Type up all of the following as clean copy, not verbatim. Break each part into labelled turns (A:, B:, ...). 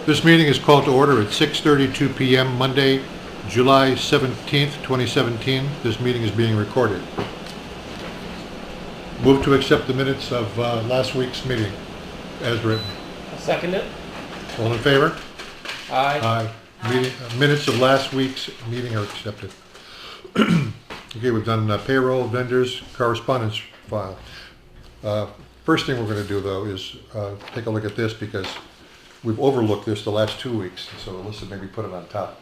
A: This meeting is called to order at 6:32 p.m. Monday, July 17th, 2017. This meeting is being recorded. Move to accept the minutes of last week's meeting as written.
B: I'll second it.
A: All in favor?
B: Aye.
A: Minutes of last week's meeting are accepted. Okay, we've done payroll, vendors, correspondence file. First thing we're going to do, though, is take a look at this because we've overlooked this the last 2 weeks, so Alissa maybe put it on top.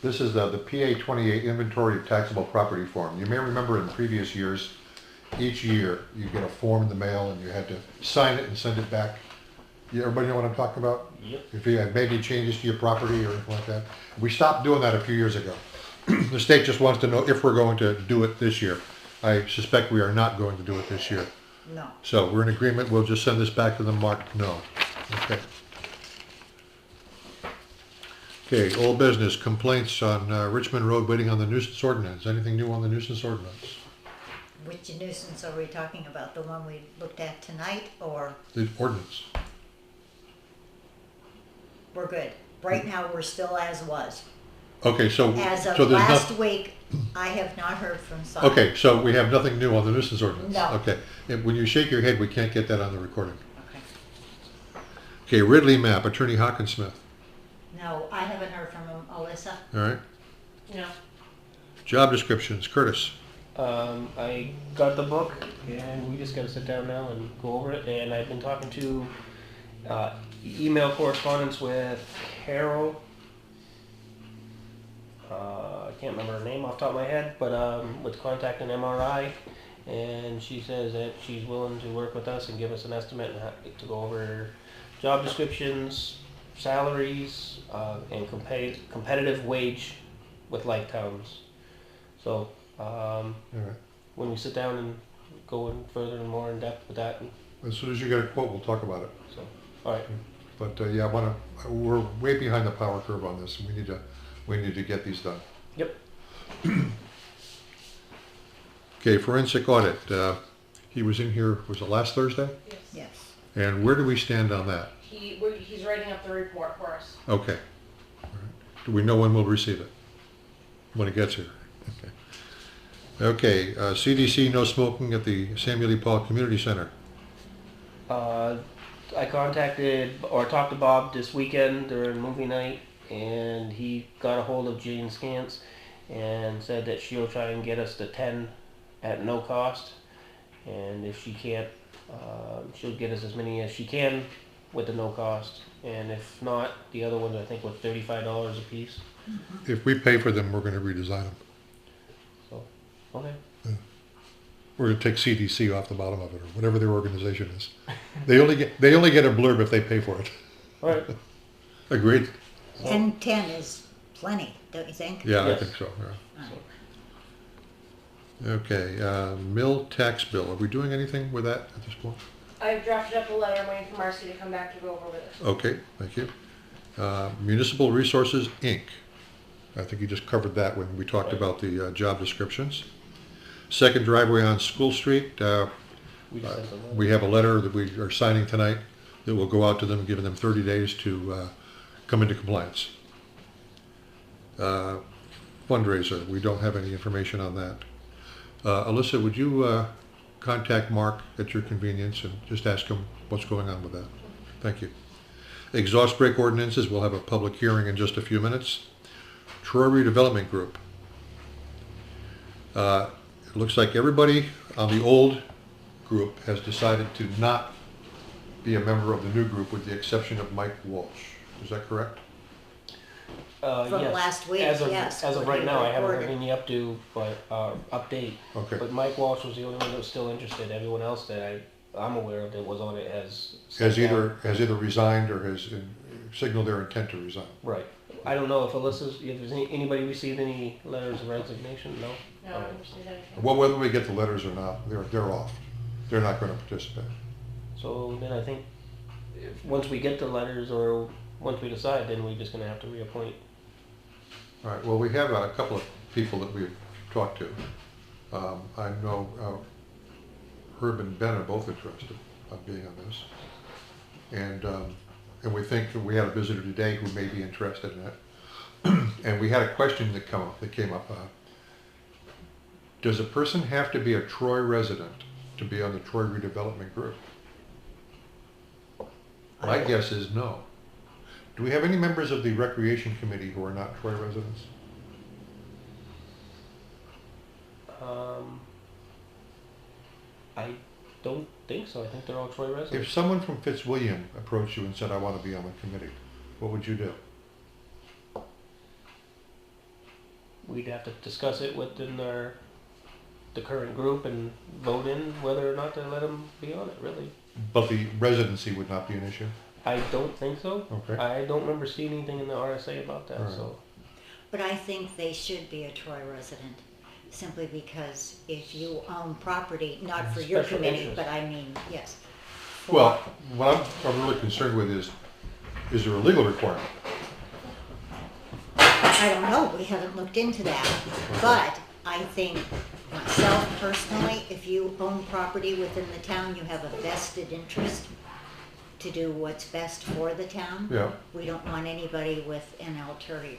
A: This is the PA 28 Inventory of Taxable Property form. You may remember in previous years, each year you get a form in the mail and you had to sign it and send it back. Everybody know what I'm talking about?
B: Yep.
A: If you had made any changes to your property or anything like that. We stopped doing that a few years ago. The state just wants to know if we're going to do it this year. I suspect we are not going to do it this year.
C: No.
A: So we're in agreement. We'll just send this back to them marked no. Okay. Okay, old business, complaints on Richmond Road waiting on the nuisance ordinance. Anything new on the nuisance ordinance?
C: Which nuisance are we talking about? The one we looked at tonight, or
A: The ordinance.
C: we're good? Right now, we're still as was.
A: Okay, so
C: As of
A: so there's
C: last
A: nothing.
C: week, I have not heard from Sullivan.
A: Okay, so we have nothing new on the nuisance ordinance.
C: No.
A: Okay, and when you shake your head, we can't get that on the recording.
C: Okay.
A: Okay, Ridley map, Attorney Hopkins.
C: No, I haven't heard from him. Alissa?
A: All right.
C: No.
A: Job descriptions, Curtis.
B: I got the book, and we just got to sit down now and go over it. And I've been talking to email correspondence with Carol. I can't remember her name off the top of my head, but with contacting MRI, and she says that she's willing to work with us and give us an estimate and to go over job descriptions, salaries, and competitive wage with like towns. So
A: All right.
B: when we sit down and go in further and more in depth with that,
A: As soon as you get a quote, we'll talk about it.
B: so all right.
A: But yeah, we're way behind the power curve on this, and we need to get these done.
B: Yep.
A: Okay, forensic audit. He was in here. Was it last Thursday?
D: Yes.
C: Yes.
A: And where do we stand on that?
D: He's writing up the report for us.
A: Okay. All right. Do we know when we'll receive it? When it gets here. Okay. Okay. CDC no smoking at the Samuel E. Paul Community Center.
B: I contacted or talked to Bob this weekend during movie night, and he got a hold of Jane Scantz and said that she'll try and get us to 10 at no cost, and if she can't, she'll get us as many as she can with the no cost, and if not, the other ones I think were $35 a piece.
A: If we pay for them, we're going to redesign them.
B: So, okay.
A: We're going to take CDC off the bottom of it, or whatever their organization is. They only get a blurb if they pay for it.
B: All right.
A: Agreed?
C: And 10 is plenty, don't you think?
A: Yeah,
B: Yes.
A: I think so. Yeah.
C: Right.
A: Okay, mill tax bill. Are we doing anything with that at this point?
D: I've drafted up a letter. I'm waiting for Marcy to come back to go over with us.
A: Okay, thank you. Municipal Resources, Inc. I think you just covered that when we talked
B: Right.
A: about the job descriptions. Second driveway on School Street.
B: We just sent the letter.
A: We have a letter that we are signing tonight that will go out to them, giving them 30 days to come into compliance. Fundraiser, we don't have any information on that. Alissa, would you contact Mark at your convenience and just ask him what's going on with that? Thank you. Exhaust brake ordinances, we'll have a public hearing in just a few minutes. Troy Redevelopment Group. It looks like everybody on the old group has decided to not be a member of the new group with the exception of Mike Walsh. Is that correct?
C: From
B: Yes.
C: last week,
B: as of,
C: yes,
B: As of
C: what
B: right
C: he
B: now, I haven't heard
C: reported.
B: any update.
A: Okay.
B: But Mike Walsh was the only one that was still interested. Everyone else that I'm aware of that was on it has
A: Has either resigned or has signaled their intent to resign.
B: Right. I don't know if if there's anybody received any letters of resignation. No.
D: No, I don't understand anything.
A: Well, whether we get the letters or not, they're off. They're not going to participate.
B: So then I think once we get the letters or once we decide, then we're just going to have to reappoint.
A: All right, well, we have a couple of people that we've talked to. I know Herb and Ben are both interested in being on this. And and we think we had a visitor today who may be interested in it. And we had a question that came up. Does a person have to be a Troy resident to be on the Troy redevelopment group? My guess is no. Do we have any members of the Recreation Committee who are not Troy residents?
B: I don't think so. I think they're all Troy residents.
A: If someone from Fitzwilliam approached you and said, I want to be on the committee, what would you do?
B: We'd have to discuss it within the current group and vote in whether or not to let them be on it, really.
A: But the residency would not be an issue?
B: I don't think so.
A: Okay.
B: I don't remember seeing anything in the RSA about that,
A: All right.
B: so.
C: But I think they should be a Troy resident, simply because if you own property, not for your
B: Special
C: committee,
B: interest.
C: but I mean, yes.
A: Well, what I'm really concerned with is there a legal requirement?
C: I don't know, we haven't looked into that, but I think myself personally, if you own property within the town, you have a vested interest to do what's best for the town.
A: Yeah.
C: We don't want anybody with an ulterior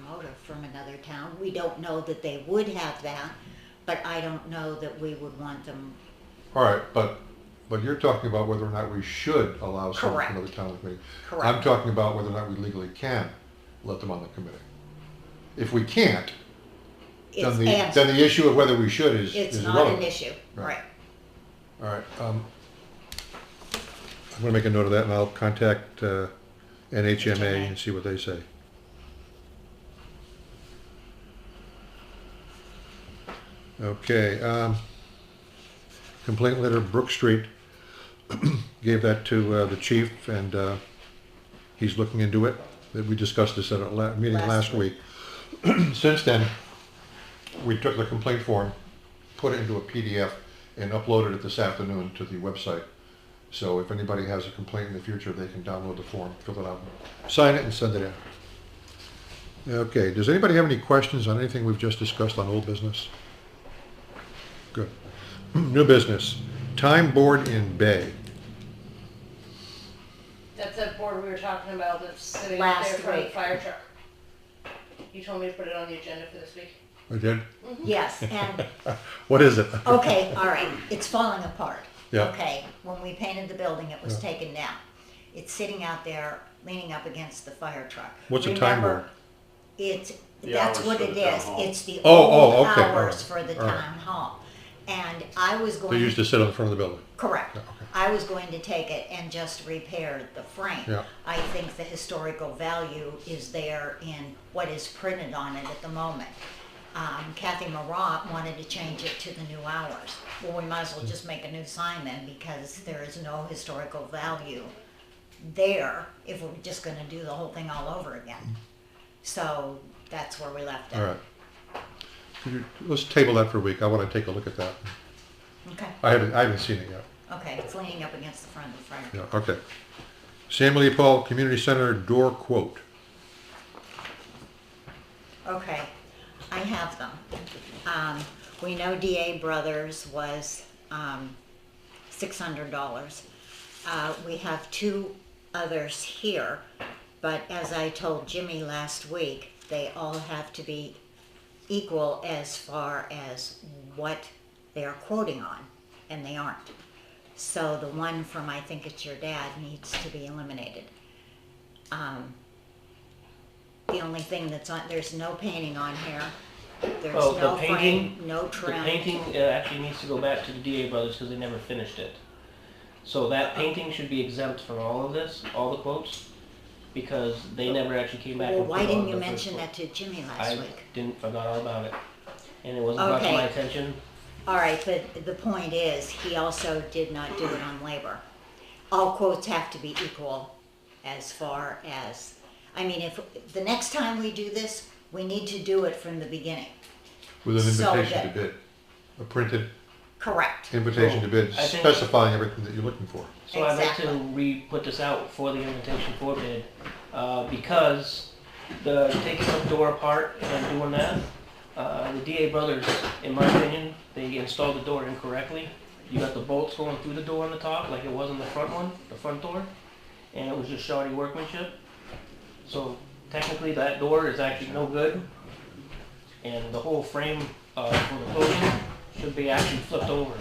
C: motive from another town. We don't know that they would have that, but I don't know that we would want them.
A: All right, but you're talking about whether or not we should allow someone
C: Correct.
A: from another town on the committee.
C: Correct.
A: I'm talking about whether or not we legally can let them on the committee. If we can't, then the issue of whether we should is
C: not
A: irrelevant.
C: an issue, right.
A: All right. I'm going to make a note of that, and I'll contact NHMA and see what they say. Okay. Complaint letter, Brook Street. Gave that to the chief, and he's looking into it. We discussed this at a meeting last week. Since then, we took the complaint form, put it into a PDF, and uploaded it this afternoon to the website. So if anybody has a complaint in the future, they can download the form, fill it out, sign it, and send it in. Okay, does anybody have any questions on anything we've just discussed on old business? Good. New business. Time board in Bay.
D: That's that board we were talking about that's sitting up
C: Last
D: there in front of the
C: week.
D: fire truck. You told me to put it on the agenda for this week.
A: I did?
C: Yes, and,
A: What is it?
C: okay, all right, it's falling apart.
A: Yeah.
C: Okay, when we painted the building, it was taken down. It's sitting out there leaning up against the fire truck.
A: What's a time
C: Remember,
A: board?
C: It's,
E: The
C: that's
E: hours
C: what
E: for
C: it
E: the town
C: is.
E: hall.
C: It's the
A: Oh,
C: old
A: okay, all
C: hours
A: right,
C: for the
A: all right.
C: town hall. And I was
A: They
C: going,
A: used to sit on the front of the building.
C: correct.
A: Yeah, okay.
C: I was going to take it and just repair the frame.
A: Yeah.
C: I think the historical value is there in what is printed on it at the moment. Kathy Marat wanted to change it to the new hours. Well, we might as well just make a new sign then, because there is no historical value there if we're just gonna do the whole thing all over again. So that's where we left it.
A: All right. Let's table that for a week. I want to take a look at that.
C: Okay,
A: I haven't seen it yet.
C: okay, it's leaning up against the front of the fire.
A: Yeah, okay. San Luis Paul Community Center door quote.
C: Okay, I have them. We know DA Brothers was $600. We have two others here, but as I told Jimmy last week, they all have to be equal as far as what they are quoting on, and they aren't. So the one from, I think it's your dad, needs to be eliminated. The only thing that's on, there's no painting on here. There's
B: Oh, the
C: no
B: painting-
C: frame, no
B: The
C: trim.
B: painting actually needs to go back to the DA Brothers because they never finished it. So that painting should be exempt from all of this, all the quotes, because they never actually came back.
C: Well,
B: and
C: why
B: put all
C: didn't you
B: the first
C: mention
B: quote.
C: that to Jimmy last
B: I
C: week?
B: forgot all about it. And it wasn't brought to
C: Okay.
B: my attention.
C: All right, but the point is, he also did not do it on labor. All quotes have to be equal as far as, I mean, if, the next time we do this, we need to do it from the beginning.
A: With an
C: So
A: invitation to
C: that-
A: bid. A printed
C: Correct.
A: invitation to bid,
B: I think-
A: specifying everything that you're looking for.
B: So I'd like
C: Exactly.
B: to put this out for the invitation for bid, because the taking the door apart and doing that, the DA Brothers, in my opinion, they installed the door incorrectly. You got the bolts going through the door on the top, like it was in the front one, the front door, and it was just shoddy workmanship. So technically that door is actually no good, and the whole frame for the clothing should be actually flipped over.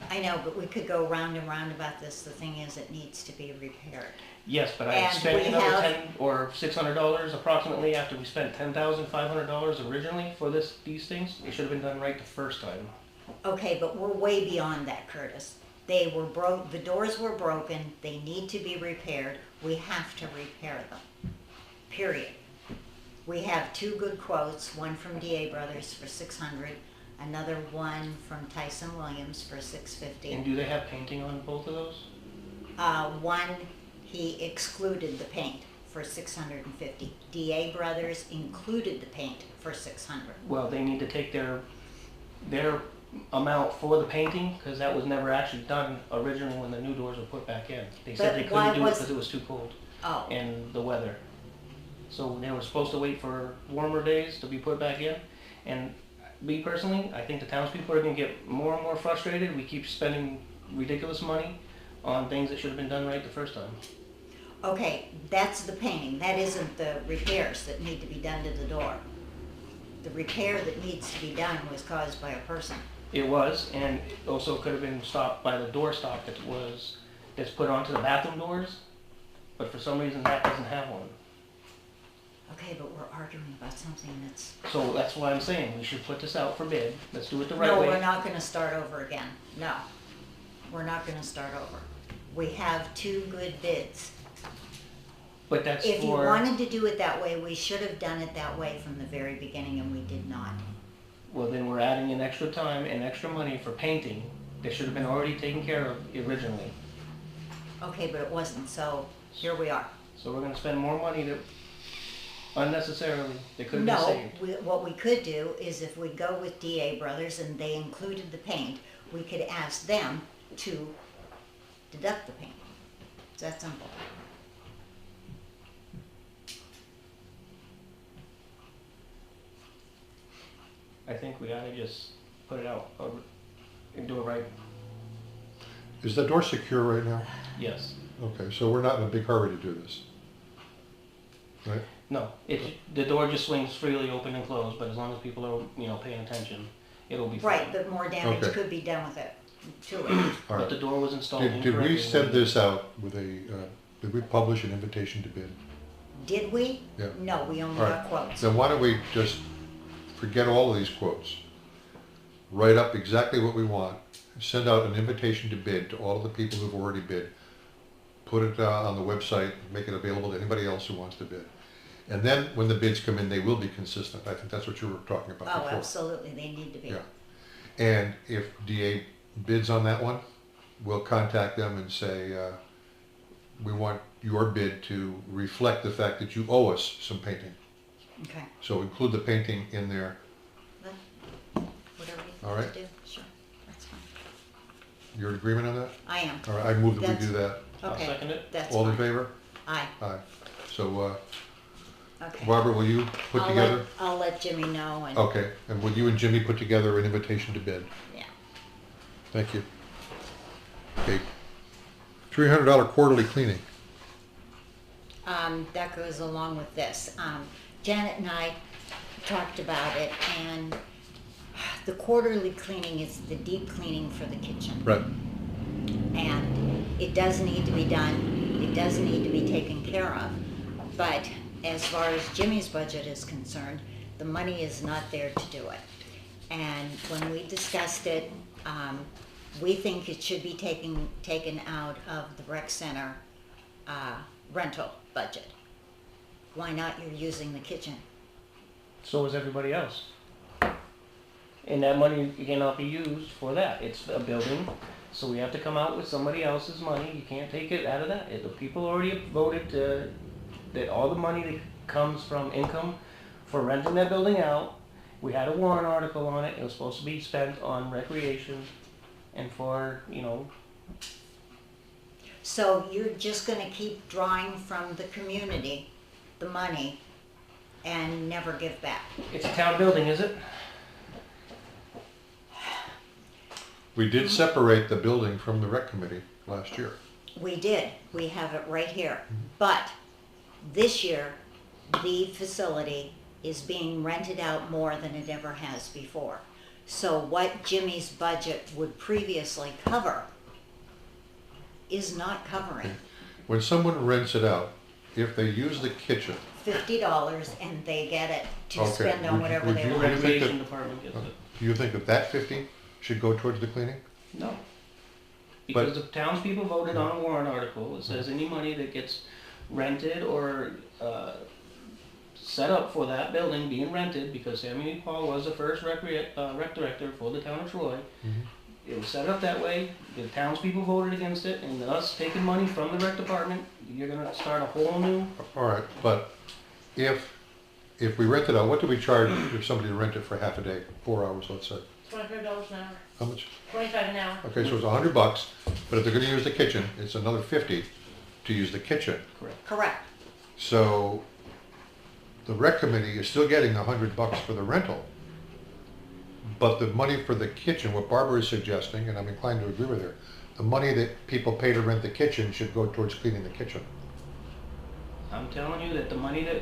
C: I know, but we could go round and round about this. The thing is, it needs to be repaired.
B: Yes, but I
C: And
B: spent
C: we
B: another
C: have-
B: $10 or $600 approximately after we spent $10,500 originally for these things. It should have been done right the first time.
C: Okay, but we're way beyond that, Curtis. They were broke, the doors were broken, they need to be repaired, we have to repair them, period. We have 2 good quotes, one from DA Brothers for $600, another one from Tyson Williams for
B: And
C: $650.
B: do they have painting on both of those?
C: One, he excluded the paint for $650. DA Brothers included the paint for $600.
B: Well, they need to take their amount for the painting, because that was never actually done originally when the new doors were put back in. They said
C: But
B: they
C: why
B: couldn't do it
C: was-
B: because it was too cold
C: Oh,
B: and the weather. So they were supposed to wait for warmer days to be put back in. And me personally, I think the townspeople are going to get more and more frustrated. We keep spending ridiculous money on things that should have been done right the first time.
C: okay, that's the painting, that isn't the repairs that need to be done to the door. The repair that needs to be done was caused by a person.
B: It was, and it also could have been stopped by the door stop that's put onto the bathroom doors, but for some reason that doesn't have one.
C: Okay, but we're arguing about something that's...
B: So that's why I'm saying we should put this out for bid. Let's do it the right
C: No,
B: way.
C: we're not gonna start over again, no. We're not gonna start over. We have 2 good bids.
B: But that's
C: If you
B: for,
C: wanted to do it that way, we should have done it that way from the very beginning, and we did not.
B: well, then we're adding in extra time and extra money for painting that should have been already taken care of originally.
C: Okay, but it wasn't, so here we are.
B: So we're gonna spend more money that unnecessarily that could have been
C: No,
B: saved.
C: what we could do is if we go with DA Brothers and they included the paint, we could ask them to deduct the paint. It's that simple.
B: I think we ought to just put it out and do it right.
A: Is the door secure right now?
B: Yes.
A: Okay, so we're not in a big hurry to do this. Right?
B: No, the door just swings freely open and closed, but as long as people are, paying attention, it'll be fine.
C: Right, but more damage
A: Okay.
C: could be done with it, to it.
A: All
B: But
A: right.
B: the door was installed
A: Did we
B: incorrectly
A: send
B: when-
A: this out with did we publish an invitation to bid?
C: Did we?
A: Yeah.
C: No, we only
A: All
C: got
A: right.
C: quotes.
A: Then why don't we just forget all of these quotes? Write up exactly what we want, send out an invitation to bid to all of the people who've already bid, put it on the website, make it available to anybody else who wants to bid. And then when the bids come in, they will be consistent. I think that's what you were talking about
C: Oh,
A: before.
C: absolutely, they need to be.
A: Yeah. And if DA bids on that one, we'll contact them and say, we want your bid to reflect the fact that you owe us some painting.
C: Okay,
A: So include the painting in there.
C: whatever you
A: All
C: want
A: right.
C: to do, sure, that's fine.
A: You're in agreement on that?
C: I am,
A: All right, I move that we
C: That's-
A: do that.
B: I'll
C: okay,
B: second it.
C: that's
A: All in
C: fine.
A: favor?
C: Aye,
A: Aye. So,
C: okay.
A: Barbara, will you put together?
C: I'll let Jimmy know and,
A: Okay, and will you and Jimmy put together an invitation to bid?
C: yeah.
A: Thank you. Okay. $300 quarterly cleaning.
C: That goes along with this. Janet and I talked about it, and the quarterly cleaning is the deep cleaning for the kitchen.
A: Right.
C: And it does need to be done, it does need to be taken care of. But as far as Jimmy's budget is concerned, the money is not there to do it. And when we discussed it, we think it should be taken out of the rec center rental budget. Why not? You're using the kitchen.
B: So is everybody else. And that money cannot be used for that. It's a building, so we have to come out with somebody else's money. You can't take it out of that. The people already voted that all the money that comes from income for renting that building out, we had a warrant article on it. It was supposed to be spent on recreation and for,
C: So you're just gonna keep drawing from the community, the money, and never give back.
B: it's a town building, is it?
A: We did separate the building from the rec committee last year.
C: We did, we have it right here. But this year, the facility is being rented out more than it ever has before. So what Jimmy's budget would previously cover is not covering.
A: When someone rents it out, if they use the kitchen,
C: $50 and they get it to
A: Okay,
C: spend on
A: would-
C: whatever
A: would
C: they
A: you
B: The
C: want.
A: think
B: recreation
A: that-
B: department gets it.
A: do you think that that 50 should go towards the cleaning?
B: No. Because the townspeople voted on a warrant article, it says any money that gets rented or, set up for that building being rented, because Samuel Paul was the first rec director for the town of Troy. It was set up that way, the townspeople voted against it, and us taking money from the rec department, you're gonna start a whole new,
A: All right, but if we rent it out, what do we charge if somebody rent it for half a day, 4 hours, let's say?
D: $25 an hour,
A: How much?
D: 25 an hour.
A: Okay, so it's $100, but if they're gonna use the kitchen, it's another 50 to use the kitchen.
C: Correct.
A: So the rec committee is still getting $100 for the rental. But the money for the kitchen, what Barbara is suggesting, and I'm inclined to agree with her, the money that people pay to rent the kitchen should go towards cleaning the kitchen.
B: I'm telling you that the money that,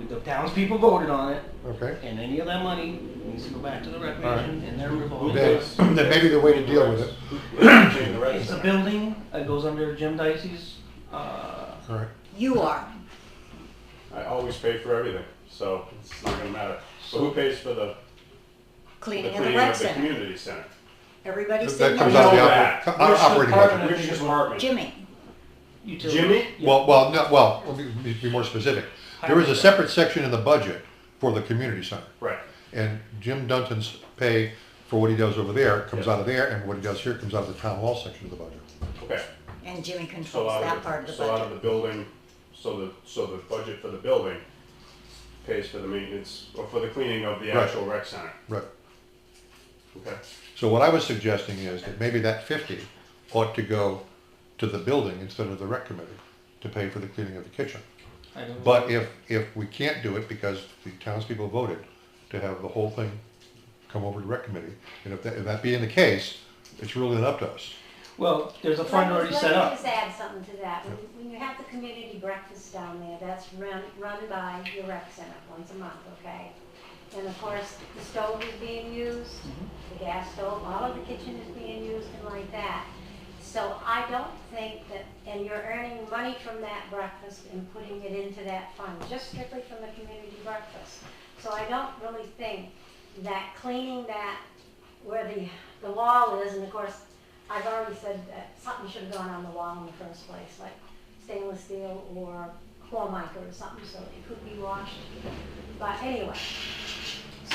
B: the townspeople voted on it,
A: Okay?
B: and any of that money needs to go back to the recreation and their revolving.
A: Then maybe the way to deal with it.
B: It's a building, it goes under Jim Dicey's,
A: All right.
C: You are.
E: I always pay for everything, so it's not gonna matter. So who pays for the
C: Cleaning of the
E: cleaning
C: rec
E: of the
C: center.
E: community center?
C: Everybody's
A: That
C: in
A: comes
C: there.
A: out of
E: know
A: the
E: that.
A: operating budget.
E: Which department?
C: Jimmy,
B: utility.
E: Jimmy?
A: Well, let me be more specific. There is a separate section in the budget for the community center.
E: Right.
A: And Jim Dunton's pay for what he does over there comes out of there, and what he does here comes out of the town hall section of the budget.
E: Okay.
C: and Jimmy
E: So
C: controls
E: out
C: that
E: of
C: part of
E: the,
C: the
E: so out of
C: budget.
E: the building, so the budget for the building pays for the maintenance, or for the cleaning of the
A: Right.
E: actual rec center.
A: Right.
E: Okay.
A: So what I was suggesting is that maybe that 50 ought to go to the building instead of the rec committee to pay for the cleaning of the kitchen.
B: I don't know.
A: But if we can't do it because the townspeople voted to have the whole thing come over to rec committee, and if that being the case, it's really not up to us.
B: Well, there's a fund already set
F: Let me
B: up.
F: just add something to that. When you have the community breakfast down there, that's run by your rec center once a month, okay? And of course, the stove is being used, the gas stove, all of the kitchen is being used and like that. So I don't think that, and you're earning money from that breakfast and putting it into that fund, just strictly from the community breakfast. So I don't really think that cleaning that where the wall is, and of course, I've already said that something should have gone on the wall in the first place, like stainless steel or formica or something, so it could be washed. But anyway,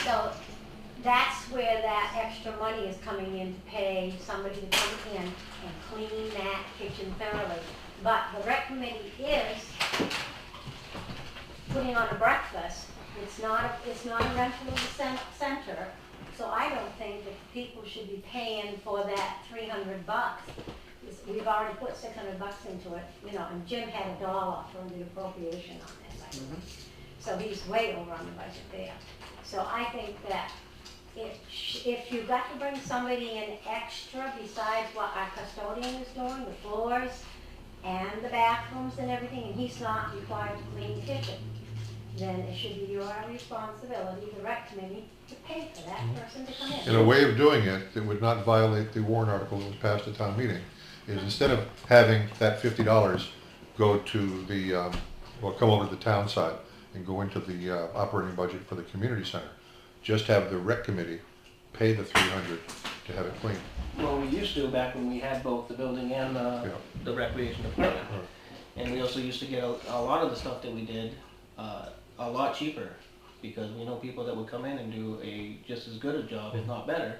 F: so that's where that extra money is coming in to pay somebody to come in and clean that kitchen thoroughly. But the rec committee is putting on a breakfast. It's not a rental of the center. So I don't think that people should be paying for that $300. We've already put $600 into it, and Jim had $1 for the appropriation on this, I believe. So he's way over on the budget there. So I think that if you've got to bring somebody in extra besides what our custodian is doing, the floors and the bathrooms and everything, and he's not required to clean the kitchen, then it should be your responsibility, the rec committee, to pay for that person to come in.
A: And a way of doing it that would not violate the warrant article that was passed at town meeting is instead of having that $50 go to the, come over to the town side and go into the operating budget for the community center, just have the rec committee pay the $300 to have it cleaned.
B: Well, we used to back when we had both the building and the recreation department. And we also used to get a lot of the stuff that we did a lot cheaper, because we know people that would come in and do a just as good a job, if not better,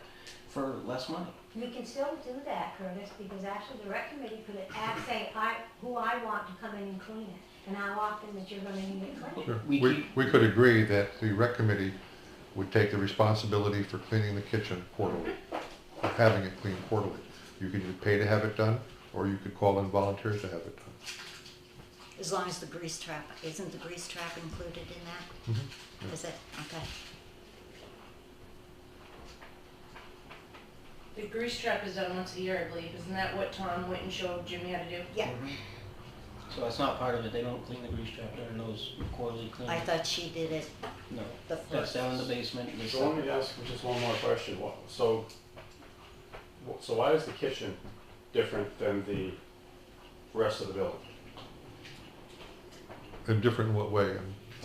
B: for less money.
F: You can still do that, Curtis, because actually the rec committee could say, who I want to come in and clean it, and how often that you're gonna need it cleaned.
A: Sure.
B: We
A: We could agree that the rec committee would take the responsibility for cleaning the kitchen quarterly, or having it cleaned quarterly. You could either pay to have it done, or you could call in volunteers to have it done.
C: As long as the grease trap, isn't the grease trap included in that?
A: Mhm.
C: Is it? Okay.
D: The grease trap is done once a year, I believe. Isn't that what Tom went and showed Jimmy how to do?
C: Yeah,
B: So that's not part of it. They don't clean the grease trap during those quarterly
C: I
B: cleanings.
C: thought she did it
B: No,
C: the
B: that's
C: first.
B: down in the basement. and
E: So let me ask just one more question. So why is the kitchen different than the rest of the building?
A: In different what way?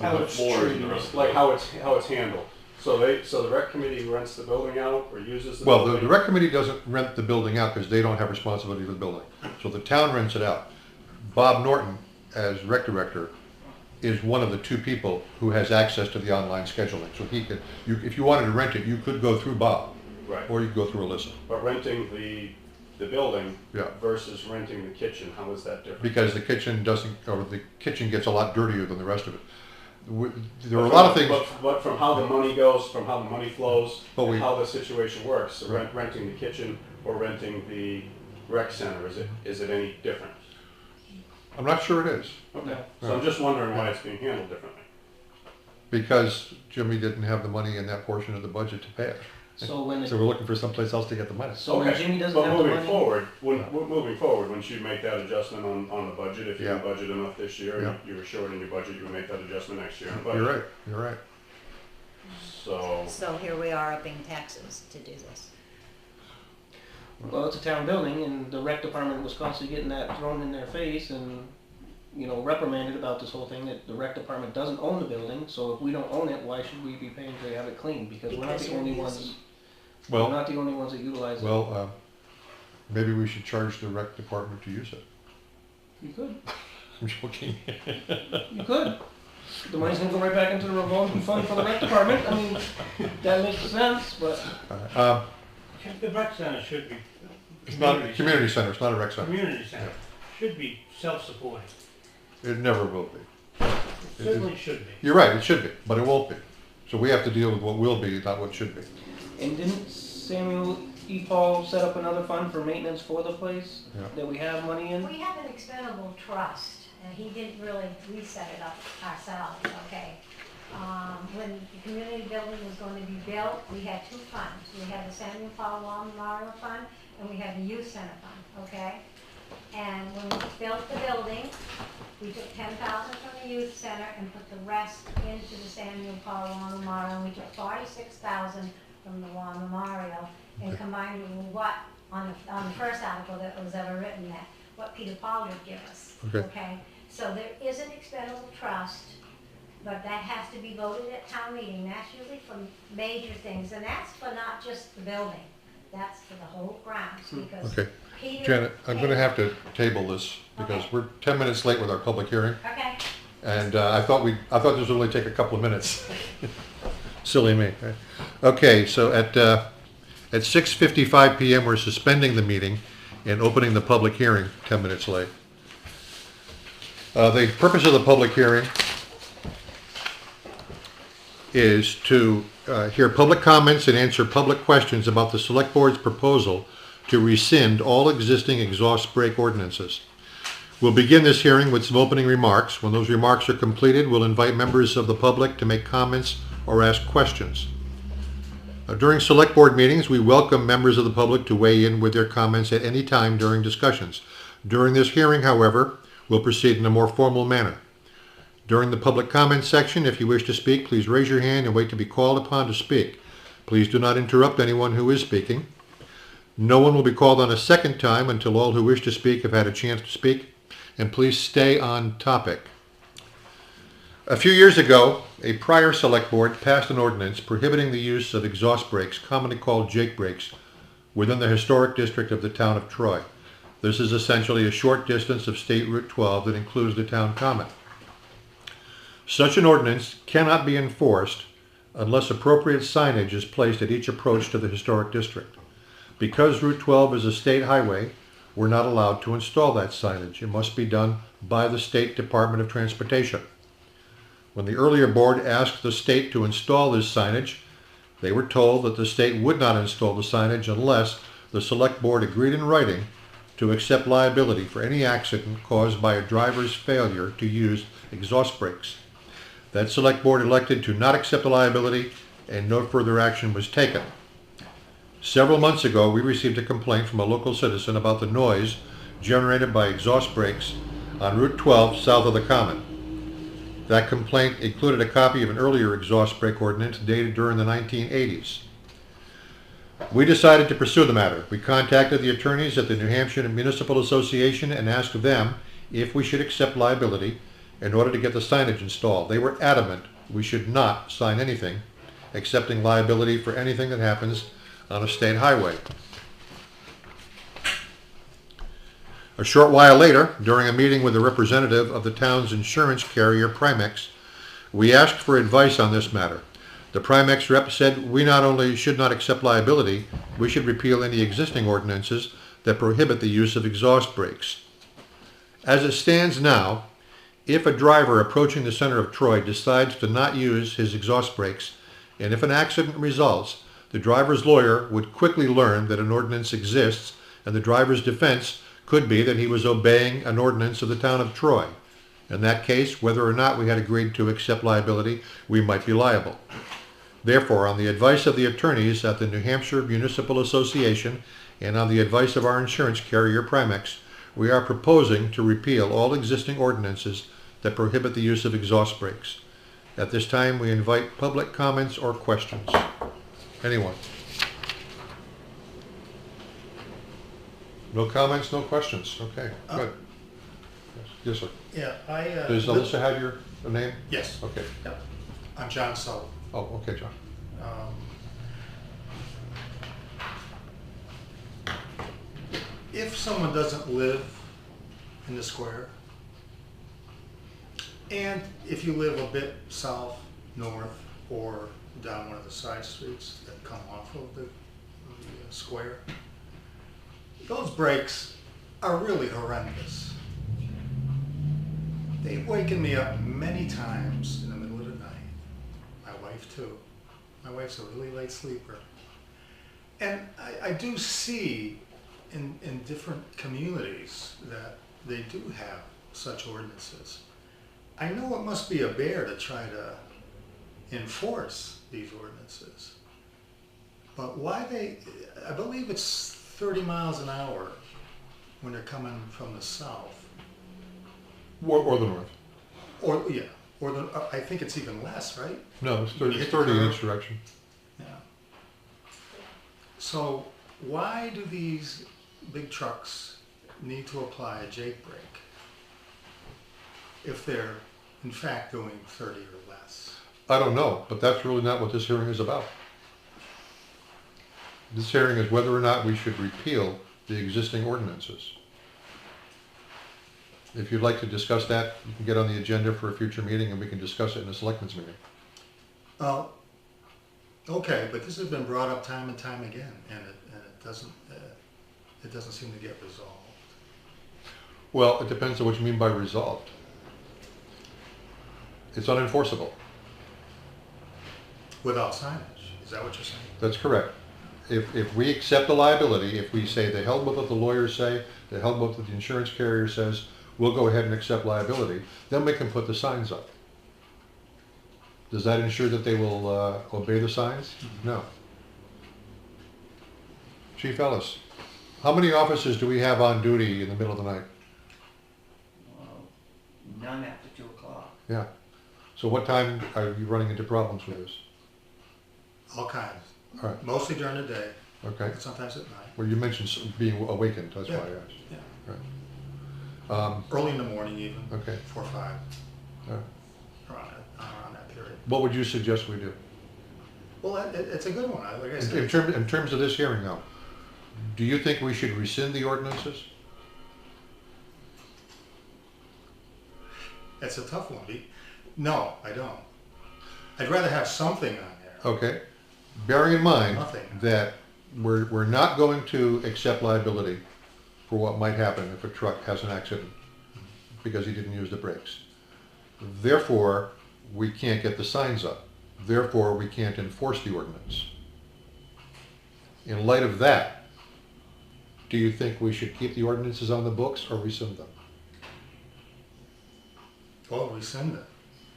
B: How
E: Much
B: it's
E: more
B: treated.
E: than the rest, like how it's handled. So the rec committee rents the building out or uses the
A: Well,
E: building?
A: the rec committee doesn't rent the building out because they don't have responsibility for the building. So the town rents it out. Bob Norton, as rec director, is one of the two people who has access to the online scheduling. So he could, if you wanted to rent it, you could go through Bob,
E: Right.
A: or you could go through Alissa.
E: But renting the building
A: Yeah.
E: versus renting the kitchen, how is that different?
A: Because the kitchen doesn't, or the kitchen gets a lot dirtier than the rest of it. There are a lot of things.
E: But from how the money goes, from how the money flows,
A: But
E: and
A: we-
E: how the situation works, so
A: Right.
E: renting the kitchen or renting the rec center, is it any different?
A: I'm not sure it is,
E: Okay.
B: No.
E: So I'm just wondering why it's being handled differently.
A: because Jimmy didn't have the money in that portion of the budget to pay it.
B: So when
A: So we're looking for someplace else to get the money.
B: So when
E: Okay,
B: Jimmy doesn't
E: but
B: have the
E: moving
B: money,
E: forward, moving forward, wouldn't you make that adjustment on the budget? If you
A: Yeah.
E: budget enough this year,
A: Yeah.
E: you were short in your budget, you would make that adjustment next year on the budget.
A: You're right, you're right.
E: So,
C: So here we are upping taxes to do this.
B: well, it's a town building, and the rec department was constantly getting that thrown in their face and, reprimanded about this whole thing, that the rec department doesn't own the building, so if we don't own it, why should we be paying to have it cleaned? Because we're not
C: Because
B: the
C: you're
B: only
C: using-
B: ones, we're
A: Well,
B: not the only ones that utilize it.
A: well, maybe we should charge the rec department to use it.
B: You could,
A: I'm joking.
B: you could. The money's gonna go right back into the revolving fund for the rec department, I mean, that makes sense, but
G: The rec center should be.
A: It's not a community center, it's not a rec center.
G: Community center should be self-supporting.
A: It never will be.
G: It certainly should be.
A: You're right, it should be, but it won't be. So we have to deal with what will be, not what should be.
B: And didn't Samuel E. Paul set up another fund for maintenance for the place
A: Yeah.
B: that we have money in?
F: We have an expendable trust, and he didn't really, we set it up ourselves, okay? When the community building was going to be built, we had two funds. We had the Samuel Paul Law Memorial Fund, and we had the Youth Center Fund, okay? And when we built the building, we took 10,000 from the Youth Center and put the rest into the Samuel Paul Law Memorial, and we took 46,000 from the Law Memorial, and combined with what, on the first article that was ever written, that, what Peter Paul would give us,
A: Okay.
F: So there is an expendable trust, but that has to be voted at town meeting. That's usually for major things, and that's for not just the building. That's for the whole grounds, because
A: Okay.
F: Peter.
A: Janet, I'm gonna have to table this because we're 10 minutes late with our public hearing.
F: Okay,
A: And I thought this would only take a couple of minutes. Silly me. Right? Okay, so at 6:55 p.m. we're suspending the meeting and opening the public hearing 10 minutes late. The purpose of the public hearing is to hear public comments and answer public questions about the Select Board's proposal to rescind all existing exhaust brake ordinances. We'll begin this hearing with some opening remarks. When those remarks are completed, we'll invite members of the public to make comments or ask questions. During Select Board meetings, we welcome members of the public to weigh in with their comments at any time during discussions. During this hearing, however, we'll proceed in a more formal manner. During the public comment section, if you wish to speak, please raise your hand and wait to be called upon to speak. Please do not interrupt anyone who is speaking. No one will be called on a second time until all who wish to speak have had a chance to speak, and please stay on topic. A few years ago, a prior Select Board passed an ordinance prohibiting the use of exhaust brakes, commonly called Jake brakes, within the historic district of the town of Troy. This is essentially a short distance of State Route 12 that includes the town common. Such an ordinance cannot be enforced unless appropriate signage is placed at each approach to the historic district. Because Route 12 is a state highway, we're not allowed to install that signage. It must be done by the State Department of Transportation. When the earlier board asked the state to install this signage, they were told that the state would not install the signage unless the Select Board agreed in writing to accept liability for any accident caused by a driver's failure to use exhaust brakes. That Select Board elected to not accept the liability, and no further action was taken. Several months ago, we received a complaint from a local citizen about the noise generated by exhaust brakes on Route 12 south of the Common. That complaint included a copy of an earlier exhaust brake ordinance dated during the 1980s. We decided to pursue the matter. We contacted the attorneys at the New Hampshire Municipal Association and asked them if we should accept liability in order to get the signage installed. They were adamant we should not sign anything, accepting liability for anything that happens on a state highway. A short while later, during a meeting with a representative of the town's insurance carrier, Primex, we asked for advice on this matter. The Primex rep said we not only should not accept liability, we should repeal any existing ordinances that prohibit the use of exhaust brakes. As it stands now, if a driver approaching the center of Troy decides to not use his exhaust brakes, and if an accident results, the driver's lawyer would quickly learn that an ordinance exists, and the driver's defense could be that he was obeying an ordinance of the town of Troy. In that case, whether or not we had agreed to accept liability, we might be liable. Therefore, on the advice of the attorneys at the New Hampshire Municipal Association and on the advice of our insurance carrier, Primex, we are proposing to repeal all existing ordinances that prohibit the use of exhaust brakes. At this time, we invite public comments or questions. Anyone? No comments, no questions. Okay, good. Yes, sir.
H: Yeah,
A: Does Alissa have your name?
H: Yes.
A: Okay.
H: Yep. I'm John Sullivan.
A: Oh, okay, John.
H: If someone doesn't live in the square, and if you live a bit south, north, or down one of the side streets that come off of the square, those breaks are really horrendous. They've waken me up many times in the middle of the night. My wife too. My wife's a really late sleeper. And I do see in different communities that they do have such ordinances. I know it must be a bear to try to enforce these ordinances. But why I believe it's 30 miles an hour when they're coming from the south.
A: Or the north.
H: Or, yeah, or I think it's even less, right?
A: No, it's 30 in each direction.
H: Yeah. So why do these big trucks need to apply a Jake brake if they're in fact doing 30 or less?
A: I don't know, but that's really not what this hearing is about. This hearing is whether or not we should repeal the existing ordinances. If you'd like to discuss that, you can get on the agenda for a future meeting and we can discuss it in a selectmen's meeting.
H: Okay, but this has been brought up time and time again, and it doesn't seem to get resolved.
A: Well, it depends on what you mean by resolved. It's unenforceable.
H: Without signage, is that what you're saying?
A: That's correct. If we accept the liability, if we say the hell with what the lawyers say, the hell with what the insurance carrier says, we'll go ahead and accept liability, then we can put the signs up. Does that ensure that they will obey the signs? No. Chief Ellis, how many officers do we have on duty in the middle of the night?
I: None after 2 o'clock.
A: Yeah. So what time are you running into problems with this?
H: All kinds.
A: All right.
H: Mostly during the day,
A: Okay.
H: sometimes at night.
A: Well, you mentioned being awakened, that's why I asked.
H: Yeah.
A: Right.
H: Early in the morning even.
A: Okay.
H: 4 or 5.
A: All right.
H: Around that period.
A: What would you suggest we do?
H: Well, it's a good one. Like I said,
A: In terms of this hearing now, do you think we should rescind the ordinances?
H: it's a tough one. No, I don't. I'd rather have something on there.
A: Okay. Bearing in mind
H: Nothing.
A: that we're not going to accept liability for what might happen if a truck has an accident because he didn't use the brakes. Therefore, we can't get the signs up. Therefore, we can't enforce the ordinance. In light of that, do you think we should keep the ordinances on the books or rescind them?
H: Well, rescind it.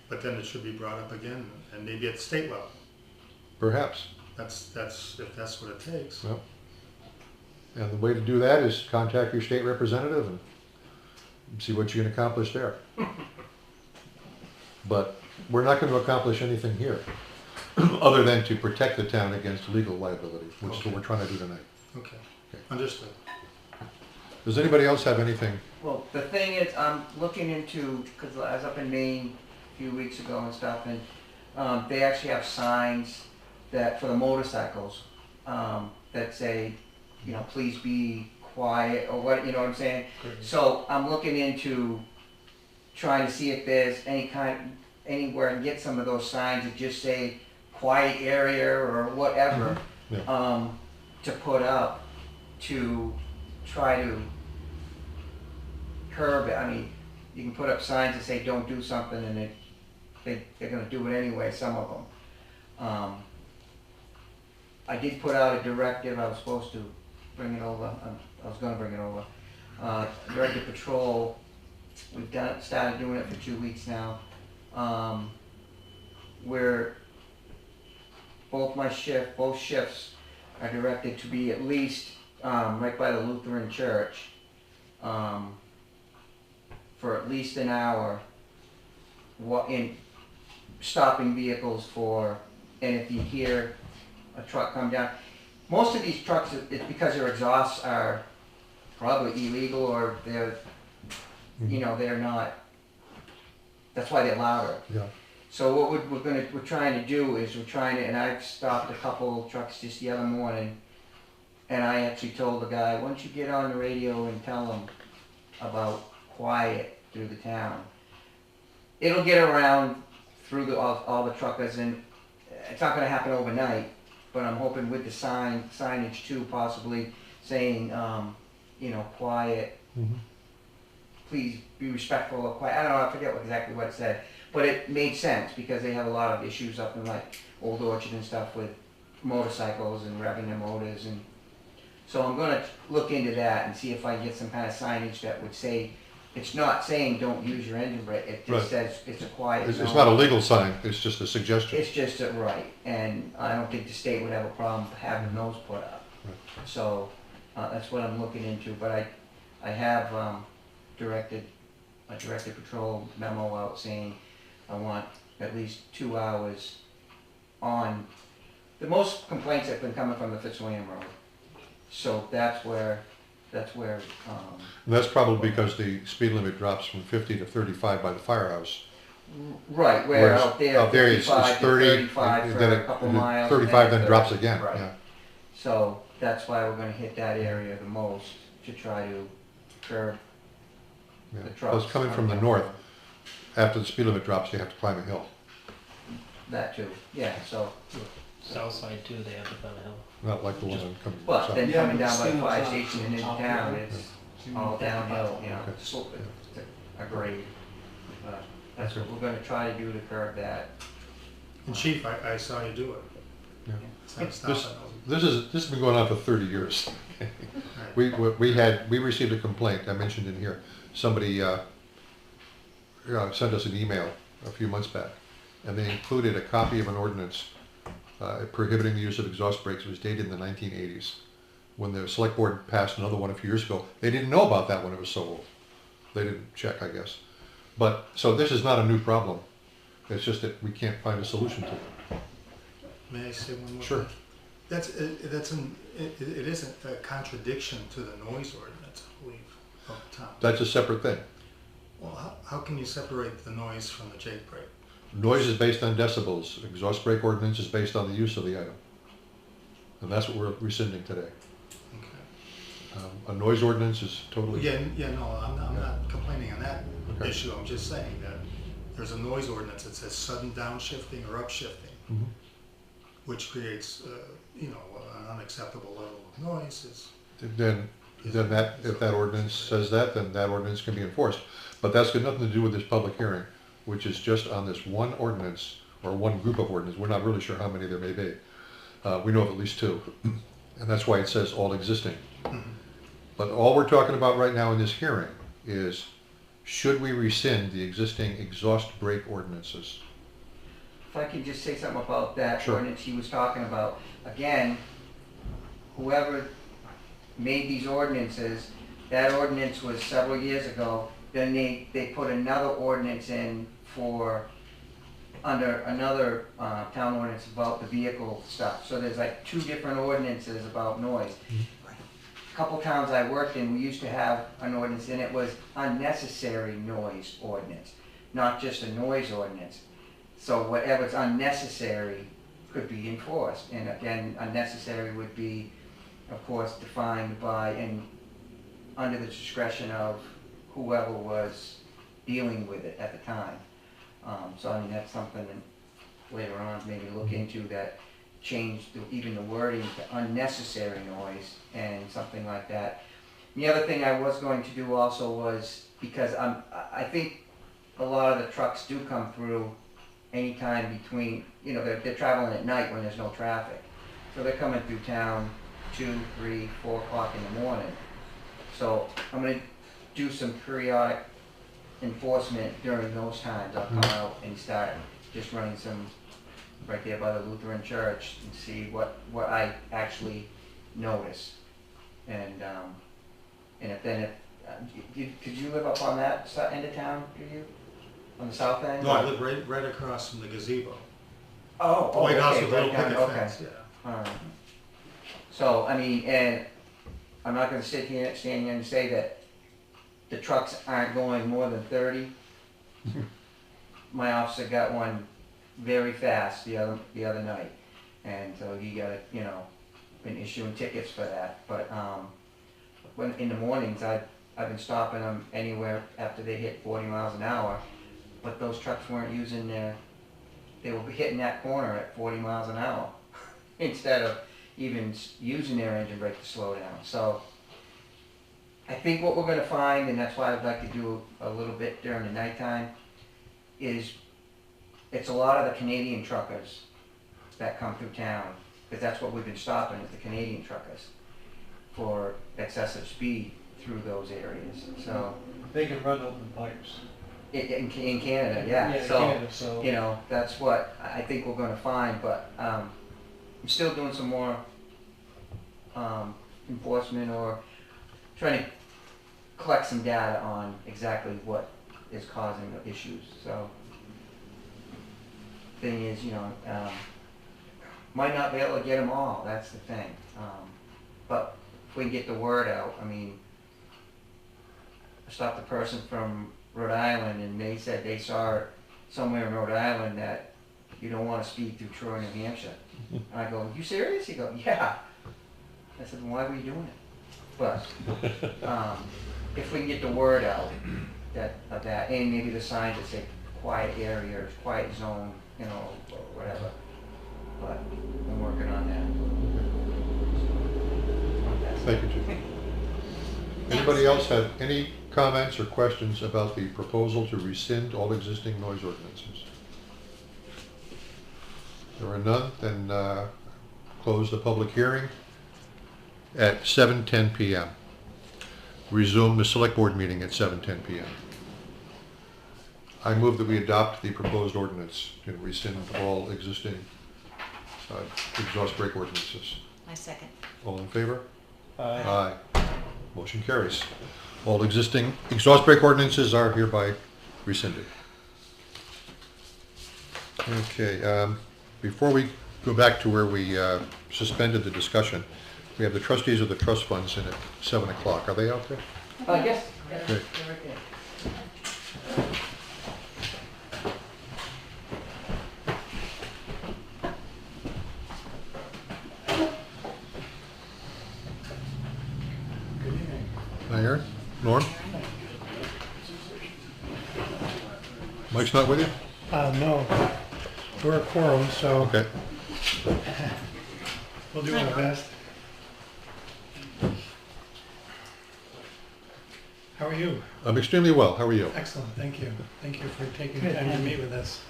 H: But then it should be brought up again, and maybe at the state level.
A: Perhaps.
H: That's if that's what it takes.
A: Yep. And the way to do that is contact your state representative and see what you can accomplish there. But we're not going to accomplish anything here, other than to protect the town against legal liability, which is what we're trying to do tonight.
H: Okay, understood.
A: Does anybody else have anything?
I: Well, the thing is, I'm looking into, because I was up in Maine a few weeks ago and stuff, and they actually have signs that, for the motorcycles, that say, you know, please be quiet, or what, you know what I'm saying? So I'm looking into trying to see if there's anywhere I can get some of those signs that just say quiet area or whatever, to put up to try to curb it. I mean, you can put up signs that say don't do something, and they're going to do it anyway, some of them. I did put out a directive. I was supposed to bring it over. I was going to bring it over. Directive patrol. We've started doing it for 2 weeks now. Where both shifts are directed to be at least right by the Lutheran church for at least an hour, in stopping vehicles for, and if you hear a truck come down, most of these trucks, it's because their exhausts are probably illegal, or they're, you know, they're not, that's why they're louder.
A: Yeah.
I: So what we're trying to do is and I've stopped a couple trucks just the other morning, and I actually told the guy, why don't you get on the radio and tell them about quiet through the town. It'll get around through all the truckers, and it's not going to happen overnight, but I'm hoping with the signage too, possibly saying, you know, quiet, please be respectful of quiet. I don't know, I forget exactly what it said, but it made sense because they have a lot of issues up in like Old Orchard and stuff with motorcycles and revving their motors, and so I'm going to look into that and see if I can get some kind of signage that would say, it's not saying don't use your engine brake, it just says it's a quiet zone.
A: It's not a legal sign, it's just a suggestion.
I: It's just right, and I don't think the state would have a problem having those put up.
A: Right.
I: So that's what I'm looking into, but I have directed a directed patrol memo out saying I want at least 2 hours on. The most complaints have been coming from the Fitzwilliam Road, so that's where.
A: And that's probably because the speed limit drops from 50 to 35 by the firehouse.
I: Right, where
A: Whereas
I: out there
A: it's 30,
I: 35 for
A: then
I: a couple miles.
A: 35 then
I: 30.
A: drops again.
I: Right.
A: Yeah.
I: So that's why we're going to hit that area the most to try to curb
A: Yeah.
I: the trucks.
A: Plus, coming from the north, after the speed limit drops, you have to climb a hill.
I: That too, yeah. So,
B: South side too, they have to climb a hill.
A: Not like the one on coming
I: but
A: south.
I: then
G: Yeah,
I: coming
G: but
I: down by the
G: still
I: fire
G: it's not
I: station and into
G: top
I: town,
G: hill.
I: it's all downhill, you know,
A: Okay.
I: slope, it's a grade. That's what we're going to try to do to curb that.
H: And Chief, I saw you do it.
A: Yeah.
H: It's not
A: This,
H: stopping.
A: this has been going on for 30 years. We received a complaint, I mentioned in here. Somebody sent us an email a few months back, and they included a copy of an ordinance prohibiting the use of exhaust brakes. It was dated in the 1980s. When the select board passed another one a few years ago, they didn't know about that when it was so old. They didn't check, I guess. But, so this is not a new problem. It's just that we can't find a solution to it.
H: May I say one more?
A: Sure.
H: thing? It isn't a contradiction to the noise ordinance, I believe, of the town.
A: That's a separate thing.
H: Well, how can you separate the noise from the jake brake?
A: Noise is based on decibels. Exhaust brake ordinance is based on the use of the item. And that's what we're rescinding today.
H: Okay.
A: A noise ordinance is totally...
H: No, I'm not complaining on that
A: Okay.
H: issue. I'm just saying that there's a noise ordinance that says sudden downshifting or upshifting,
A: Mhm.
H: which creates, an unacceptable level of noise.
A: Then that, if that ordinance says that, then that ordinance can be enforced. But that's got nothing to do with this public hearing, which is just on this one ordinance, or one group of ordinances. We're not really sure how many there may be. We know of at least 2, and that's why it says all existing. But all we're talking about right now in this hearing is, should we rescind the existing exhaust brake ordinances?
I: if I could just say something about that
A: Sure.
I: ordinance he was talking about. Again, whoever made these ordinances, that ordinance was several years ago. Then they put another ordinance in for, under another town ordinance about the vehicle stuff. So there's like 2 different ordinances about noise. A couple towns I worked in, we used to have an ordinance, and it was unnecessary noise ordinance, not just a noise ordinance. So whatever's unnecessary could be enforced. And again, unnecessary would be, of course, defined by and under the discretion of whoever was dealing with it at the time. So I mean, that's something that later on maybe look into, that changed even the wording to unnecessary noise and something like that. The other thing I was going to do also was, because I think a lot of the trucks do come through anytime between, you know, they're traveling at night when there's no traffic. So they're coming through town 2, 3, 4 o'clock in the morning. So I'm going to do some periodic enforcement during those times. I'll come out and start just running some right there by the Lutheran church and see what I actually notice. And could you live up on that end of town? Could you? On the south end?
H: No, I live right across from the gazebo.
I: Oh,
H: The White House
I: okay,
H: with a little
I: right down,
H: picket
I: okay.
H: fence, yeah.
I: Alright. So, I mean, and I'm not gonna stand here and say that the trucks aren't going more than 30. My officer got one very fast the other night, and so he got, you know, been issuing tickets for that. But when in the mornings, I've been stopping them anywhere after they hit 40 miles an hour, but those trucks weren't using they were hitting that corner at 40 miles an hour instead of even using their engine brake to slow down. So I think what we're going to find, and that's why I'd like to do a little bit during the nighttime, is it's a lot of the Canadian truckers that come through town, because that's what we've been stopping, is the Canadian truckers for excessive speed through those areas. So
G: They can run open pipes.
I: in Canada, yeah.
G: Yeah,
I: So
G: Canada, so.
I: you know, that's what I think we're going to find. But I'm still doing some more enforcement, or trying to collect some data on exactly what is causing the issues. So thing is, you know, might not be able to get them all. That's the thing. But if we can get the word out, I mean, I stopped a person from Rhode Island, and they said they saw it somewhere in Rhode Island that you don't want to speed through Troy, New Hampshire. And I go, you serious? He goes, yeah. I said, why were you doing it? But if we can get the word out of that, and maybe the signs that say quiet areas, quiet zone, you know, or whatever. But I'm working on that.
A: Thank you, Chief. Anybody else have any comments or questions about the proposal to rescind all existing noise ordinances? There are none, then close the public hearing at 7:10 p.m. Resume the select board meeting at 7:10 p.m. I move that we adopt the proposed ordinance to rescind all existing exhaust brake ordinances.
C: I second.
A: All in favor?
B: Aye.
A: Aye. Motion carries. All existing exhaust brake ordinances are hereby rescinded. Okay, before we go back to where we suspended the discussion, we have the trustees of the trust funds in at 7 o'clock. Are they out there?
I: Yes.
A: Great.
I: They're right there.
A: Hi, Aaron? Norm? Mike's not with you?
J: No, we're a quorum, so
A: Okay.
J: we'll do our best. How are you?
A: I'm extremely well. How are you?
J: Excellent, thank you. Thank you for taking the time to meet with us.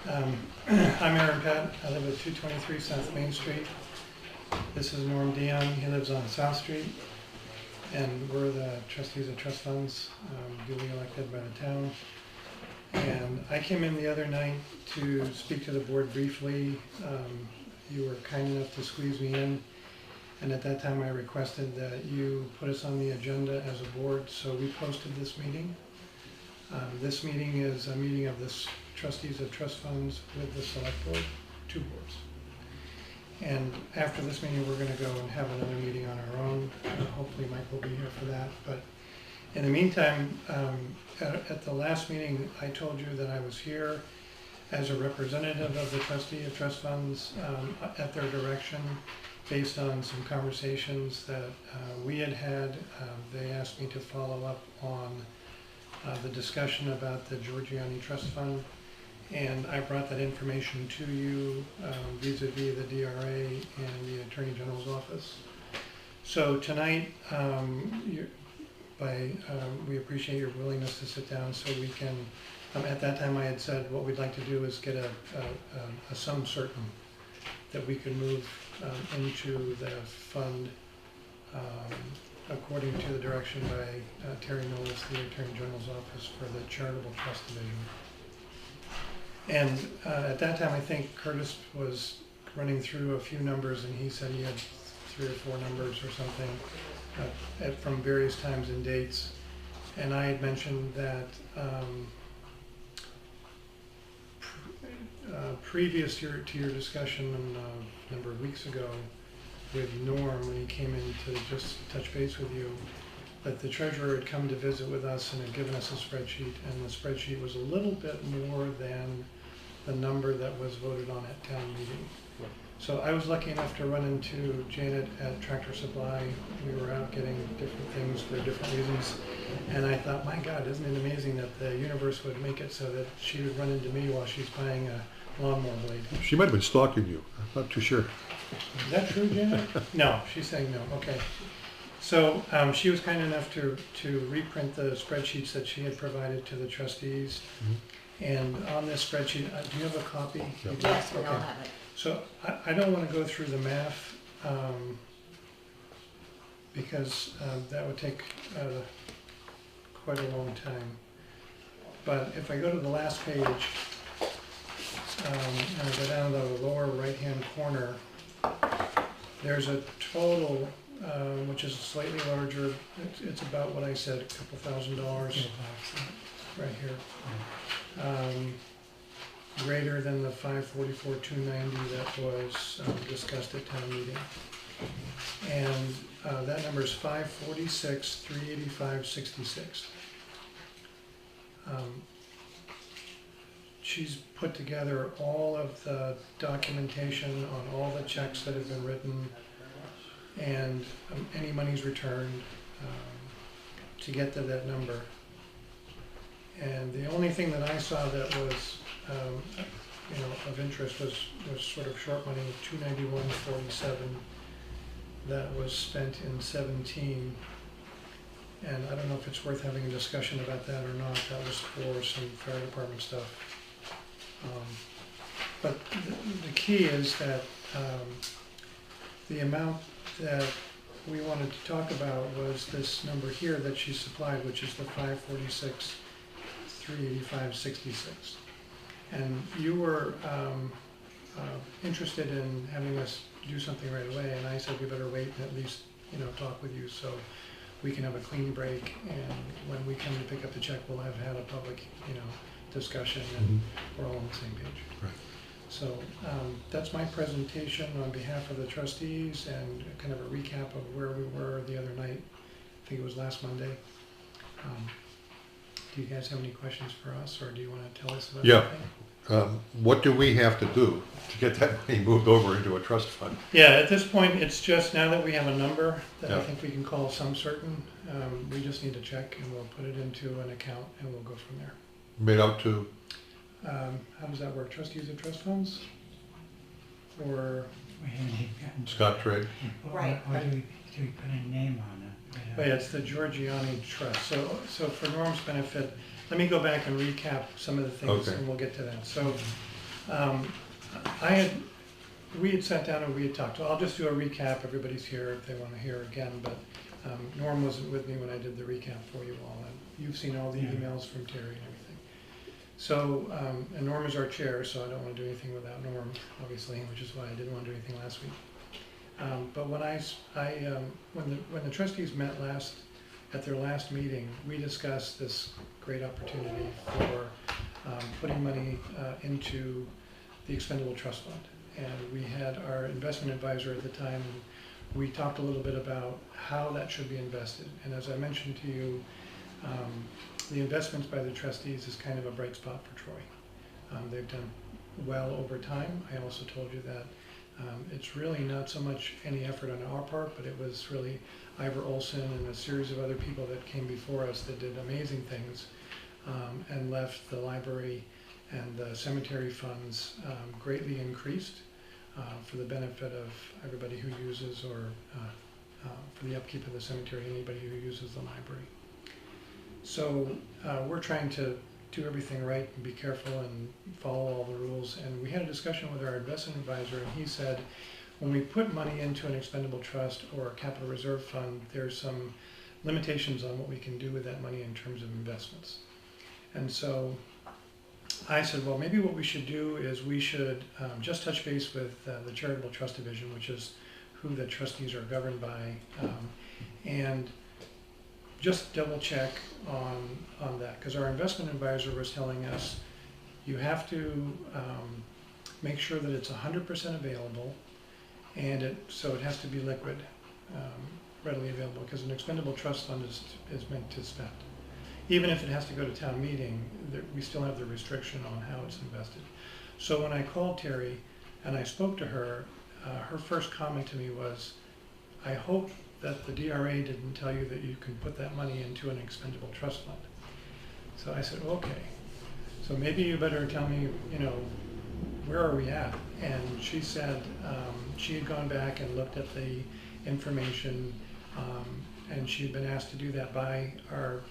J: I'm Aaron Pat. I live at 223 South Main Street. This is Norm Dion. He lives on South Street. And we're the trustees of trust funds, duly elected by the town. And I came in the other night to speak to the board briefly. You were kind enough to squeeze me in. And at that time, I requested that you put us on the agenda as a board, so we posted this meeting. This meeting is a meeting of the trustees of trust funds with the select board, 2 boards. And after this meeting, we're going to go and have another meeting on our own. Hopefully Mike will be here for that. But in the meantime, at the last meeting, I told you that I was here as a representative of the trustee of trust funds at their direction, based on some conversations that we had had. They asked me to follow up on the discussion about the Giorgiani Trust Fund, and I brought that information to you vis-a-vis the DRA and the Attorney General's office. So tonight, we appreciate your willingness to sit down so we can, at that time I had said what we'd like to do is get a sum certain that we could move into the fund according to the direction by Terry Knowles, the Attorney General's office, for the Charitable Trust Division. And at that time, I think Curtis was running through a few numbers, and he said he had 3 or 4 numbers or something from various times and dates. And I had mentioned that previous to your discussion a number of weeks ago with Norm, when he came in to just touch base with you, that the treasurer had come to visit with us and had given us a spreadsheet, and the spreadsheet was a little bit more than the number that was voted on at town meeting. So I was lucky enough to run into Janet at Tractor Supply. We were out getting different things for different reasons, and I thought, my God, isn't it amazing that the universe would make it so that she would run into me while she's buying a lawnmower blade.
A: She might have been stalking you. I'm not too sure.
J: Is that true, Janet? No, she's saying no. Okay. So she was kind enough to reprint the spreadsheets that she had provided to the trustees. Mm-hmm. And on this spreadsheet, do you have a copy?
A: Yep.
C: Yes, we
J: okay.
C: all have it.
J: So I don't want to go through the math because that would take quite a long time. But if I go to the last page, and I go down to the lower right-hand corner, there's a total, which is slightly larger. It's about what I said, a couple $1,000 right here. Greater than the $544,290 that was discussed at town meeting. And that number is $546,385.66. She's put together all of the documentation on all the checks that have been written and any monies returned to get to that number. And the only thing that I saw that was of interest was sort of short money, $291.47 that was spent in 17. And I don't know if it's worth having a discussion about that or not. That was for some fire department stuff. But the key is that the amount that we wanted to talk about was this number here that she supplied, which is the $546,385.66. And you were interested in having us do something right away, and I said we better wait and at least talk with you so we can have a clean break, and when we come to pick up the check, we'll have had a public discussion, and we're all on the same page.
A: Right.
J: So that's my presentation on behalf of the trustees and kind of a recap of where we were the other night. I think it was last Monday. Do you guys have any questions for us, or do you want to tell us about anything?
A: What do we have to do to get that money moved over into a trust fund?
J: Yeah, at this point, it's just now that we have a number that I
A: Yeah.
J: think we can call some certain, we just need to check and we'll put it into an account and we'll go from there.
A: Made out to?
J: How does that work? Trustees of trust funds? Or,
A: Scott Trigg?
C: Right.
G: Or do we put a name on it?
J: oh yeah, it's the Giorgiani Trust. So for Norm's benefit, let me go back and recap some of the things
A: Okay.
J: and we'll get to that. So we had sat down and we had talked. I'll just do a recap. Everybody's here if they want to hear again, but Norm wasn't with me when I did the recap for you all. And you've seen all the emails from Terry and everything. So, and Norm is our chair, so I don't want to do anything without Norm, obviously, which is why I didn't want to do anything last week. But when when the trustees met at their last meeting, we discussed this great opportunity for putting money into the expendable trust fund. And we had our investment advisor at the time, and we talked a little bit about how that should be invested. And as I mentioned to you, the investments by the trustees is kind of a bright spot for Troy. They've done well over time. I also told you that it's really not so much any effort on our part, but it was really Ivor Olson and a series of other people that came before us that did amazing things and left the library and the cemetery funds greatly increased for the benefit of everybody who uses or for the upkeep of the cemetery, anybody who uses the library. So we're trying to do everything right and be careful and follow all the rules. And we had a discussion with our investment advisor, and he said, when we put money into an expendable trust or a capital reserve fund, there's some limitations on what we can do with that money in terms of investments. And so I said, well, maybe what we should do is we should just touch base with the Charitable Trust Division, which is who the trustees are governed by, and just double check on that, because our investment advisor was telling us you have to make sure that it's 100% available, and so it has to be liquid, readily available, because an expendable trust fund is meant to spend. Even if it has to go to town meeting, we still have the restriction on how it's invested. So when I called Terry and I spoke to her, her first comment to me was, I hope that the DRA didn't tell you that you can put that money into an expendable trust fund. So I said, okay, so maybe you better tell me, where are we at? And she said she had gone back and looked at the information, and she had been asked to do that by our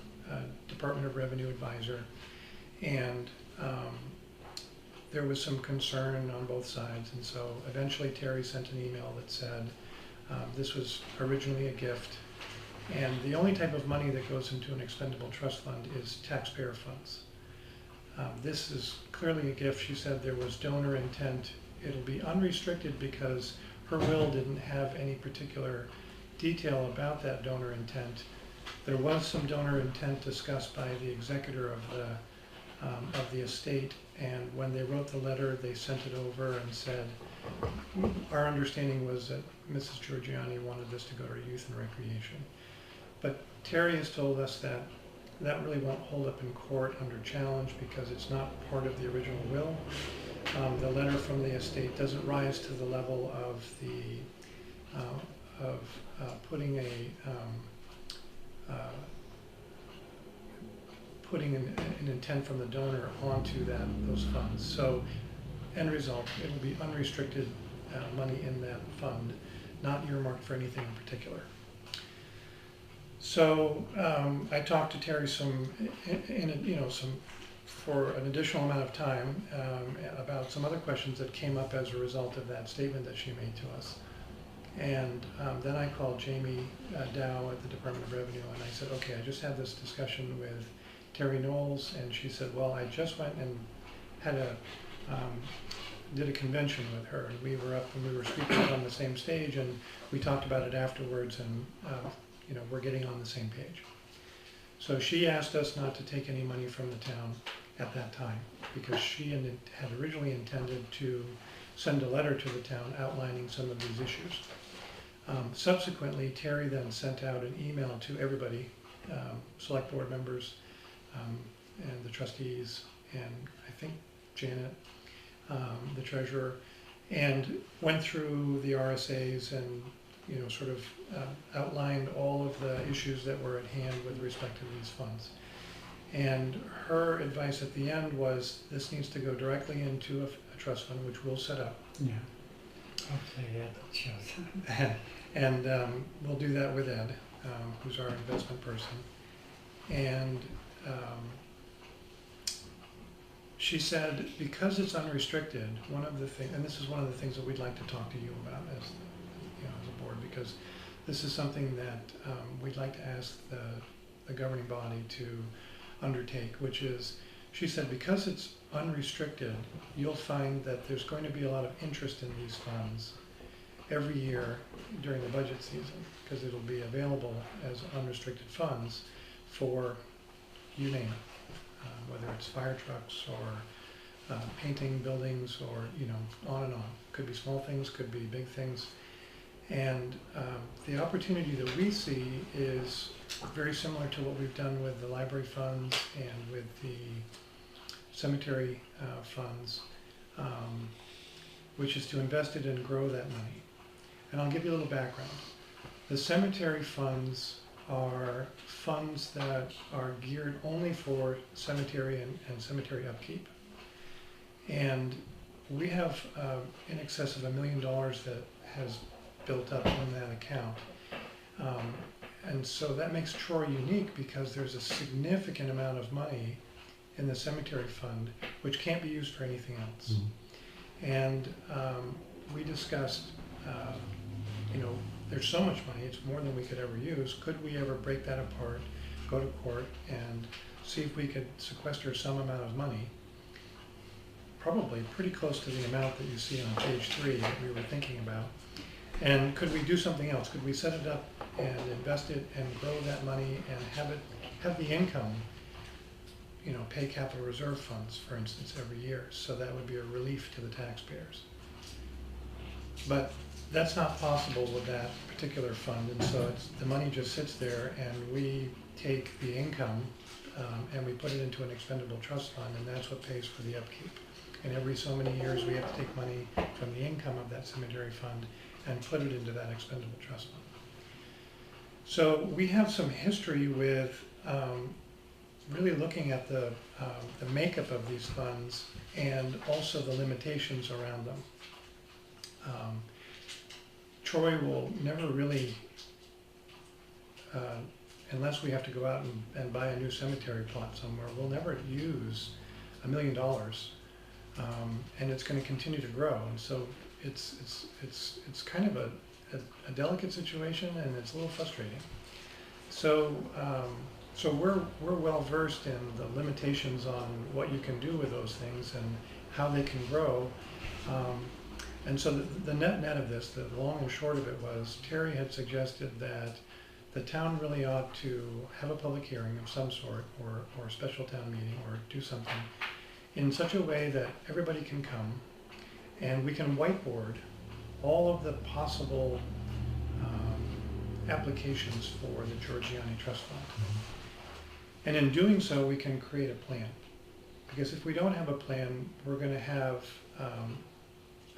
J: Department of Revenue advisor, and there was some concern on both sides, and so eventually Terry sent an email that said this was originally a gift, and the only type of money that goes into an expendable trust fund is taxpayer funds. This is clearly a gift. She said there was donor intent. It'll be unrestricted because her will didn't have any particular detail about that donor intent. There was some donor intent discussed by the executor of the estate, and when they wrote the letter, they sent it over and said, our understanding was that Mrs. Giorgiani wanted this to go to youth and recreation. But Terry has told us that that really won't hold up in court under challenge because it's not part of the original will. The letter from the estate doesn't rise to the level of putting an intent from the donor onto those funds. So, end result, it will be unrestricted money in that fund, not earmarked for anything in particular. So I talked to Terry for an additional amount of time about some other questions that came up as a result of that statement that she made to us. And then I called Jamie Dow at the Department of Revenue, and I said, okay, I just had this discussion with Terry Knowles, and she said, well, I just went and did a convention with her, and we were up and we were speaking on the same stage, and we talked about it afterwards, and we're getting on the same page. So she asked us not to take any money from the town at that time, because she had originally intended to send a letter to the town outlining some of these issues. Subsequently, Terry then sent out an email to everybody, select board members, and the trustees, and I think Janet, the treasurer, and went through the RSAs and sort of outlined all of the issues that were at hand with respect to these funds. And her advice at the end was this needs to go directly into a trust fund, which we'll set up.
G: Yeah. Hopefully that shows.
J: And we'll do that with Ed, who's our investment person. And she said, because it's unrestricted, one of the things, and this is one of the things that we'd like to talk to you about as a board, because this is something that we'd like to ask the governing body to undertake, which is she said because it's unrestricted, you'll find that there's going to be a lot of interest in these funds every year during the budget season, because it'll be available as unrestricted funds for, you name it, whether it's fire trucks or painting buildings or, you know, on and on. Could be small things, could be big things. And the opportunity that we see is very similar to what we've done with the library funds and with the cemetery funds, which is to invest it and grow that money. And I'll give you a little background. The cemetery funds are funds that are geared only for cemetery and cemetery upkeep. And we have in excess of $1 million that has built up in that account. And so that makes Troy unique because there's a significant amount of money in the cemetery fund which can't be used for anything else. Mm-hmm. And we discussed, you know, there's so much money, it's more than we could ever use. Could we ever break that apart, go to court, and see if we could sequester some amount of money, probably pretty close to the amount that you see on page 3 that we were thinking about. And could we do something else? Could we set it up and invest it and grow that money and have the income, you know, pay capital reserve funds, for instance, every year? So that would be a relief to the taxpayers. But that's not possible with that particular fund, and so the money just sits there, and we take the income and we put it into an expendable trust fund, and that's what pays for the upkeep. And every so many years, we have to take money from the income of that cemetery fund and put it into that expendable trust fund. So we have some history with really looking at the makeup of these funds and also the limitations around them. Troy will never really, unless we have to go out and buy a new cemetery plot somewhere, we'll never use $1 million. And it's going to continue to grow. And so it's kind of a delicate situation, and it's a little frustrating. So so we're well versed in the limitations on what you can do with those things and how they can grow. And so the net of this, the long and short of it was, Terry had suggested that the town really ought to have a public hearing of some sort, or a special town meeting, or do something in such a way that everybody can come and we can whiteboard all of the possible applications for the Giorgiani Trust Fund. And in doing so, we can create a plan. Because if we don't have a plan, we're going to have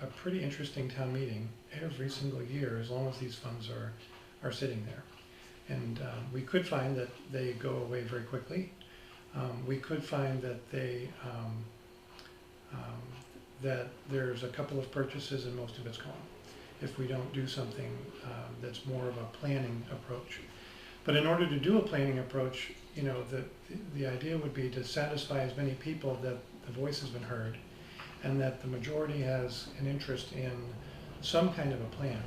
J: a pretty interesting town meeting every single year as long as these funds are sitting there. And we could find that they go away very quickly. We could find that that there's a couple of purchases and most of it's gone if we don't do something that's more of a planning approach. But in order to do a planning approach, you know, the idea would be to satisfy as many people that the voice has been heard and that the majority has an interest in some kind of a plan.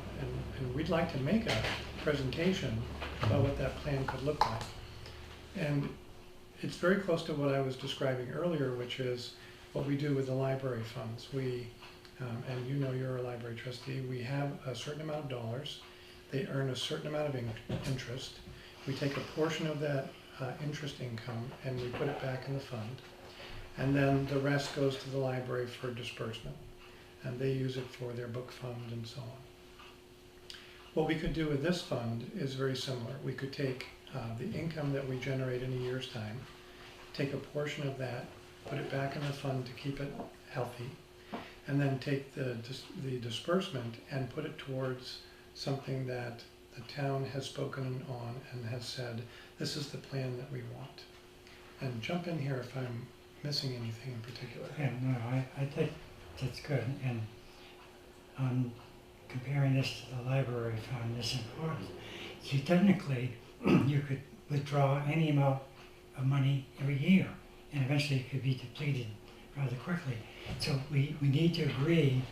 J: And we'd like to make a presentation about what that plan could look like. And it's very close to what I was describing earlier, which is what we do with the library funds. We, and you know you're a library trustee, we have a certain amount of dollars. They earn a certain amount of interest. We take a portion of that interest income and we put it back in the fund. And then the rest goes to the library for disbursement. And they use it for their book fund and so on. What we could do with this fund is very similar. We could take the income that we generate in a year's time, take a portion of that, put it back in the fund to keep it healthy, and then take the disbursement and put it towards something that the town has spoken on and has said, this is the plan that we want. And jump in here if I'm missing anything in particular.
G: Yeah, no, I think that's good. And comparing this to the library fund is important. So technically, you could withdraw any amount of money every year, and eventually it could be depleted rather quickly. So we need to agree,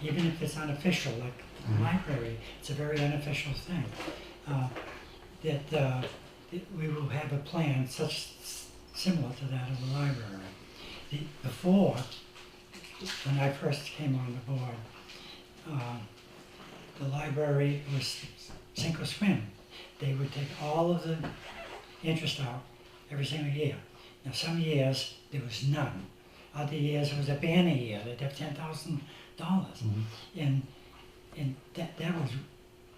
G: even if it's unofficial, like the library, it's a very unofficial thing, that we will have a plan such similar to that of the library. Before, when I first came on the board, the library was sink or swim. They would take all of the interest out every single year. Now, some years there was none. Other years it was a banner year. They'd have $10,000, and that was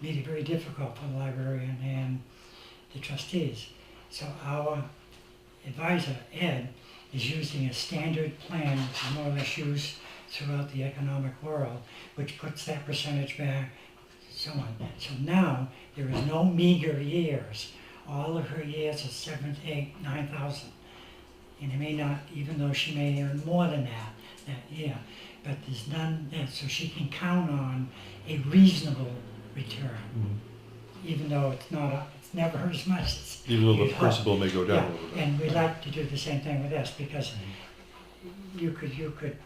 G: made it very difficult for the librarian and the trustees. So our advisor, Ed, is using a standard plan which is more or less used throughout the economic world, which puts that percentage back, so on. So now there is no meager years. All of her years are 7, 8, 9,000. And it may not, even though she may earn more than that year, but there's none there, so she can count on a reasonable return, even though it's not, it's never as much as
A: Even though
G: you'd
A: the
G: hope.
A: principal may go down
G: Yeah,
A: a little bit.
G: and we like to do the same thing with this, because you could,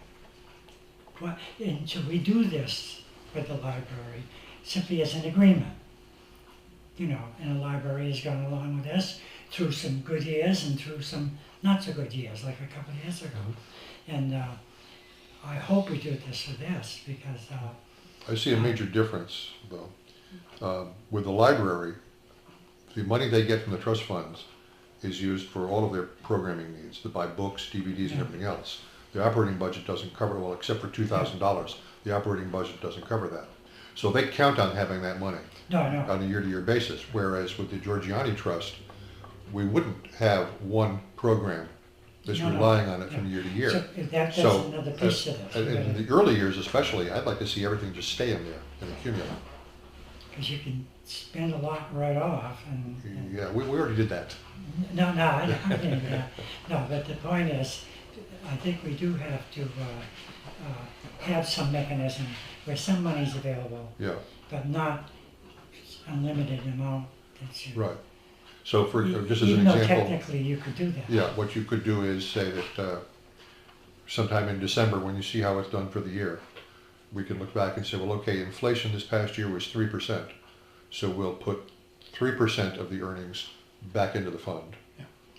G: and so we do this with the library simply as an agreement. You know, and the library has gone along with this through some good years and through some not so good years, like a couple of years ago. And I hope we do this with this, because
A: I see a major difference, though. With the library, the money they get from the trust funds is used for all of their programming needs, to buy books, DVDs, and everything else. The operating budget doesn't cover, well, except for $2,000, the operating budget doesn't cover that. So they count on having that money on a year-to-year basis, whereas with the Georgiani Trust, we wouldn't have one program that's relying on it from year to year.
G: So that's another piece of it.
A: In the early years especially, I'd like to see everything just stay in there and accumulate.
G: Because you can spend a lot right off. And
A: Yeah, we already did that.
G: No, I didn't do that. No, but the point is, I think we do have to have some mechanism where some money's available,
A: Yeah,
G: but not unlimited amount. That's
A: right. So for, just as an
G: even though
A: example,
G: technically you could do that.
A: yeah, what you could do is say that sometime in December, when you see how it's done for the year, we can look back and say, well, okay, inflation this past year was 3%. So we'll put 3% of the earnings back into the fund.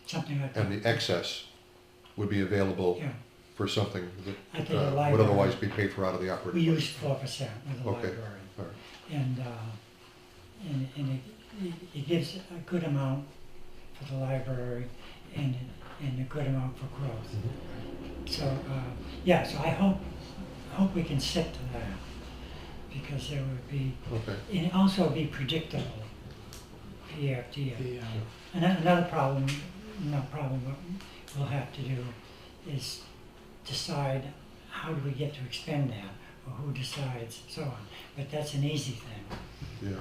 G: Something like that.
A: And the excess would be available
G: Yeah.
A: for something
G: I
A: that
G: think the
A: would
G: library-
A: otherwise be paid for out of the
G: We
A: operating
G: use
A: budget.
G: 4% with the
A: Okay.
G: library.
A: All right.
G: And it gives a good amount for the library and a good amount for growth. So, yeah, so I hope we can stick to that, because there would be,
A: Okay.
G: and it also be predictable year after year.
J: The,
G: Another problem, what we'll have to do is decide how do we get to expend that, or who decides, so on. But that's an easy thing.
A: Yeah.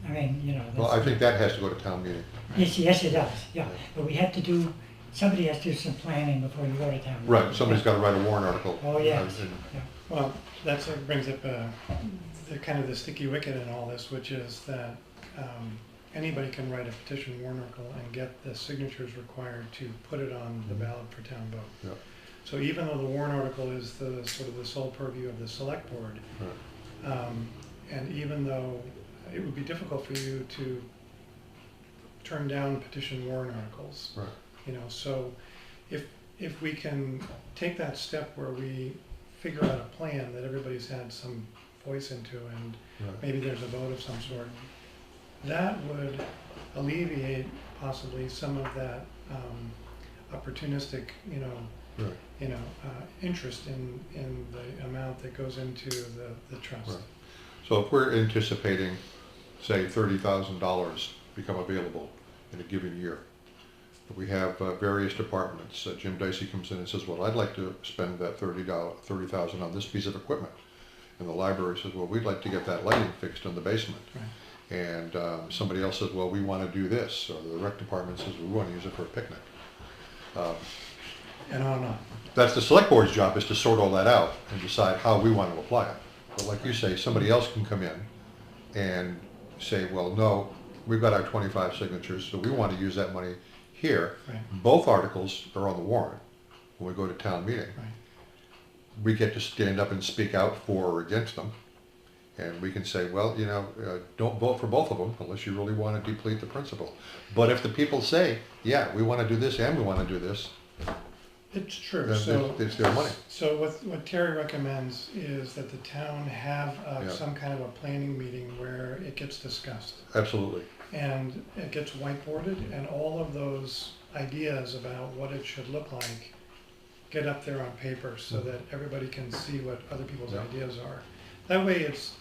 G: I mean, you know.
A: Well, I think that has to go to town meeting.
G: Yes, it does, yeah. But we have to do, somebody has to do some planning before you go to town meeting.
A: Right, somebody's got to write a warrant article.
G: Oh, yes.
A: And-
G: Yeah.
J: well, that's what brings up the kind of the sticky wicket in all this, which is that anybody can write a petition warrant article and get the signatures required to put it on the ballot for town vote.
A: Yeah.
J: So even though the warrant article is the sort of the sole purview of the select board,
A: Right.
J: and even though it would be difficult for you to turn down petition warrant articles,
A: Right.
J: you know, so if we can take that step where we figure out a plan that everybody's had some voice into, and
A: Right.
J: maybe there's a vote of some sort, that would alleviate possibly some of that opportunistic,
A: Right.
J: interest in the amount that goes into the trust.
A: Right. So if we're anticipating, say, $30,000 become available in a given year, we have various departments. Jim Dicey comes in and says, well, I'd like to spend that $30,000 on this piece of equipment. And the library says, well, we'd like to get that lighting fixed in the basement.
J: Right.
A: And somebody else says, well, we want to do this. Or the rec department says, we want to use it for a picnic.
J: And on and on.
A: That's the select board's job, is to sort all that out and decide how we want to apply it. But like you say, somebody else can come in and say, well, no, we've got our 25 signatures, so we want to use that money here.
J: Right.
A: Both articles are on the warrant when we go to town meeting.
J: Right.
A: We get to stand up and speak out for or against them. And we can say, well, don't vote for both of them unless you really want to deplete the principal. But if the people say, yeah, we want to do this and we want to do this,
J: It's true,
A: then
J: so.
A: it's their money.
J: So what Terry recommends is that the town have
A: Yeah.
J: some kind of a planning meeting where it gets discussed.
A: Absolutely.
J: And it gets whiteboarded, and all of those ideas about what it should look like get up there on paper so that everybody can see what other people's
A: Yeah.
J: ideas are. That way it's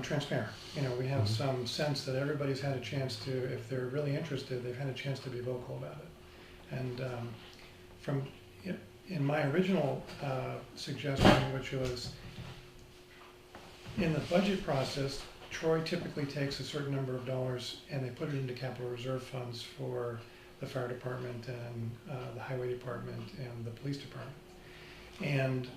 J: transparent. You know, we have
A: Mhm.
J: some sense that everybody's had a chance to, if they're really interested, they've had a chance to be vocal about it. And from, in my original suggestion, which was in the budget process, Troy typically takes a certain number of dollars and they put it into capital reserve funds for the fire department and the highway department and the police department. And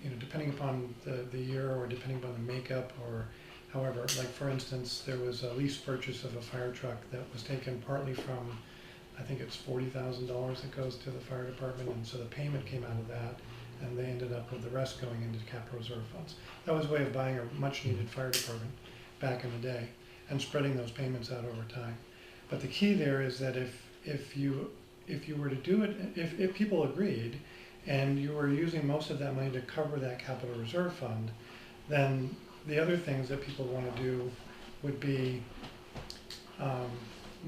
J: you know, depending upon the year or depending upon the makeup or however, like for instance, there was a lease purchase of a fire truck that was taken partly from, I think it's $40,000 that goes to the fire department, and so the payment came out of that, and they ended up with the rest going into capital reserve funds. That was a way of buying a much needed fire department back in the day and spreading those payments out over time. But the key there is that if you were to do it, if people agreed and you were using most of that money to cover that capital reserve fund, then the other things that people want to do would be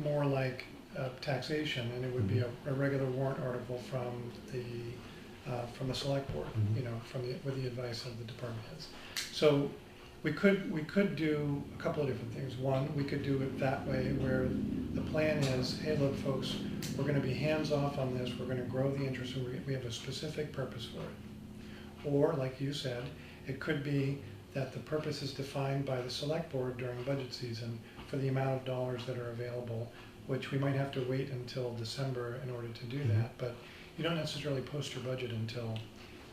J: more like taxation, and it would be a regular warrant article from the select board,
A: Mhm.
J: you know, with the advice of the department heads. So we could do a couple of different things. One, we could do it that way, where the plan is, hey, look, folks, we're going to be hands off on this. We're going to grow the interest, and we have a specific purpose for it. Or, like you said, it could be that the purpose is defined by the select board during budget season for the amount of dollars that are available, which we might have to wait until December in order to do that. But you don't necessarily post your budget until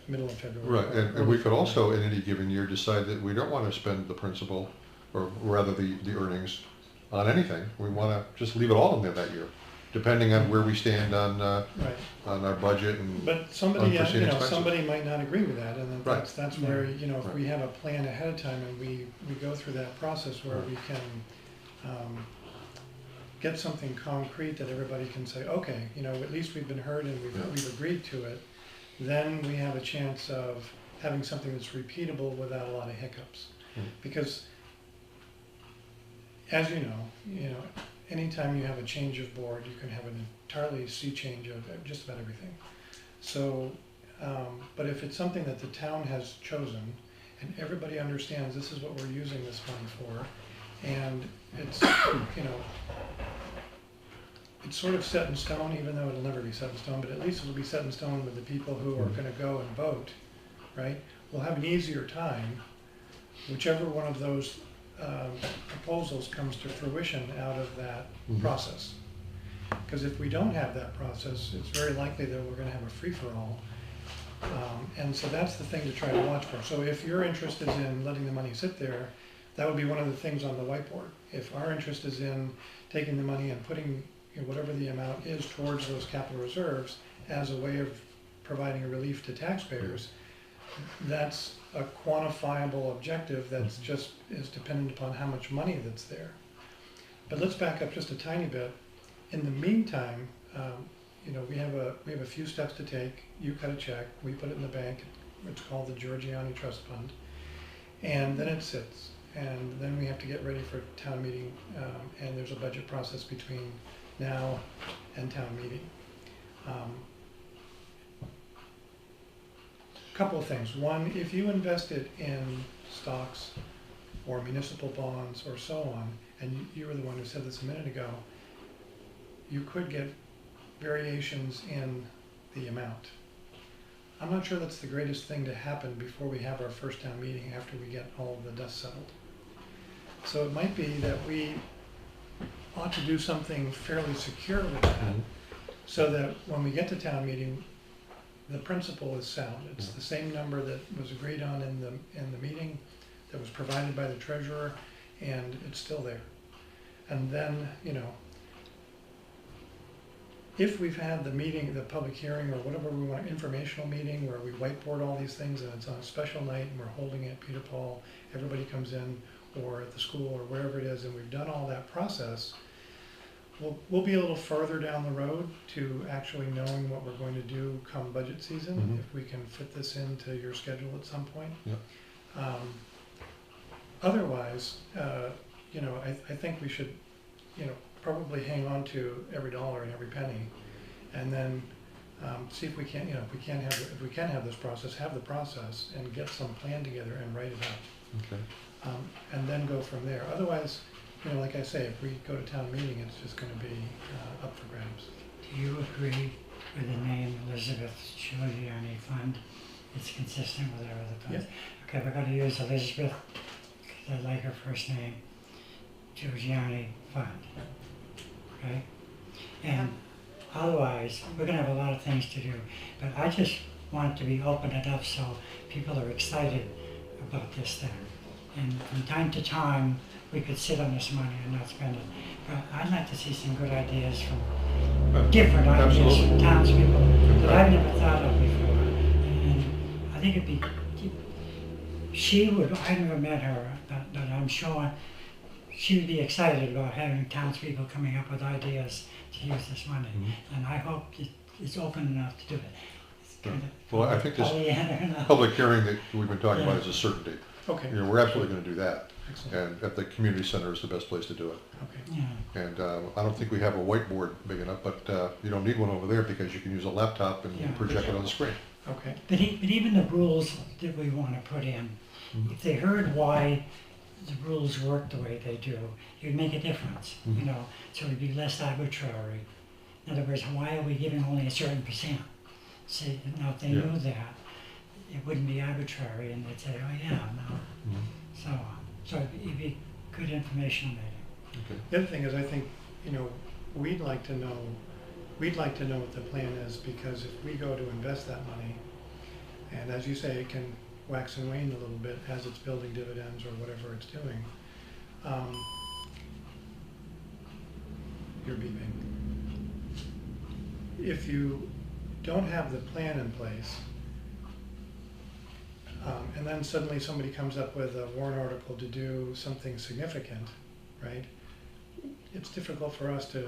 J: middle of February.
A: Right, and we could also, in any given year, decide that we don't want to spend the principal, or rather the earnings, on anything. We want to just leave it all in there that year, depending on where we stand on
J: Right.
A: on our budget and
J: But somebody,
A: unforeseen
J: you know,
A: expenses.
J: somebody might not agree with that, and then
A: Right.
J: that's where, you know, if
A: Right.
J: we have a plan ahead of time and we go through that process where we can get something concrete that everybody can say, okay, you know, at least we've been heard and
A: Yeah.
J: we've agreed to it, then we have a chance of having something that's repeatable without a lot of hiccups.
A: Mm.
J: Because, as you know, anytime you have a change of board, you can have an entirely sea change of just about everything. So, but if it's something that the town has chosen and everybody understands this is what we're using this money for, and it's, you know, it's sort of set in stone, even though it'll never be set in stone, but at least it'll be set in stone with the people who are gonna go and vote, right? We'll have an easier time, whichever one of those proposals comes to fruition out of that
A: Mhm.
J: process. Because if we don't have that process, it's very likely that we're gonna have a free-for-all. And so that's the thing to try to watch for. So if you're interested in letting the money sit there, that would be one of the things on the whiteboard. If our interest is in taking the money and putting, you know, whatever the amount is towards those capital reserves as a way of providing a relief to taxpayers, that's a quantifiable objective that's just is dependent upon how much money that's there. But let's back up just a tiny bit. In the meantime, you know, we have a few steps to take. You cut a check, we put it in the bank. It's called the Giorgiani Trust Fund, and then it sits. And then we have to get ready for town meeting, and there's a budget process between now and town meeting. Couple of things. One, if you invested in stocks or municipal bonds or so on, and you were the one who said this a minute ago, you could get variations in the amount. I'm not sure that's the greatest thing to happen before we have our first town meeting after we get all of the dust settled. So it might be that we ought to do something fairly secure with that,
A: Mhm.
J: so that when we get to town meeting, the principle is sound. It's the same number that was agreed on in the meeting, that was provided by the treasurer, and it's still there. And then, you know, if we've had the meeting, the public hearing, or whatever we want, informational meeting where we whiteboard all these things and it's on a special night and we're holding it, Peter Paul, everybody comes in, or at the school or wherever it is, and we've done all that process, we'll be a little further down the road to actually knowing what we're going to do come budget season,
A: Mhm.
J: if we can fit this into your schedule at some point.
A: Yeah.
J: Otherwise, you know, I think we should, you know, probably hang on to every dollar and every penny, and then see if we can, you know, if we can have this process, have the process, and get some plan together and write it out.
A: Okay.
J: And then go from there. Otherwise, you know, like I say, if we go to town meeting, it's just gonna be up for grabs.
G: Do you agree with the name Elizabeth Giuliani Fund? It's consistent with our other funds? Okay, we're gonna use Elizabeth, 'cause I like her first name, Giuliani Fund, okay? And otherwise, we're gonna have a lot of things to do, but I just want it to be open enough so people are excited about this thing. And from time to time, we could sit on this money and not spend it. But I'd like to see some good ideas from, different ideas
A: Absolutely.
G: from townspeople that I've never thought of before. And I think it'd be, she would, I never met her, but I'm sure she would be excited about having townspeople coming up with ideas to use this money.
A: Mhm.
G: And I hope it's open enough to do it. It's kind of
A: Well, I think this
G: Pollyanna enough.
A: public hearing that we've been talking about is a certainty.
J: Okay,
A: You know, we're absolutely gonna do that,
J: excellent,
A: and at the community center is the best place to do it.
J: okay.
G: Yeah.
A: And I don't think we have a whiteboard big enough, but you don't need one over there because you can use a laptop and
G: Yeah.
A: project it on the screen.
J: Okay,
G: But even the rules that we want to put in,
A: Mhm.
G: if they heard why the rules work the way they do, it would make a difference, you
A: Mhm.
G: know, so it'd be less arbitrary. In other words, why are we giving only a certain percent? See, now if they
A: Yeah.
G: knew that, it wouldn't be arbitrary and they'd say, oh yeah, no,
A: Mhm.
G: so on. So it'd be good information meeting.
A: Okay.
J: the other thing is, I think, you know, we'd like to know what the plan is, because if we go to invest that money, and as you say, it can wax and wane a little bit as it's building dividends or whatever it's doing. You're beeping. If you don't have the plan in place, and then suddenly somebody comes up with a warrant article to do something significant, right? It's difficult for us to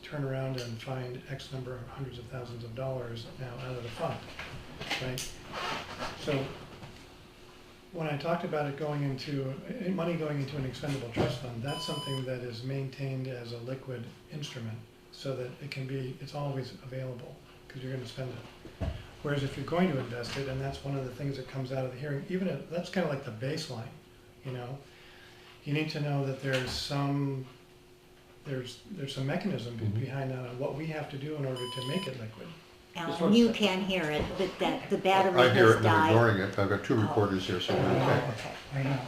J: turn around and find X number of hundreds of thousands of dollars now out of the fund, right? So when I talked about it going into, money going into an expendable trust fund, that's something that is maintained as a liquid instrument so that it can be, it's always available because you're going to spend it. Whereas if you're going to invest it, and that's one of the things that comes out of the hearing, even if, that's kind of like the baseline, you know? You need to know that there's some mechanism behind that on what we have to do in order to make it liquid.
C: Alan, you can hear it, but that the battery
A: I hear it
C: has
A: and I'm
C: died.
A: ignoring it. I've got two recorders here, so.
C: Oh,
A: Okay.
C: okay.
G: I know,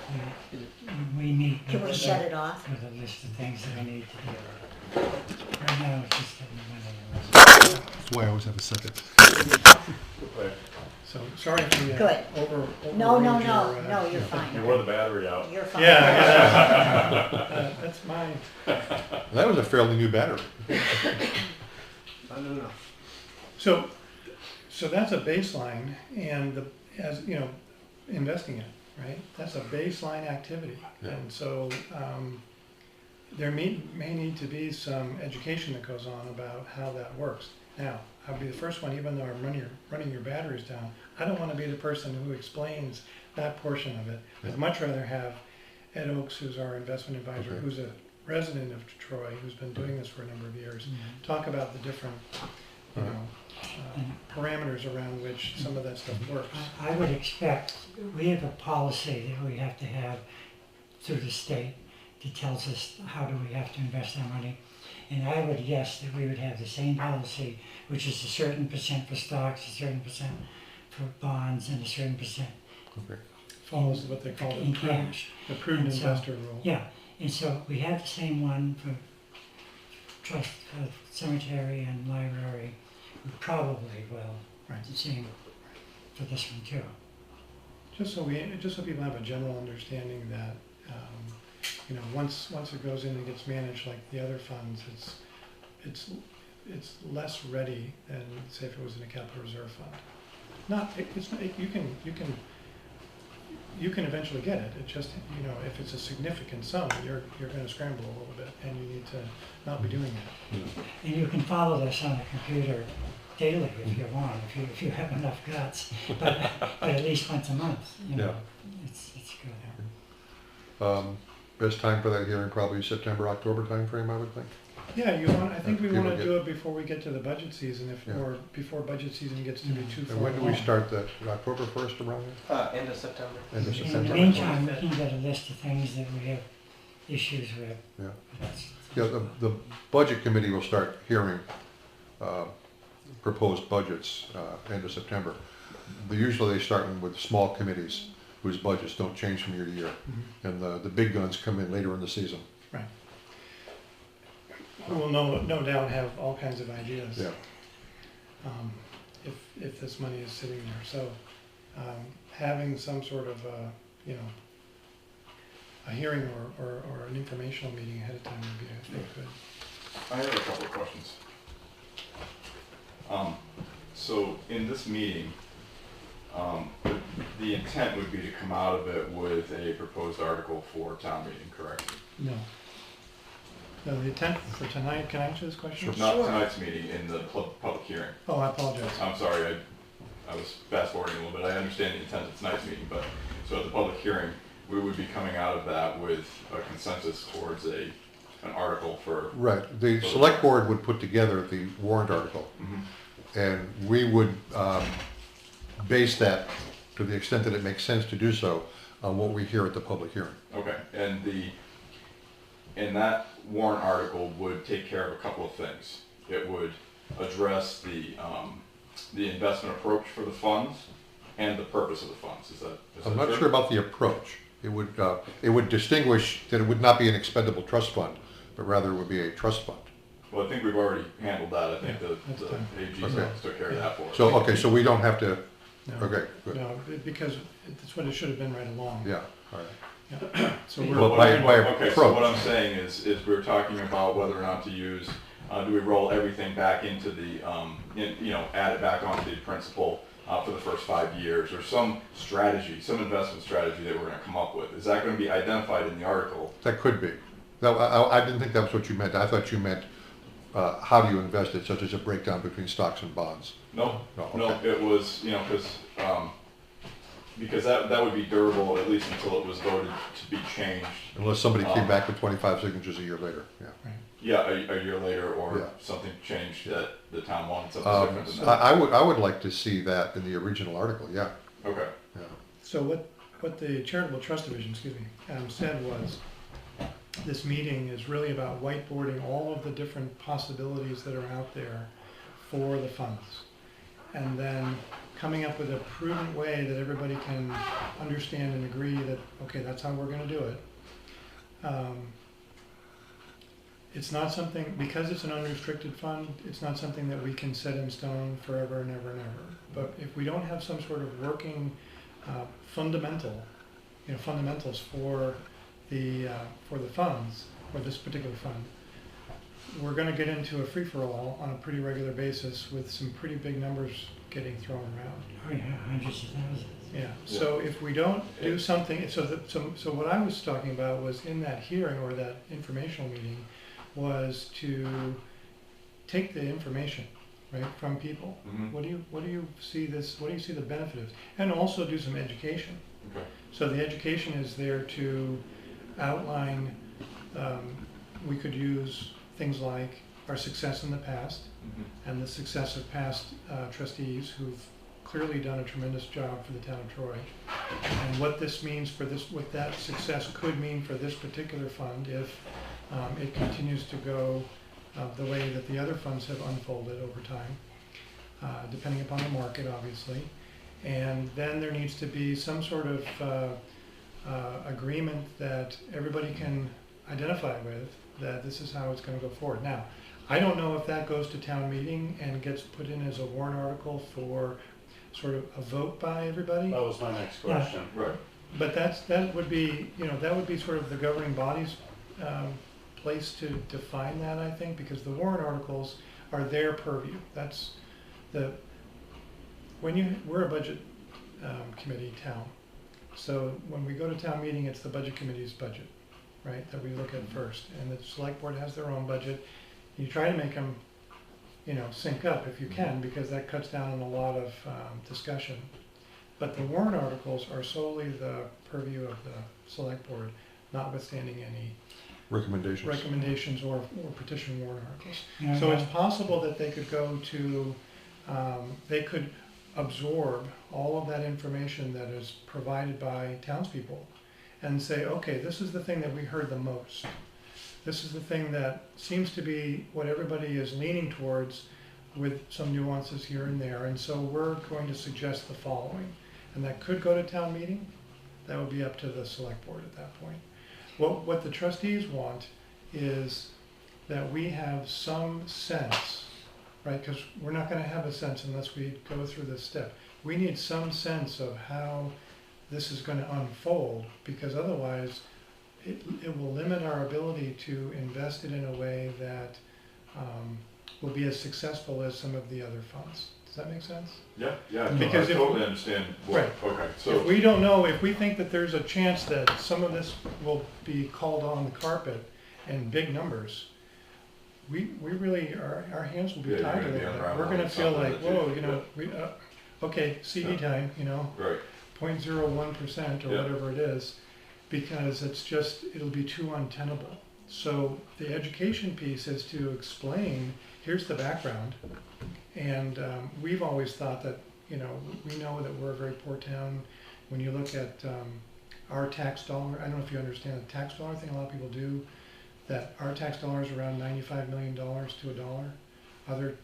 G: we meet.
C: Can we
G: with
C: shut it off?
G: With a list of things that we need to do. Right now, it's just getting the money.
A: That's why I always have a second.
J: So, sorry if we
C: Good.
J: overrode
C: No,
J: your,
C: you're fine.
E: You wore the battery out.
C: You're fine.
J: Yeah, that's mine.
A: That was a fairly new battery.
E: I don't know.
J: So that's a baseline, and as you know, investing it, right? That's a baseline activity,
A: Yeah.
J: and so there may need to be some education that goes on about how that works. Now, I'll be the first one, even though I'm running your batteries down. I don't want to be the person who explains that portion of it. I'd much rather have Ed Oakes, who's our investment advisor,
A: Okay.
J: who's a resident of Troy, who's been doing this for a number of years, talk about the different, you know, parameters around which some of that stuff works.
G: I would expect, we have a policy that we have to have through the state that tells us how do we have to invest our money. And I would guess that we would have the same policy, which is a certain percent for stocks, a certain percent for bonds, and a certain percent
J: Okay. Follows what they call
G: in
J: the
G: cash.
J: prudent
G: And so-
J: investor rule.
G: Yeah, and so we have the same one for trust, for cemetery and library. We probably will,
J: Right.
G: the same for this one too.
J: Just so people have a general understanding that, you know, once it goes in and gets managed like the other funds, it's less ready than, say, if it was in a capital reserve fund. You can you can eventually get it. It just, you know, if it's a significant sum, you're gonna scramble a little bit, and you need to not be doing that.
G: And you can follow this on the computer daily if you want, if you have enough guts, but at least once a month, you know, it's good.
A: Best time for that hearing probably September, October timeframe, I would think.
J: Yeah, I think we
A: People
J: wanna
A: get-
J: do it before we get to the budget season,
A: Yeah.
J: or before budget season gets to be too far
A: And when do we
J: along.
A: start that? October 1st around there?
B: End of September.
A: End of
G: In the
A: September?
G: meantime, we can get a list of things that we have issues with.
A: Yeah.
G: That's-
A: Yeah, the budget committee will start hearing proposed budgets end of September. Usually they start with small committees whose budgets don't change from year to year. And the big guns come in later in the season.
J: Right. We will no doubt have all kinds of ideas.
A: Yeah.
J: If this money is sitting there. So having some sort of, you know, a hearing or an informational meeting ahead of time would be, I think, good.
K: I have a couple of questions. So in this meeting, the intent would be to come out of it with a proposed article for town meeting, correct?
J: No. No, the intent for tonight, can I answer this question?
K: Not tonight's meeting, in the public hearing.
J: Oh, I apologize.
K: I'm sorry, I was fast forwarding a little bit. I understand the intent of tonight's meeting, but, so at the public hearing, we would be coming out of that with a consensus towards an article for.
A: Right. The select board would put together the warrant article. And we would base that, to the extent that it makes sense to do so, on what we hear at the public hearing.
K: Okay, and that warrant article would take care of a couple of things. It would address the investment approach for the funds and the purpose of the funds. Is that
A: I'm not
K: true?
A: sure about the approach. It would distinguish that it would not be an expendable trust fund, but rather it would be a trust fund.
K: Well, I think we've already handled that. I think
J: that's
K: the
J: done.
K: AG's
A: Okay.
K: office took care of that for us.
A: So, okay, so we don't have to,
J: No.
A: okay, good.
J: No, because that's what it should have been right along.
A: Yeah, all right.
J: Yeah. So
A: Well,
J: we're,
A: by
K: Okay, so
A: approach.
K: what I'm saying is we're talking about whether or not to use, do we roll everything back into the, add it back onto the principal for the first 5 years, or some strategy, some investment strategy that we're gonna come up with? Is that gonna be identified in the article?
A: That could be. No, I didn't think that was what you meant. I thought you meant, how do you invest it, such as a breakdown between stocks and bonds?
K: No,
A: No,
K: no,
A: okay.
K: it was, because that would be durable at least until it was voted to be changed.
A: Unless somebody came back with 25 signatures a year later, yeah.
K: Yeah, a year later, or
A: Yeah.
K: something changed that the town wanted something different than that.
A: I would like to see that in the original article, yeah.
K: Okay.
A: Yeah.
J: so what the Charitable Trust Division, said was, this meeting is really about whiteboarding all of the different possibilities that are out there for the funds. And then coming up with a prudent way that everybody can understand and agree that, okay, that's how we're gonna do it. It's not something, because it's an unrestricted fund, it's not something that we can set in stone forever and ever and ever. But if we don't have some sort of working fundamentals for the funds, or this particular fund, we're gonna get into a free-for-all on a pretty regular basis with some pretty big numbers getting thrown around.
G: Oh yeah, hundreds of thousands.
J: Yeah, so if we don't do something, so what I was talking about was in that hearing or that informational meeting was to take the information, right, from people.
K: Mhm.
J: What do you see the benefit of? And also do some education.
K: Okay.
J: So the education is there to outline, we could use things like our success in the past and the success of past trustees who've clearly done a tremendous job for the town of Troy. And what this means for this, what that success could mean for this particular fund if it continues to go the way that the other funds have unfolded over time, depending upon the market, obviously. And then there needs to be some sort of agreement that everybody can identify with, that this is how it's going to go forward. Now, I don't know if that goes to town meeting and gets put in as a warrant article for sort of a vote by everybody.
E: That was my next question.
K: Right.
J: But that would be, that would be sort of the governing body's place to define that, I think, because the warrant articles are their purview. That's we're a budget committee town. So when we go to town meeting, it's the budget committee's budget, right, that we look at first. And the select board has their own budget. You try to make them, you know, sync up if you can, because that cuts down on a lot of discussion. But the warrant articles are solely the purview of the select board, notwithstanding any recommendations or petition warrant articles.
G: Yeah,
J: So
G: yeah.
J: it's possible that they could go to, they could absorb all of that information that is provided by townspeople and say, okay, this is the thing that we heard the most. This is the thing that seems to be what everybody is leaning towards, with some nuances here and there. And so we're going to suggest the following. And that could go to town meeting. That would be up to the select board at that point. What the trustees want is that we have some sense, right? Because we're not going to have a sense unless we go through this step. We need some sense of how this is going to unfold, because otherwise it will limit our ability to invest it in a way that will be as successful as some of the other funds. Does that make sense?
K: Yeah, yeah, no,
J: Because
K: I
J: if-
K: totally understand.
J: Right.
K: Okay,
J: If
K: so,
J: we don't know, if we think that there's a chance that some of this will be called on the carpet in big numbers, we really, our hands will be
K: Yeah, you're
J: tied a
K: gonna be
J: little bit.
K: unraveling
J: We're gonna feel
K: something
J: like,
K: that you-
J: whoa, you know,
K: yeah.
J: okay, CD
K: Yeah.
J: time, you know,
K: right,
J: 0.01% or
K: Yeah.
J: whatever it is, because it's just, it'll be too untenable. So the education piece is to explain, here's the background. And we've always thought that, you know that we're a very poor town. When you look at our tax dollar, I don't know if you understand the tax dollar thing, a lot of people do, that our tax dollar is around $95 million to $1. Other,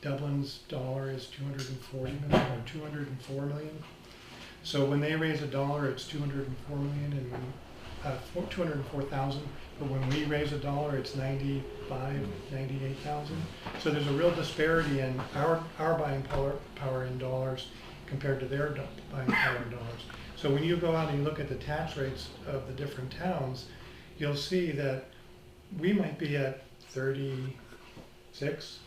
J: Dublin's dollar is 240 million or 204 million. So when they raise $1, it's 204 million, and when 204,000. But when we raise $1, it's 98,000. So there's a real disparity in our buying power in dollars compared to their buying power in dollars. So when you go out and you look at the tax rates of the different towns, you'll see that we might be at 36,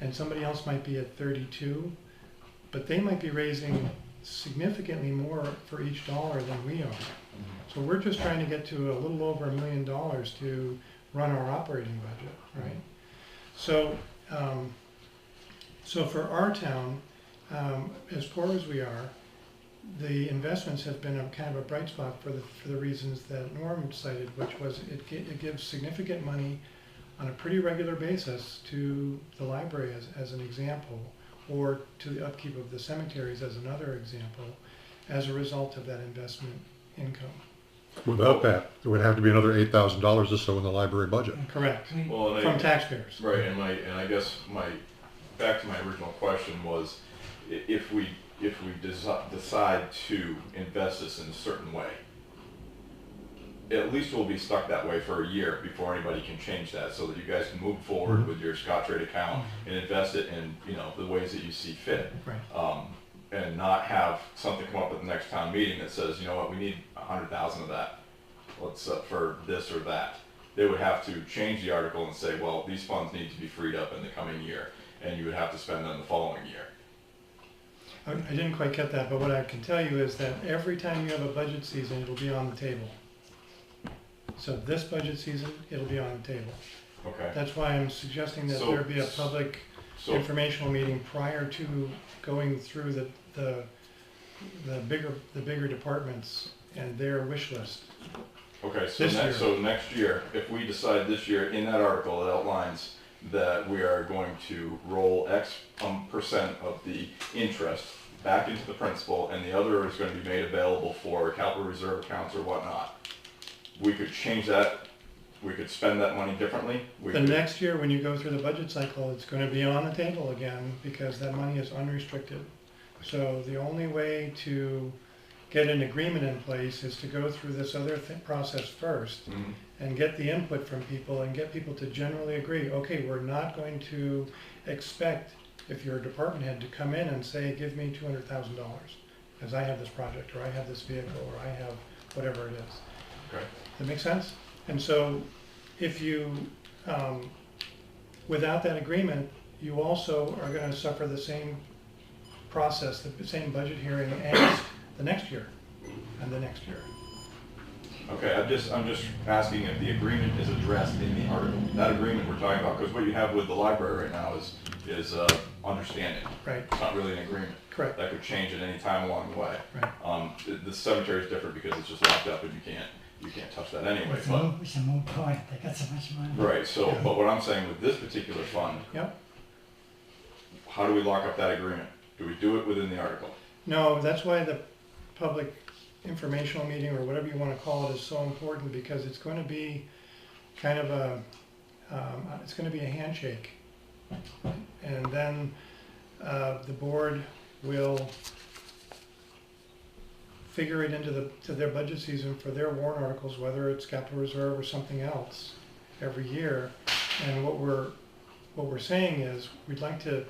J: and somebody else might be at 32, but they might be raising significantly more for each dollar than we are. So we're just trying to get to a little over $1 million to run our operating budget, right? So, so for our town, as poor as we are, the investments have been a kind of a bright spot for the reasons that Norm cited, which was it gives significant money on a pretty regular basis to the library as an example, or to the upkeep of the cemeteries as another example, as a result of that investment income.
A: Without that, there would have to be another $8,000 or so in the library budget.
J: Correct.
K: well, and
J: From taxpayers.
K: right, and I guess back to my original question was, if we decide to invest this in a certain way, at least we'll be stuck that way for a year before anybody can change that, so that you guys can move forward with your Scottrade account and invest it in, the ways that you see fit.
J: Right.
K: And not have something come up at the next town meeting that says, you know what, we need 100,000 of that. Let's for this or that. They would have to change the article and say, well, these funds need to be freed up in the coming year, and you would have to spend them the following year.
J: I didn't quite get that, but what I can tell you is that every time you have a budget season, it'll be on the table. So this budget season, it'll be on the table.
K: Okay.
J: That's why I'm suggesting that
K: So-
J: there be a public
K: So,
J: informational meeting prior to going through the bigger departments and their wish list.
K: okay, so
J: This year.
K: so next year, if we decide this year, in that article, it outlines that we are going to roll X percent of the interest back into the principal, and the other is going to be made available for capital reserve accounts or whatnot. We could change that. We could spend that money differently.
J: The next year, when you go through the budget cycle, it's going to be on the table again, because that money is unrestricted. So the only way to get an agreement in place is to go through this other process first,
K: Mhm.
J: and get the input from people and get people to generally agree, okay, we're not going to expect, if you're a department head, to come in and say, give me $200,000 because I have this project, or I have this vehicle, or I have whatever it is.
K: Okay.
J: That make sense? And so if you, without that agreement, you also are going to suffer the same process, the same budget hearing as the next year. the next year.
K: Okay, I'm just asking if the agreement is addressed in the article. That agreement we're talking about, because what you have with the library right now is understanding.
J: Right.
K: It's not really an agreement.
J: Correct.
K: That could change at any time along the way.
J: Right.
K: The cemetery is different because it's just locked up and you can't touch that anyway.
G: It's a moot point, they got so much money.
K: Right, so,
J: Yeah.
K: but what I'm saying with this particular fund,
J: Yep.
K: how do we lock up that agreement? Do we do it within the article?
J: No, that's why the public informational meeting, or whatever you want to call it, is so important, because it's going to be kind of it's going to be a handshake. And then the board will figure it to their budget season for their warrant articles, whether it's capital reserve or something else, every year. And what we're saying is, we'd like to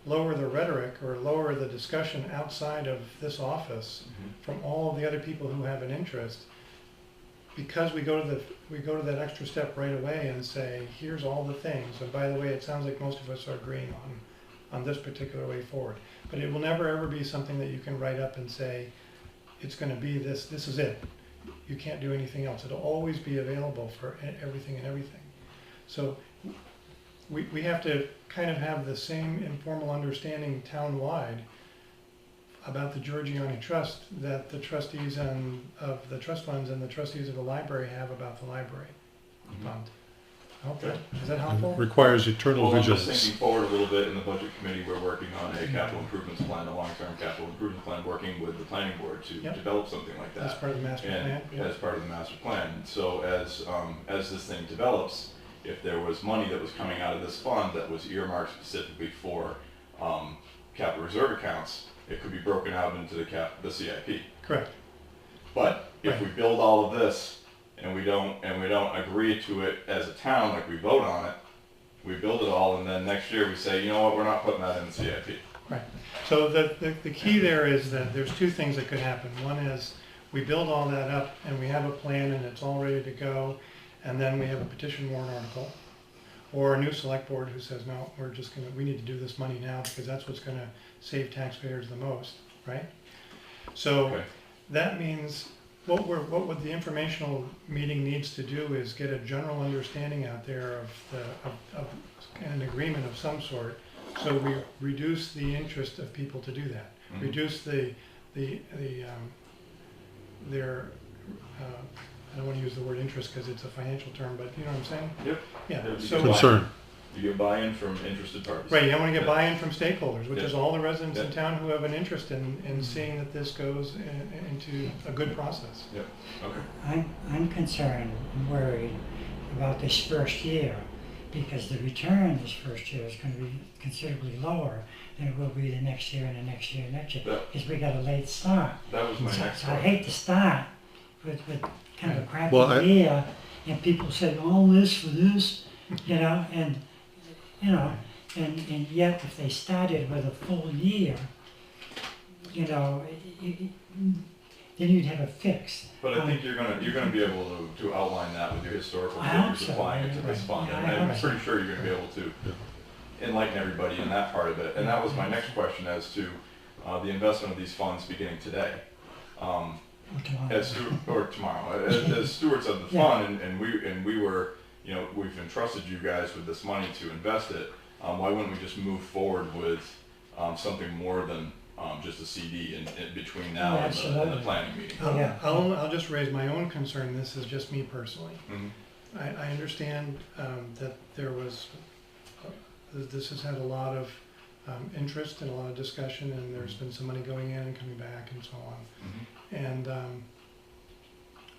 J: lower the rhetoric or lower the discussion outside of this office from all of the other people who have an interest, because we go to that extra step right away and say, here's all the things, and by the way, it sounds like most of us are agreeing on this particular way forward. But it will never ever be something that you can write up and say, it's going to be this is it, you can't do anything else. It'll always be available for everything and everything. So we have to kind of have the same informal understanding town-wide about the Giorgiani Trust that the trustees of the trust funds and the trustees of the library have about the library fund. I hope that, is that helpful?
A: It requires eternal
K: Well, I'm just
A: vigilance.
K: thinking forward a little bit. In the budget committee, we're working on a capital improvements plan, a long-term capital improvement plan, working with the planning board to
J: Yep.
K: develop something like that.
J: That's part of the master plan.
K: And
J: Yeah.
K: as part of the master plan. So as this thing develops, if there was money that was coming out of this fund that was earmarked specifically for capital reserve accounts, it could be broken out into the CIP.
J: Correct.
K: But if we build all of this and we don't agree to it as a town, like we vote on it, we build it all, and then next year we say, you know what, we're not putting that in the CIP.
J: Right. So the key there is that there's two things that could happen. One is we build all that up and we have a plan and it's all ready to go, and then we have a petition warrant article, or a new select board who says, no, we need to do this money now because that's what's going to save taxpayers the most, right? So
K: Okay.
J: that means what the informational meeting needs to do is get a general understanding out there of an agreement of some sort, so we reduce the interest of people to do that, reduce their I don't want to use the word interest because it's a financial term, but you know what I'm saying?
K: Yep.
J: Yeah.
K: You
J: So
K: get
A: Concern.
K: You get buy-in from interested parties.
J: right, you don't want to get buy-in from stakeholders, which
K: Yeah.
J: is all the residents in
K: Yeah.
J: town who have an interest in seeing that this goes into a good process.
K: Yep. Okay.
G: I'm concerned and worried about this first year, because the return this first year is going to be considerably lower than it will be the next year and the next year and next year,
K: That-
G: because we got a late start.
K: That was my
G: So
K: next
G: I
K: question.
G: hate to start with kind of a crappy
A: Well,
G: year, and people say all this for this, and yet if they started with a full year, then you'd have a fix.
K: But I think you're gonna be able to outline that with your historical
G: I hope
K: figures
G: so.
K: applying it to this
G: Right.
K: fund,
G: Yeah,
K: and
G: I
K: I'm
G: hope so.
K: pretty sure you're gonna be able to enlighten everybody in that part of it. And that was my next question as to the investment of these funds beginning today. As stewards of the
G: Yeah.
K: fund, and we were, we've entrusted you guys with this money to invest it. Why wouldn't we just move forward with something more than just a CD in between now and the
G: Absolutely.
K: planning meeting?
G: Yeah.
J: I'll just raise my own concern. This is just me personally.
K: Mhm.
J: I understand that this has had a lot of interest and a lot of discussion, and there's been some money going in and coming back and so on.
K: Mhm.
J: And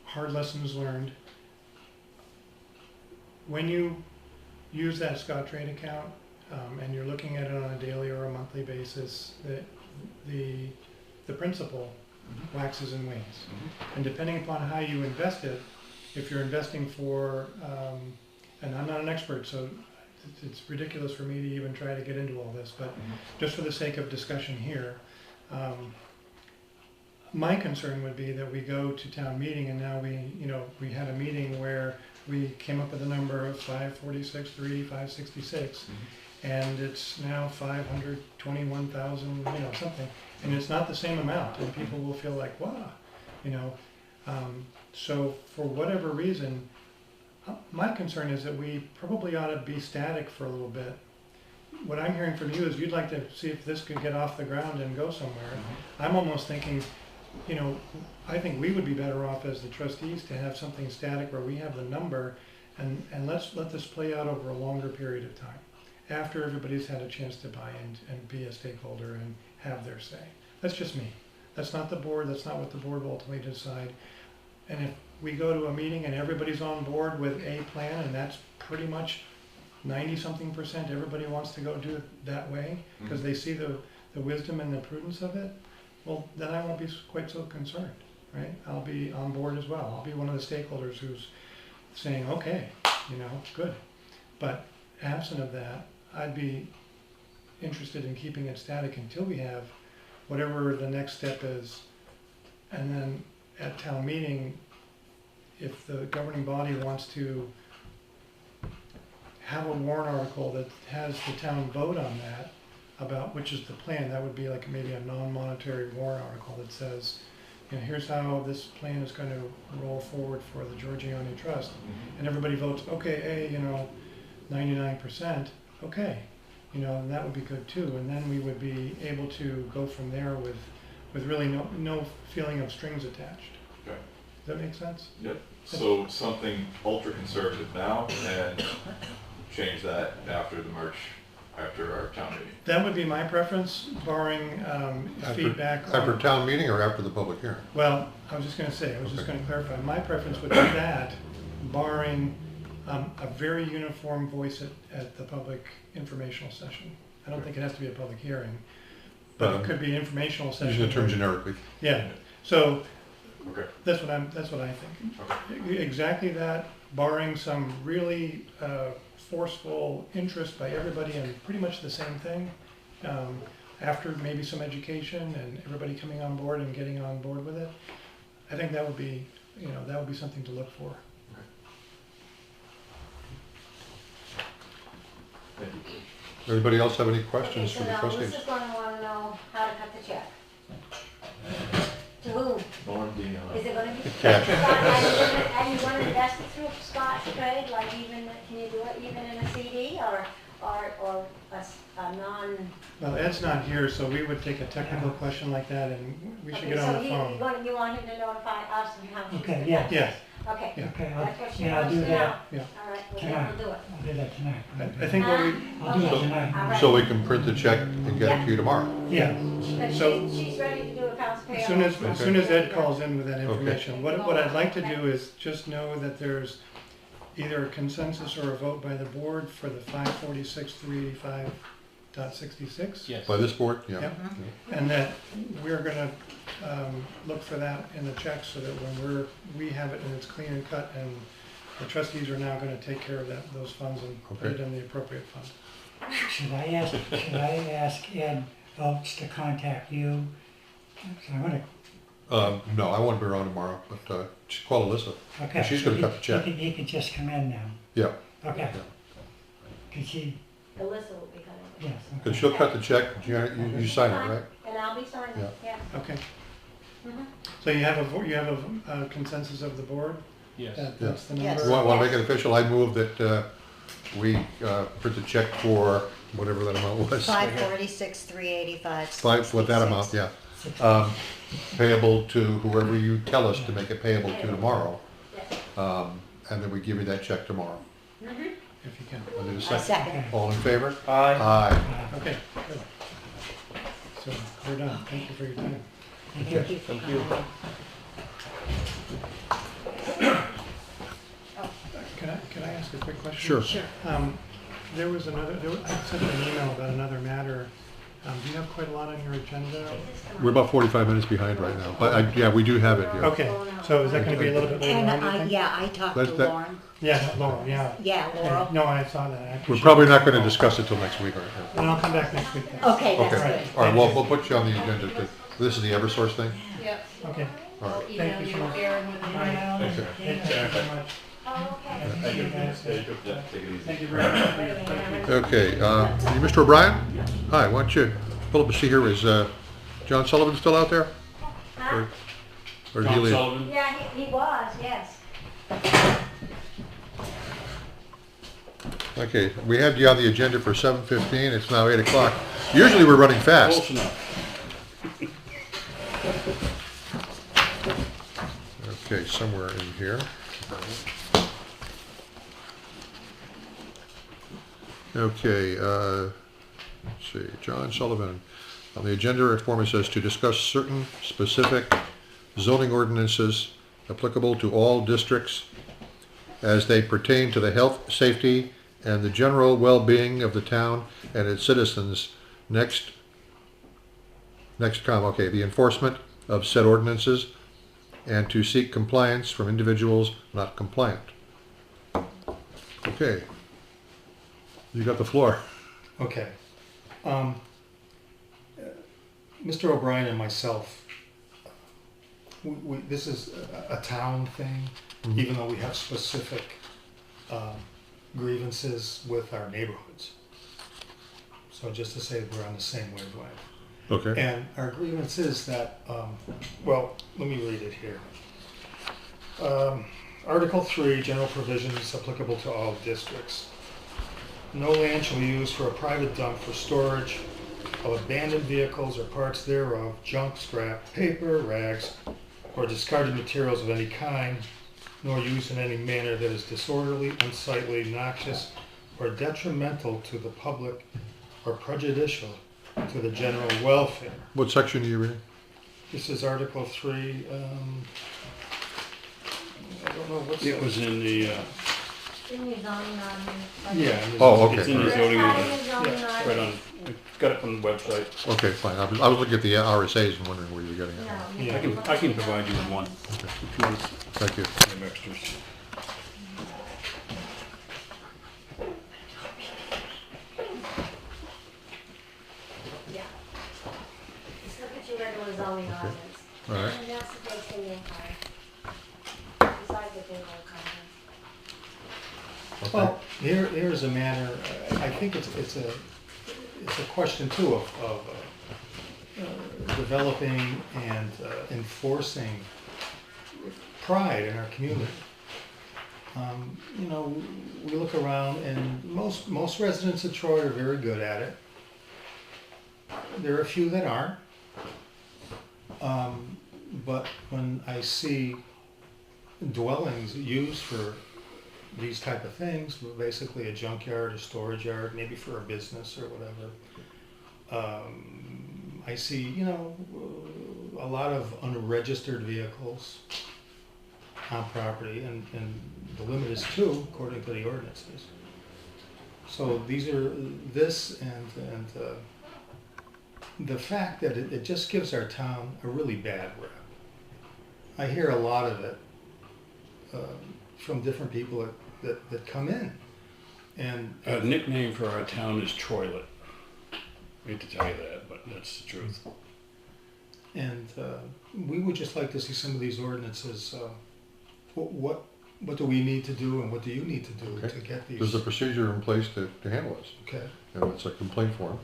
J: hard lessons learned. When you use that Scottrade account and you're looking at it on a daily or a monthly basis, the principal waxes and wanes. And depending upon how you invest it, if you're investing for, and I'm not an expert, so it's ridiculous for me to even try to get into all this, but just for the sake of discussion here, my concern would be that we go to town meeting and now we had a meeting where we came up with a number of 546,566, and it's now 521,000, something, and it's not the same amount, and people will feel like, wow, you know. So for whatever reason, my concern is that we probably ought to be static for a little bit. What I'm hearing from you is you'd like to see if this could get off the ground and go somewhere. I'm almost thinking, you know, I think we would be better off as the trustees to have something static where we have the number, and let's let this play out over a longer period of time, after everybody's had a chance to buy in and be a stakeholder and have their say. That's just me. That's not the board, that's not what the board will ultimately decide. And if we go to a meeting and everybody's on board with a plan, and that's pretty much 90-something%, everybody wants to go do it that way, because they see the wisdom and the prudence of it, well, then I won't be quite so concerned, right? I'll be on board as well. I'll be one of the stakeholders who's saying, okay, you know, good. But absent of that, I'd be interested in keeping it static until we have whatever the next step is. And then at town meeting, if the governing body wants to have a warrant article that has the town vote on that, about which is the plan, that would be like maybe a non-monetary warrant article that says, you know, here's how this plan is going to roll forward for the Giorgione Trust. And everybody votes, okay, you know, 99%, okay. You know, and that would be good too. And then we would be able to go from there with really no feeling of strings attached.
K: Okay.
J: Does that make sense?
K: Yep. So something ultra conservative now and change that after the March, after our town meeting.
J: That would be my preference, barring feedback.
A: After town meeting or after the public hearing?
J: Well, I was just going to say, I was just going to clarify. My preference would be that, barring a very uniform voice at the public informational session. I don't think it has to be a public hearing, but it could be an informational session.
A: Using the term generically.
J: Yeah. So
K: Okay.
J: that's what I think.
K: Okay.
J: Exactly that, barring some really forceful interest by everybody in pretty much the same thing. After maybe some education and everybody coming on board and getting on board with it, I think that would be, you know, that would be something to look for.
K: Thank you.
A: Anybody else have any questions
F: Okay, so
A: for the
F: now
A: trustees?
F: Alyssa's gonna wanna know how to cut the check. To whom?
K: Lauren, Deanna.
F: Is it gonna be?
A: Cash.
F: Are you gonna invest it through Scotch trade, like even, can you do it even in a CD or a non?
J: Well, Ed's not here, so we would take a technical question like that and we should get on the phone.
F: So you want him to notify us and how he's.
G: Okay, yeah.
J: Yeah,
F: Okay.
J: Yeah.
G: Okay,
F: That's what she
G: yeah, I'll
F: wants
G: do
F: to
G: that.
F: know.
J: Yeah.
F: All right, well,
G: Tonight.
F: then we'll do it.
G: I'll do that tonight.
J: I think what we,
G: I'll do it
F: Okay.
G: tonight.
F: All right.
A: So we can print the check and get it to you tomorrow.
J: yeah,
F: But
J: so-
F: she's ready to do accounts payable.
J: as soon as Ed calls in with that information, what I'd like to do is just know that there's either a consensus or a vote by the board for the 546,385.66.
B: Yes.
A: By this board? Yeah.
J: Yep. And that we're gonna look for that in the check so that when we have it and it's clean and cut, and the trustees are now gonna take care of those funds and put it in the appropriate fund.
G: Should I ask Ed Volks to contact you? So I'm gonna,
A: No, I won't be around tomorrow, but just call Alissa.
G: okay.
A: She's gonna cut the check.
G: He can just come in now.
A: Yeah,
G: Okay. Could she,
F: Alyssa will be coming.
G: yes.
A: because
G: Okay.
A: she'll cut the check, you sign it, right?
F: And I'll be signing,
A: Yeah.
F: yeah.
J: Okay,
F: Mhm.
J: so you have a consensus of the board?
B: Yes.
J: That's the
C: Yes.
J: number?
A: Want to make it official? I move that we print the check for whatever that amount was.
C: 546,385.
A: With that amount, yeah. Payable to whoever you tell us to make it payable to tomorrow.
F: Yes.
A: And then we give you that check tomorrow.
F: Mhm.
J: If you can.
A: I need a
C: I
A: second.
C: second.
A: All in favor?
B: Aye.
A: Aye.
J: Okay, good. So we're done. Thank you for your time.
G: Thank you.
B: Thank you.
J: Can I ask a quick question?
A: Sure.
C: Sure.
J: I sent an email about another matter. Do you have quite a lot on your agenda?
A: We're about 45 minutes behind right now, but yeah, we do have it here.
J: Okay, so is that gonna be a little bit later
C: And
J: on, do you think?
C: I talked to
A: That's that-
C: Lauren.
J: Yeah, Laurel, yeah.
C: Yeah, Laurel.
J: No, I saw that. I
A: We're
J: appreciate
A: probably
J: it.
A: not going to discuss it till next week, right?
J: Then I'll come back next week then.
C: Okay, that's
A: Okay,
C: good.
A: all right, well, we'll put you on the agenda. This is the Eversource thing?
D: Yep.
J: Okay.
A: All right.
D: I'll email
J: you
D: you
J: so much.
D: Aaron with the
A: Okay.
J: Thank you very much.
F: Oh, okay.
J: Thank you, guys.
K: Yeah, take it easy.
J: Thank you very much for your time.
A: Okay, you Mr. O'Brien? Hi, why don't you pull up a seat here? Is John Sullivan still out there?
F: Huh?
A: Or- Or did he
E: Tom
A: leave?
E: Sullivan?
F: Yeah, he was, yes.
A: Okay, we had you on the agenda for 7:15, it's now 8 o'clock. Usually we're running fast.
E: Close enough.
A: Okay, somewhere in here. Okay, let's see, John Sullivan. On the agenda, reform it says to discuss certain specific zoning ordinances applicable to all districts as they pertain to the health, safety, and the general well-being of the town and its citizens. Next comma, okay, the enforcement of said ordinances and to seek compliance from individuals not compliant. Okay. You got the floor.
H: Okay. Mr. O'Brien and myself, this is a town thing, even though we have specific grievances with our neighborhoods. So just to say we're on the same wavelength.
A: Okay.
H: And our grievance is that, well, let me read it here. Article 3, general provisions applicable to all districts. No land shall be used for a private dump for storage of abandoned vehicles or parts thereof, junk, scrap, paper, rags, or discarded materials of any kind, nor used in any manner that is disorderly, unsightly, noxious, or detrimental to the public or prejudicial to the general welfare.
A: What section are you reading?
H: This is Article 3. I don't know what's
E: It was in the,
F: In your zoning ordinance.
H: Yeah.
A: Oh, okay.
E: it's in the
F: That's
E: zoning
F: part of
E: ordinance.
F: the zoning
H: Yeah,
E: Right
F: ordinance.
E: on, I got it from the website.
A: Okay, fine. I was looking at the RSA's and wondering where you were getting it.
F: No,
H: Yeah.
E: I can provide you with one. If you want
A: Thank you.
E: some extras.
F: Yeah. Just look at your regular zoning ordinance.
A: All right.
F: And that's the base in your file. Besides the table of contents.
H: Well, here's a manner, I think it's a question too of developing and enforcing pride in our community. You know, we look around and most residents of Troy are very good at it. There are a few that aren't. But when I see dwellings used for these type of things, basically a junkyard, a storage yard, maybe for a business or whatever, I see, you know, a lot of unregistered vehicles on property, and the limit is 2 according to the ordinances. So these are this and the fact that it just gives our town a really bad rep. I hear a lot of it from different people that come in. And
E: A nickname for our town is Troilet. I hate to tell you that, but that's the truth.
H: And we would just like to see some of these ordinances. What do we need to do, and what do you need to do
A: Okay.
H: to get these?
A: There's a procedure in place to handle this.
H: Okay.
A: And it's a complaint form,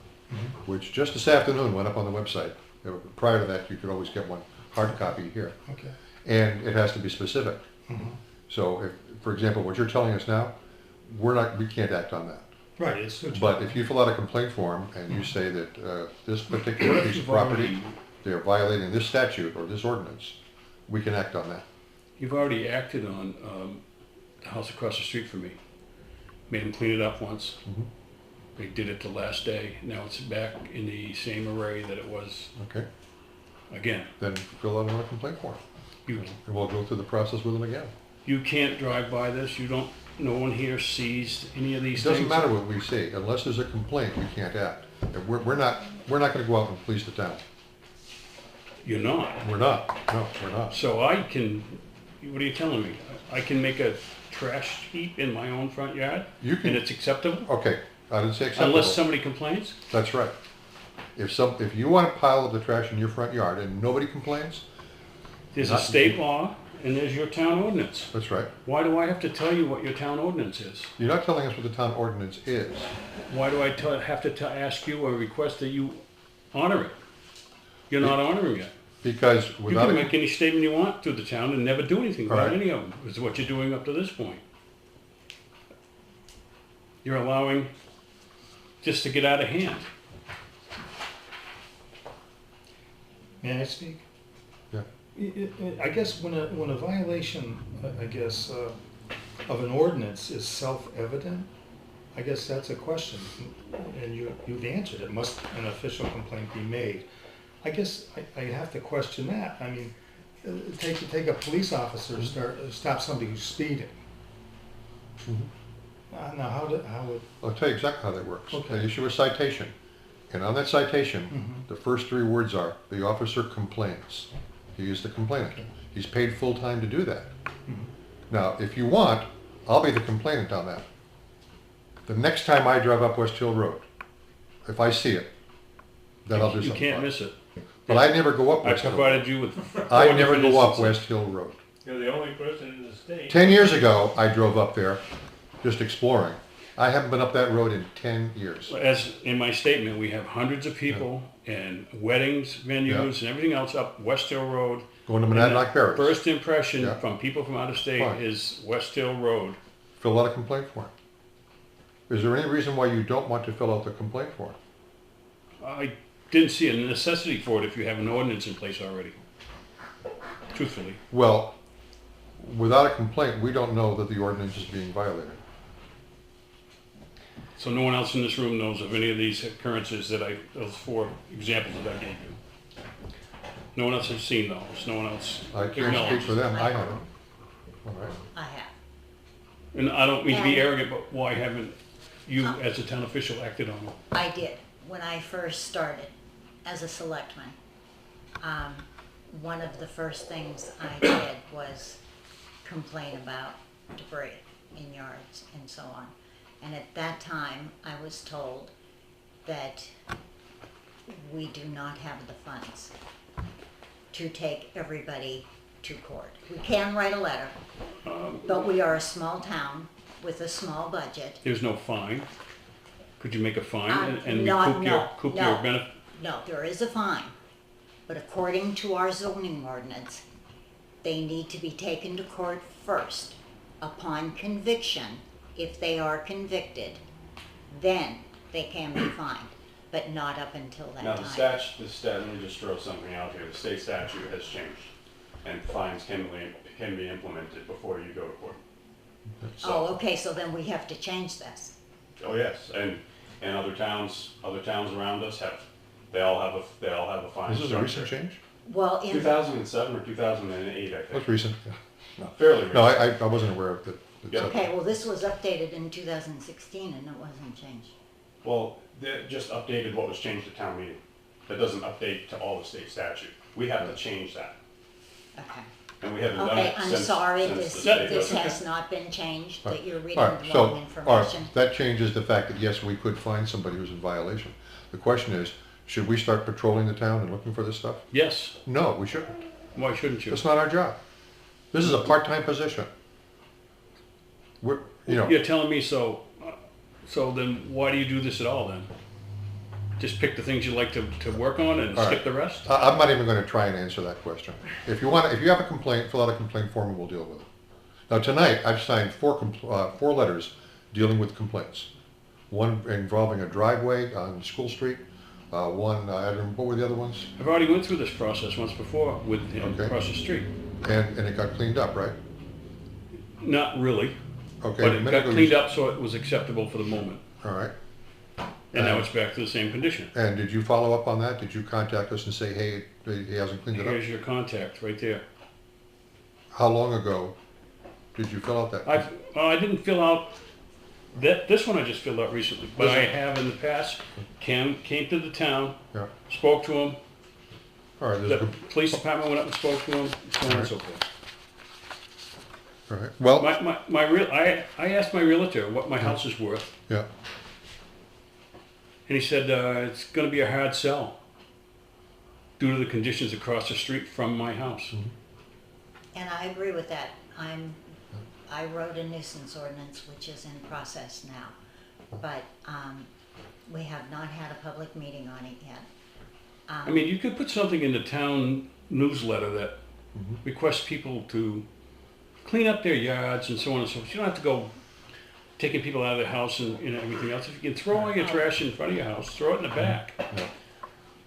A: which just this afternoon went up on the website. Prior to that, you could always get one hard copy here.
H: Okay.
A: And it has to be specific. So if, for example, what you're telling us now, we can't act on that.
H: Right. It's
A: But if you fill out a complaint form and you say that this particular piece of property, they're violating this statute or this ordinance, we can act on that.
E: You've already acted on the house across the street from me. Made them clean it up once. They did it the last day. Now it's back in the same array that it was
A: Okay.
E: again.
A: Then fill out another complaint form.
E: You
A: And we'll go through the process with them again.
E: you can't drive by this. You don't. No one here sees any of
A: It
E: these
A: doesn't
E: things.
A: matter what we see, unless there's a complaint, we can't act. And we're not gonna go out and police the town.
E: You're not.
A: We're not, no, we're not.
E: So I can. What are you telling me? I can make a trash heap in my own front yard,
A: You
E: and
A: can,
E: it's acceptable
A: okay, I didn't say acceptable.
E: unless somebody complains.
A: That's right. If you want a pile of the trash in your front yard and nobody complains,
E: There's a
A: Not-
E: state law, and there's your town ordinance.
A: that's right.
E: Why do I have to tell you what your town ordinance is?
A: You're not telling us what the town ordinance is.
E: Why do I have to ask you or request that you honor it? You're not honoring it.
A: Because
E: You
A: without
E: can
A: a,
E: make any statement you want to the town and never do anything about
A: Right.
E: any of them, is what you're doing up to this point. You're allowing just to get out of hand.
H: May I speak?
A: Yeah.
H: I guess when a violation, I guess, of an ordinance is self-evident, I guess that's a question, and you've answered it. Must an official complaint be made? I guess I have to question that. I mean, take a police officer stop somebody who's speeding. Now, how would
A: I'll tell you exactly how that works.
H: Okay.
A: They issue a citation, and on that citation, the first 3 words are, the officer complains. He is the complainant. He's paid full-time to do that. Now, if you want, I'll be the complainant on that. The next time I drive up West Hill Road, if I see it, then I'll do
E: You
A: something
E: can't
A: about it.
E: miss it.
A: But I never go up
E: I
A: West Hill Road.
E: provided you with.
A: I
E: 4
A: never
E: different
A: go up
E: instances.
A: West Hill Road.
L: You're the only person in the state.
A: 10 years ago, I drove up there, just exploring. I haven't been up that road in 10 years.
E: As in my statement, we have hundreds of people and weddings, venues, and everything else up West Hill Road.
A: Going to
E: And
A: Monadnock
E: the
A: Berries.
E: First impression
A: Yeah.
E: from people from out of state
A: Fine.
E: is West Hill Road.
A: Fill out a complaint form. Is there any reason why you don't want to fill out the complaint form?
E: I didn't see a necessity for it if you have an ordinance in place already. Truthfully.
A: Well, without a complaint, we don't know that the ordinance is being violated.
E: So no one else in this room knows of any of these occurrences those 4 examples that I gave you. No one else has seen those. No one else
A: I can't speak
E: acknowledged.
A: for them, I haven't. All right.
C: I have.
E: And I don't mean to be
C: And-
E: arrogant, but why haven't you, as a town official, acted on it?
C: I did, when I first started as a selectman. One of the first things I did was complain about debris in yards and so on. And at that time, I was told that we do not have the funds to take everybody to court. We can write a letter, but we are a small town with a small budget.
E: There's no fine. Could you make a fine and
C: No,
E: recoup your benefit?
C: No, there is a fine, but according to our zoning ordinance, they need to be taken to court first. Upon conviction, if they are convicted, then they can be fined, but not up until that
M: Now,
C: time.
M: let me just throw something out here. The state statute has changed, and fines can be implemented before you go to court.
C: Oh, okay, so then we have to change this.
M: Oh, yes, and other towns around us they all have a fine
A: Is this a
M: structure.
A: recent change?
C: Well, in
M: 2007 or 2008, I think.
A: That's recent. Yeah.
M: Fairly recent.
A: No, I wasn't aware of that.
M: Yeah.
C: okay, well, this was updated in 2016 and it wasn't changed.
M: Well, they just updated what was changed at town meeting. That doesn't update to all the state statute. We have to change that,
C: Okay.
M: and we haven't done
C: Okay,
M: it
C: I'm
M: since
C: sorry,
M: the
C: this
M: state
C: this
M: doesn't.
C: has not been changed, that you're reading
A: All right,
C: the
A: so,
C: wrong
A: all right,
C: information.
A: that changes the fact that yes, we could find somebody who's in violation. The question is, should we start patrolling the town and looking for this stuff?
E: Yes.
A: No, we shouldn't.
E: Why shouldn't you?
A: That's not our job. This is a part-time position.
E: You're telling me so then why do you do this at all then? Just pick the things you like to work on and
A: All
E: skip
A: right.
E: the rest?
A: I'm not even going to try and answer that question. If you have a complaint, fill out a complaint form and we'll deal with it. Now tonight, I've signed 4 letters dealing with complaints. One involving a driveway on School Street. One, I don't know, what were the other ones?
E: I've already went through this process once before with him
A: Okay.
E: across the street.
A: And it got cleaned up, right?
E: Not really,
A: Okay.
E: but
A: a
E: it
A: minute
E: got
A: ago you
E: cleaned
A: said-
E: up so it was acceptable for the moment.
A: All right.
E: And now it's back to the same condition.
A: And did you follow up on that? Did you contact us and say, hey, he hasn't cleaned it up?
E: Here's your contact right there.
A: How long ago did you fill out that?
E: I didn't fill out this one. I just filled out recently, but
A: This
E: I
A: one?
E: have in the past. Came to the town,
A: Yeah.
E: spoke to him.
A: All right.
E: The
A: There's a,
E: police department went up and spoke to him, so on and so forth.
A: all right. Well,
E: I asked my realtor what my house is worth,
A: yeah.
E: and he said it's going to be a hard sell due to the conditions across the street from my house.
C: And I agree with that. I wrote a nuisance ordinance, which is in process now, but we have not had a public meeting on it yet.
E: I mean, you could put something in the town newsletter that requests people to clean up their yards and so on and so forth. You don't have to go taking people out of their house and everything else. If you can throw all your trash in front of your house, throw it in the back.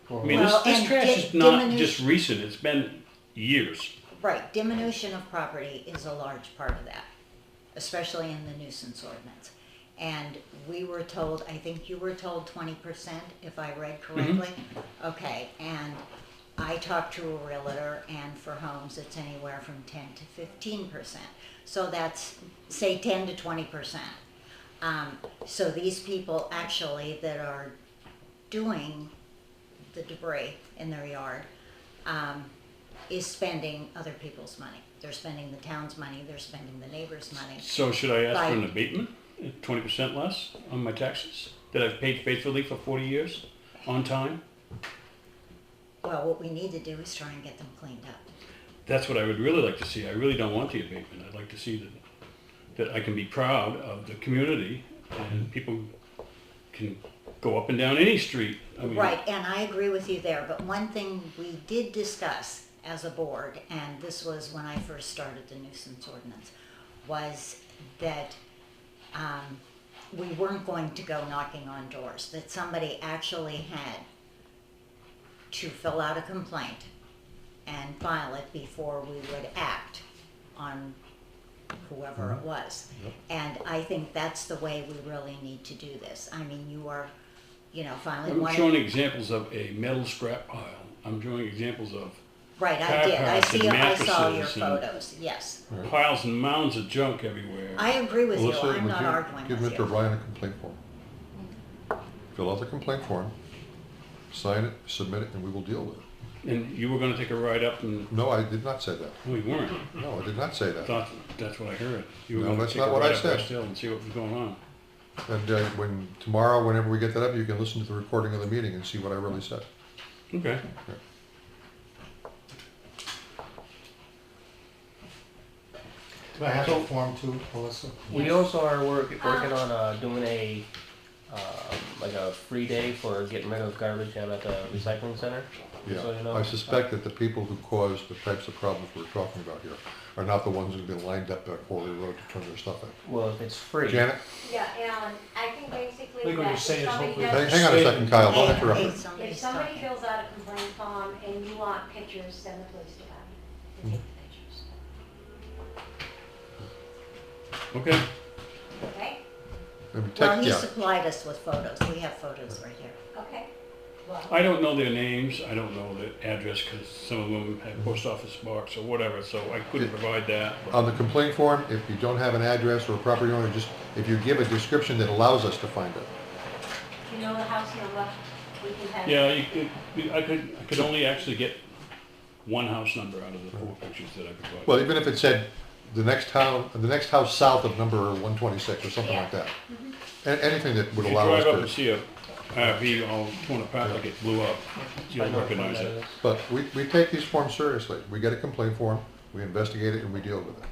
E: I mean,
C: Well,
E: this
C: and
E: trash is not just recent. It's been years.
C: Right, diminution of property is a large part of that, especially in the nuisance ordinance. And we were told, I think you were told 20%, if I read correctly. Okay, and I talked to a realtor, and for homes, it's anywhere from 10 to 15%. So that's, say, 10 to 20%. So these people actually that are doing the debris in their yard is spending other people's money. They're spending the town's money, they're spending the neighbor's money.
E: So should I ask for an abatement, 20% less on my taxes that I've paid faithfully for 40 years on time?
C: Well, what we need to do is try and get them cleaned up.
E: That's what I would really like to see. I really don't want the abatement. I'd like to see that I can be proud of the community and people can go up and down any street. I mean,
C: Right, and I agree with you there, but one thing we did discuss as a board, and this was when I first started the nuisance ordinance, was that we weren't going to go knocking on doors, that somebody actually had to fill out a complaint and file it before we would act on whoever it was. And I think that's the way we really need to do this. I mean, you are, filing one.
E: I'm showing examples of a metal scrap pile. I'm showing examples of
C: Right, I
E: car
C: did.
E: parts and
C: I saw your
E: mattresses and
C: photos, yes.
E: piles and mounds of junk everywhere.
C: I agree with you.
A: Alyssa,
C: I'm
A: would
C: not
A: you
C: arguing
A: give
C: with
A: Mr.
C: you.
A: Ryan a complaint form? Fill out the complaint form, sign it, submit it, and we will deal with it.
E: And you were going to take a ride up and...
A: No, I did not say that.
E: No, you weren't.
A: No, I did not say
E: I
A: that.
E: thought that's what I heard. You were
A: No,
E: going to
A: that's
E: take
A: not
E: a
A: what
E: ride
A: I
E: up
A: said.
E: West Hill and see what was going on.
A: And tomorrow, whenever we get that up, you can listen to the recording of the meeting and see what I really said.
E: Okay.
A: Yeah.
H: Do I have a form too, Alyssa?
B: We also are working on doing a like a free day for getting rid of garbage down at the recycling center.
A: Yeah,
B: So, you know,
A: I suspect that the people who caused the types of problems we're talking about here are not the ones who've been lined up at Quarry Road to turn their stuff in.
B: Well, if it's free.
A: Janet,
F: Yeah, Alan, I think basically
H: Think what
F: that
H: you're
F: if
H: saying is
F: somebody
H: hopefully-
F: does.
A: hang on a second, Kyle, don't interrupt
C: Hey,
A: her.
F: If
C: somebody's
F: somebody
C: talking.
F: fills out a complaint form and you want pictures, send the police department to take the pictures,
E: Okay.
F: okay?
C: Well, he
A: yeah,
C: supplied us with photos. We have photos right here.
F: Okay. Well,
E: I don't know their names. I don't know the address because some of them have post office box or whatever, so I couldn't provide that. but-
A: on the complaint form, if you don't have an address or a property owner, just, if you give a description that allows us to find it.
F: you know the house number, we can have.
E: Yeah, I could only actually get one house number out of the 4 pictures that I provided.
A: Well, even if it said the next house south of number 126 or something like that. Anything that would
E: If you
A: allow
E: drive up and
A: us to,
E: see a RV all torn apart like it blew up, you'll recognize it.
A: but we take these forms seriously. We get a complaint form, we investigate it, and we deal with it.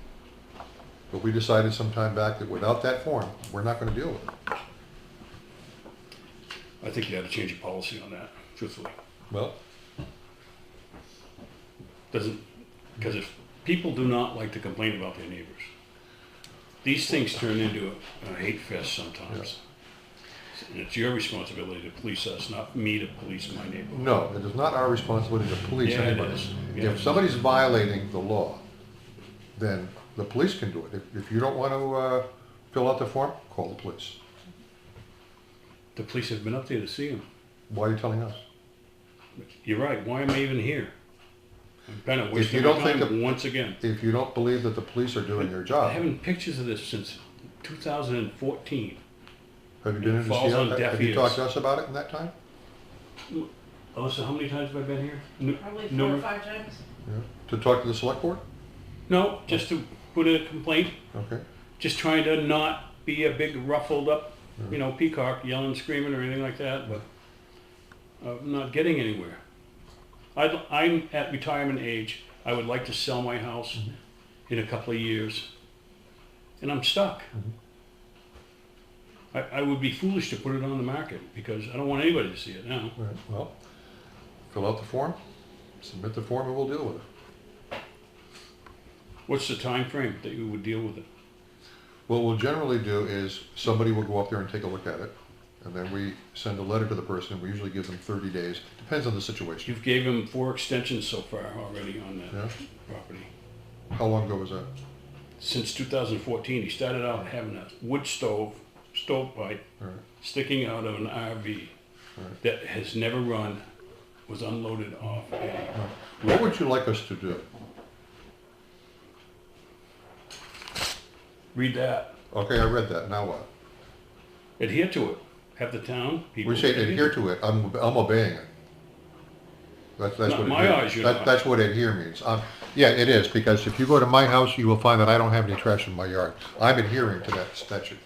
A: But we decided some time back that without that form, we're not gonna deal with it.
E: I think you had to change your policy on that, truthfully.
A: Well,
E: Because if people do not like to complain about their neighbors, these things turn into a hate fest sometimes. And it's your responsibility to police us, not me to police my neighborhood.
A: no, it is not our responsibility to police
E: Yeah, it
A: anybody.
E: is. Yeah.
A: If somebody's violating the law, then the police can do it. If you don't want to fill out the form, call the police.
E: The police have been up there to see him.
A: Why are you telling us?
E: You're right, why am I even here? I'm kind of
A: If
E: wasting
A: you
E: my
A: don't think
E: time once again.
A: If you don't believe that the police are doing their
E: I
A: job,
E: haven't pictures of this since 2014.
A: have you been in to
E: falls
A: see
E: on
A: us?
E: deaf
A: Have you
E: ears.
A: talked to us about it in that time?
E: Alyssa, how many times have I been here?
D: Probably 4 or
E: Numerous-
D: 5 times.
A: Yeah. To talk to the select board?
E: No, just to put in a complaint,
A: Okay.
E: just trying to not be a big ruffled up, peacock yelling, screaming or anything like that, but I'm not getting anywhere. I'm at retirement age. I would like to sell my house in a couple of years, and I'm stuck. I would be foolish to put it on the market because I don't want anybody to see it now.
A: Right. Well, fill out the form, submit the form, and we'll deal with it.
E: What's the time frame that you would deal with it?
A: What we'll generally do is somebody will go up there and take a look at it, and then we send a letter to the person. We usually give them 30 days. Depends on the situation.
E: You've gave him 4 extensions so far already on that
A: Yeah.
E: property.
A: How long ago was that?
E: Since 2014, he started out having a wood stovepipe
A: All right.
E: sticking out of an RV
A: Right.
E: that has never run, was unloaded off a...
A: What would you like us to do?
E: Read that.
A: Okay, I read that. Now what?
E: Adhere to it. Have the town people...
A: We say adhere to it. I'm obeying it. That's
E: Not
A: what
E: my eyes, you're not.
A: That's what adhere means. Yeah, it is, because if you go to my house, you will find that I don't have any trash in my yard. I'm adhering to that statute.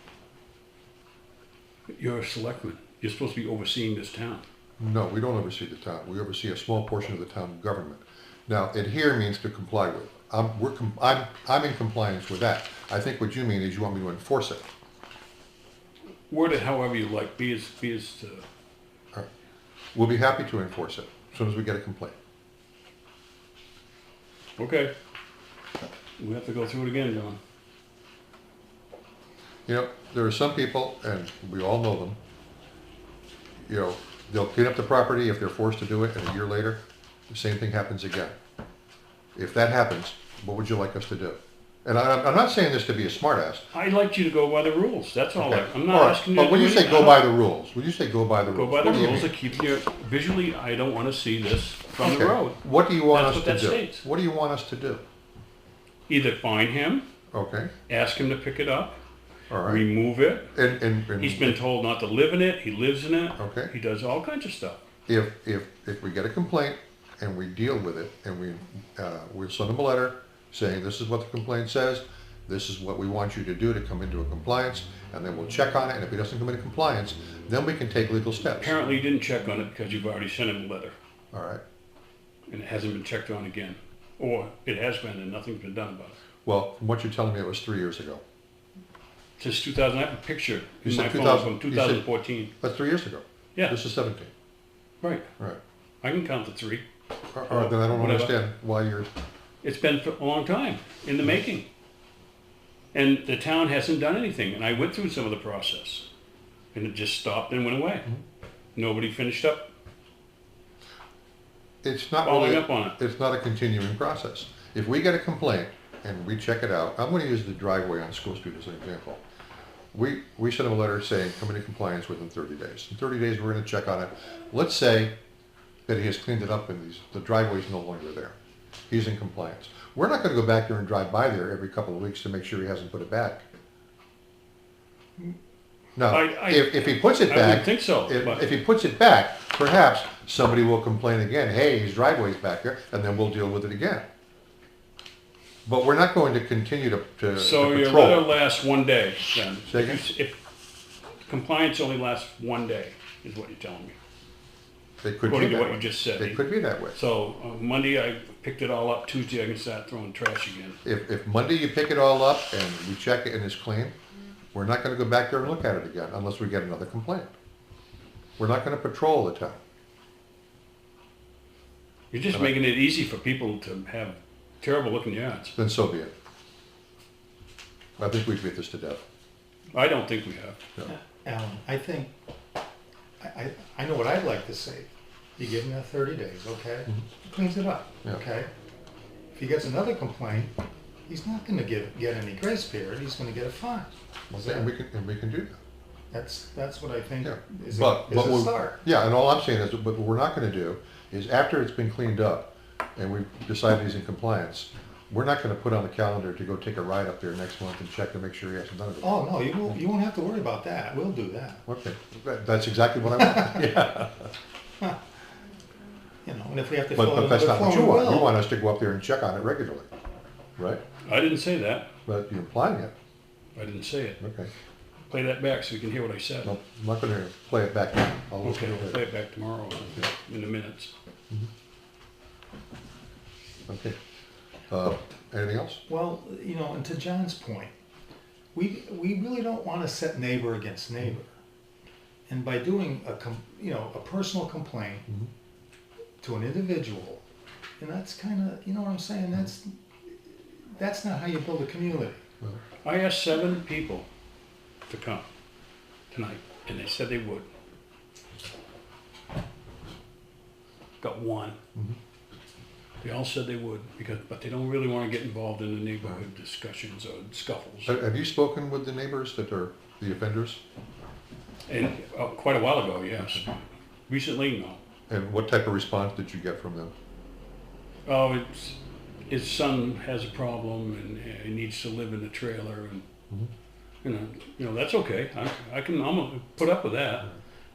E: You're a selectman. You're supposed to be overseeing this town.
A: No, we don't oversee the town. We oversee a small portion of the town government. Now, adhere means to comply with. I'm in compliance with that. I think what you mean is you want me to enforce it.
E: Word it however you like. Be as
A: All right. We'll be happy to enforce it as soon as we get a complaint.
E: okay. We have to go through it again, John.
A: You know, there are some people, and we all know them, you know, they'll clean up the property if they're forced to do it, and a year later, the same thing happens again. If that happens, what would you like us to do? And I'm not saying this to be a smartass.
E: I'd like you to go by the rules. That's all.
A: Okay.
E: I'm
A: All
E: not
A: right.
E: asking you
A: But
E: to
A: when
E: do
A: you say
E: anything.
A: go by the rules, when you say go by the rules,
E: Go by the
A: what do you
E: rules
A: mean?
E: that keep your... Visually, I don't want to see this from the
A: Okay.
E: road.
A: What do you want
E: That's
A: us
E: what
A: to
E: that
A: do?
E: states.
A: What do you want us to do?
E: Either fine him,
A: Okay,
E: ask him to pick it up,
A: all right.
E: remove it.
A: And
E: He's been told not to live in it. He lives in it.
A: Okay.
E: He does all kinds of stuff.
A: if we get a complaint and we deal with it and we'll send them a letter saying this is what the complaint says, this is what we want you to do to come into a compliance, and then we'll check on it, and if he doesn't come into compliance, then we can take legal steps.
E: Apparently, you didn't check on it because you've already sent him a letter,
A: All right.
E: and it hasn't been checked on again. Or it has been, and nothing's been done about it.
A: Well, from what you're telling me, it was 3 years ago.
E: Since 2000, I have a picture
A: You
E: in
A: said
E: my phone
A: 2000
E: from
A: you said-
E: 2014.
A: That's 3 years ago.
E: Yeah,
A: This is 17.
E: right.
A: All right.
E: I can count to 3.
A: All right, then I don't
E: Whatever.
A: understand why you're,
E: It's been for a long time in the making. And the town hasn't done anything, and I went through some of the process. And it just stopped and went away. Nobody finished up
A: it's not
E: following
A: really,
E: up on it.
A: it's not a continuing process. If we get a complaint and we check it out, I'm gonna use the driveway on School Street as an example. We send them a letter saying, come into compliance within 30 days. In 30 days, we're gonna check on it. Let's say that he has cleaned it up and the driveway's no longer there. He's in compliance. We're not gonna go back there and drive by there every couple of weeks to make sure he hasn't put it back. No, if he puts it
E: I
A: back.
E: wouldn't think so, but-
A: If he puts it back, perhaps somebody will complain again, hey, his driveway's back there, and then we'll deal with it again. But we're not going to continue to
E: So
A: to
E: your
A: patrol.
E: letter lasts 1 day, then?
A: Say again?
E: If compliance only lasts 1 day, is what you're telling me,
A: It could be
E: according to
A: that
E: what
A: way.
E: you just said.
A: It could be that way.
E: So Monday I picked it all up, Tuesday I can start throwing trash again.
A: If Monday you pick it all up and we check it and it's clean, we're not gonna go back there and look at it again unless we get another complaint. We're not gonna patrol the town.
E: You're just making it easy for people to have terrible looking yards.
A: Then so be it. I think we've beat this to death.
E: I don't think we have.
A: No.
H: Alan, I think, I know what I'd like to see. You give him that 30 days, okay? He cleans it up,
A: Yeah.
H: okay? If he gets another complaint, he's not gonna get any grace period, he's gonna get a fine.
A: Okay, and we can do that.
H: That's what I think
A: Yeah.
H: is
A: But
H: a
A: we-
H: start.
A: Yeah, and all I'm saying is, but what we're not gonna do is after it's been cleaned up and we've decided he's in compliance, we're not gonna put on the calendar to go take a ride up there next month and check to make sure he hasn't done it.
H: Oh, no, you won't have to worry about that, we'll do that.
A: Okay, that's exactly what I want. Yeah.
H: You know, and if we have to fill
A: But
H: out
A: that's
H: another
A: not what
H: form,
A: you
H: we
A: want. You
H: will.
A: want us to go up there and check on it regularly, right?
E: I didn't say that.
A: But you're implying it.
E: I didn't say it.
A: Okay.
E: Play that back so you can hear what I said.
A: Well, I'm not gonna play it back now. I'll listen
E: Okay,
A: to
E: we'll
A: it
E: play
A: later.
E: it back tomorrow in the minutes.
A: Okay. Anything else?
H: Well, you know, and to John's point, we really don't want to set neighbor against neighbor. And by doing a personal complaint to an individual, and that's kind of, you know what I'm saying? That's not how you build a community.
E: I asked 7 people to come tonight, and they said they would. Got 1. They all said they would, but they don't really want to get involved in the neighborhood discussions or scuffles.
A: Have you spoken with the neighbors that are the offenders?
E: And quite a while ago, yes. Recently, no.
A: And what type of response did you get from them?
E: Oh, his son has a problem and he needs to live in a trailer, and you know that's okay. I'm gonna put up with that,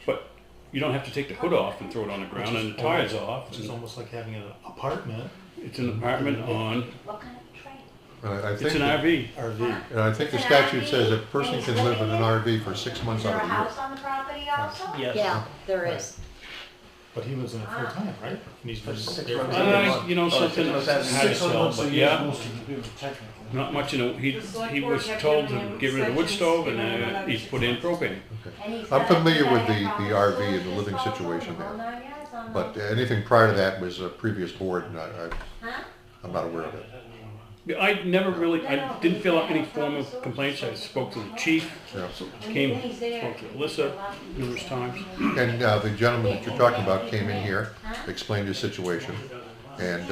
E: but you don't have to take the hood off and throw it on the ground and the tires off.
H: It's almost like having an apartment.
E: It's an apartment on.
F: What kind of trailer?
A: I think
E: It's an
A: that-
E: RV.
H: RV.
A: And I think the statute says a person can live in an RV for 6 months
F: Is there
A: out
F: a
A: of the year.
F: house on the property also?
B: Yes.
C: Yeah, there is.
H: But he lives in it full time, right? And he's been
B: For 6
H: there for
B: months.
E: You know, something
B: six months
E: had
B: out
E: to
B: of
E: sell, but yeah,
J: technically.
E: not much. He
D: The select
E: he
D: board
E: was
D: kept
E: told
D: giving
E: to
D: him
E: get rid of the wood
D: extensions,
E: stove,
D: you know,
E: and
D: another
E: he's
D: 6
E: put in
D: months.
E: propane.
F: And he's
A: I'm
F: got
A: familiar with
F: a
A: the
F: property
A: RV
F: store,
A: and the living
F: disposal,
A: situation
F: the whole
A: there.
F: 9 yards on
A: But
F: the-
A: anything prior to that was a previous board, and
F: Huh?
A: I'm not aware of it.
E: I never really, I didn't fill out any formal complaints. I spoke to the chief,
A: Yeah.
E: came, spoke to Alissa numerous times.
A: And the gentleman that you're talking about came in here, explained his situation, and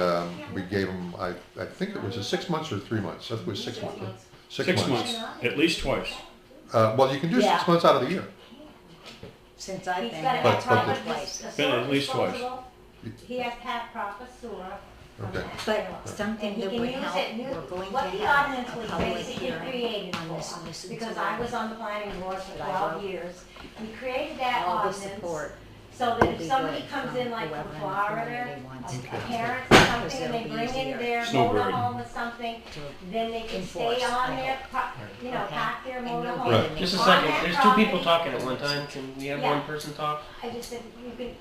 A: we gave him, I think it was a 6 months or 3 months. I think it was 6 months.
E: 6 months, at least twice.
A: Well, you can do
C: Yeah.
A: 6 months out of the year.
C: Since I've
F: He's
C: been
F: gotta
C: here,
A: But-
F: have
A: but
F: proper
A: the-
E: Been at least twice.
F: disposal. He has to have proper sewer. from
A: Okay.
F: that
C: But
F: trailer.
C: something
F: And he
C: that
F: can
C: would
F: use
C: help,
F: it.
C: we're going to
F: What the
C: have
F: ordinance
C: a
F: was
C: public
F: basically
C: hearing
F: created
C: on this
F: for,
C: nuisance
F: because
C: order.
F: I was on the planning board for
C: That I
F: 12
C: wrote.
F: years. We created that
C: All the
F: ordinance
C: support.
F: so that
C: will
F: if
C: be
F: somebody
C: good
F: comes
C: from
F: in like
C: whoever
F: from
C: in the
F: Florida,
C: community wants
F: a
C: it.
F: parent or something, and they
C: it'll be
F: bring in
C: easier
F: their
E: Snowbird.
F: motorhome or something,
C: to
F: then they can
C: enforce,
F: stay on
C: I
F: their,
C: hope.
F: you know,
C: Okay.
F: park their
C: And you'll
F: motorhome.
C: be
A: Right.
C: the
B: Just a
C: next-
B: second,
F: on that
B: there's 2 people
F: property.
B: talking at one time. Can we have
F: Yeah.
B: one person talk?
F: I just said, you could,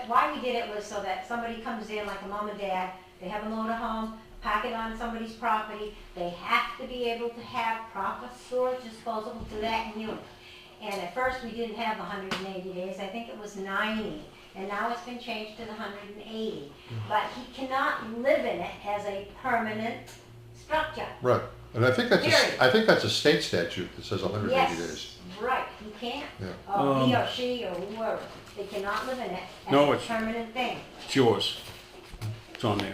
F: why we did it was so that somebody comes in, like a mom and dad, they have a motorhome, park it on somebody's property, they have to be able to have proper storage disposal to that unit. And at first, we didn't have 180 days, I think it was 90, and now it's been changed to the 180. But he cannot live in it as a permanent structure.
A: Right. And I think that's
F: Period.
A: I think that's a state statute that says 180 days.
F: Yes, right, he can't.
A: Yeah.
F: Or he or she or whoever, they cannot live in it
E: No,
F: as a
E: it's-
F: permanent thing.
E: It's yours. It's on there.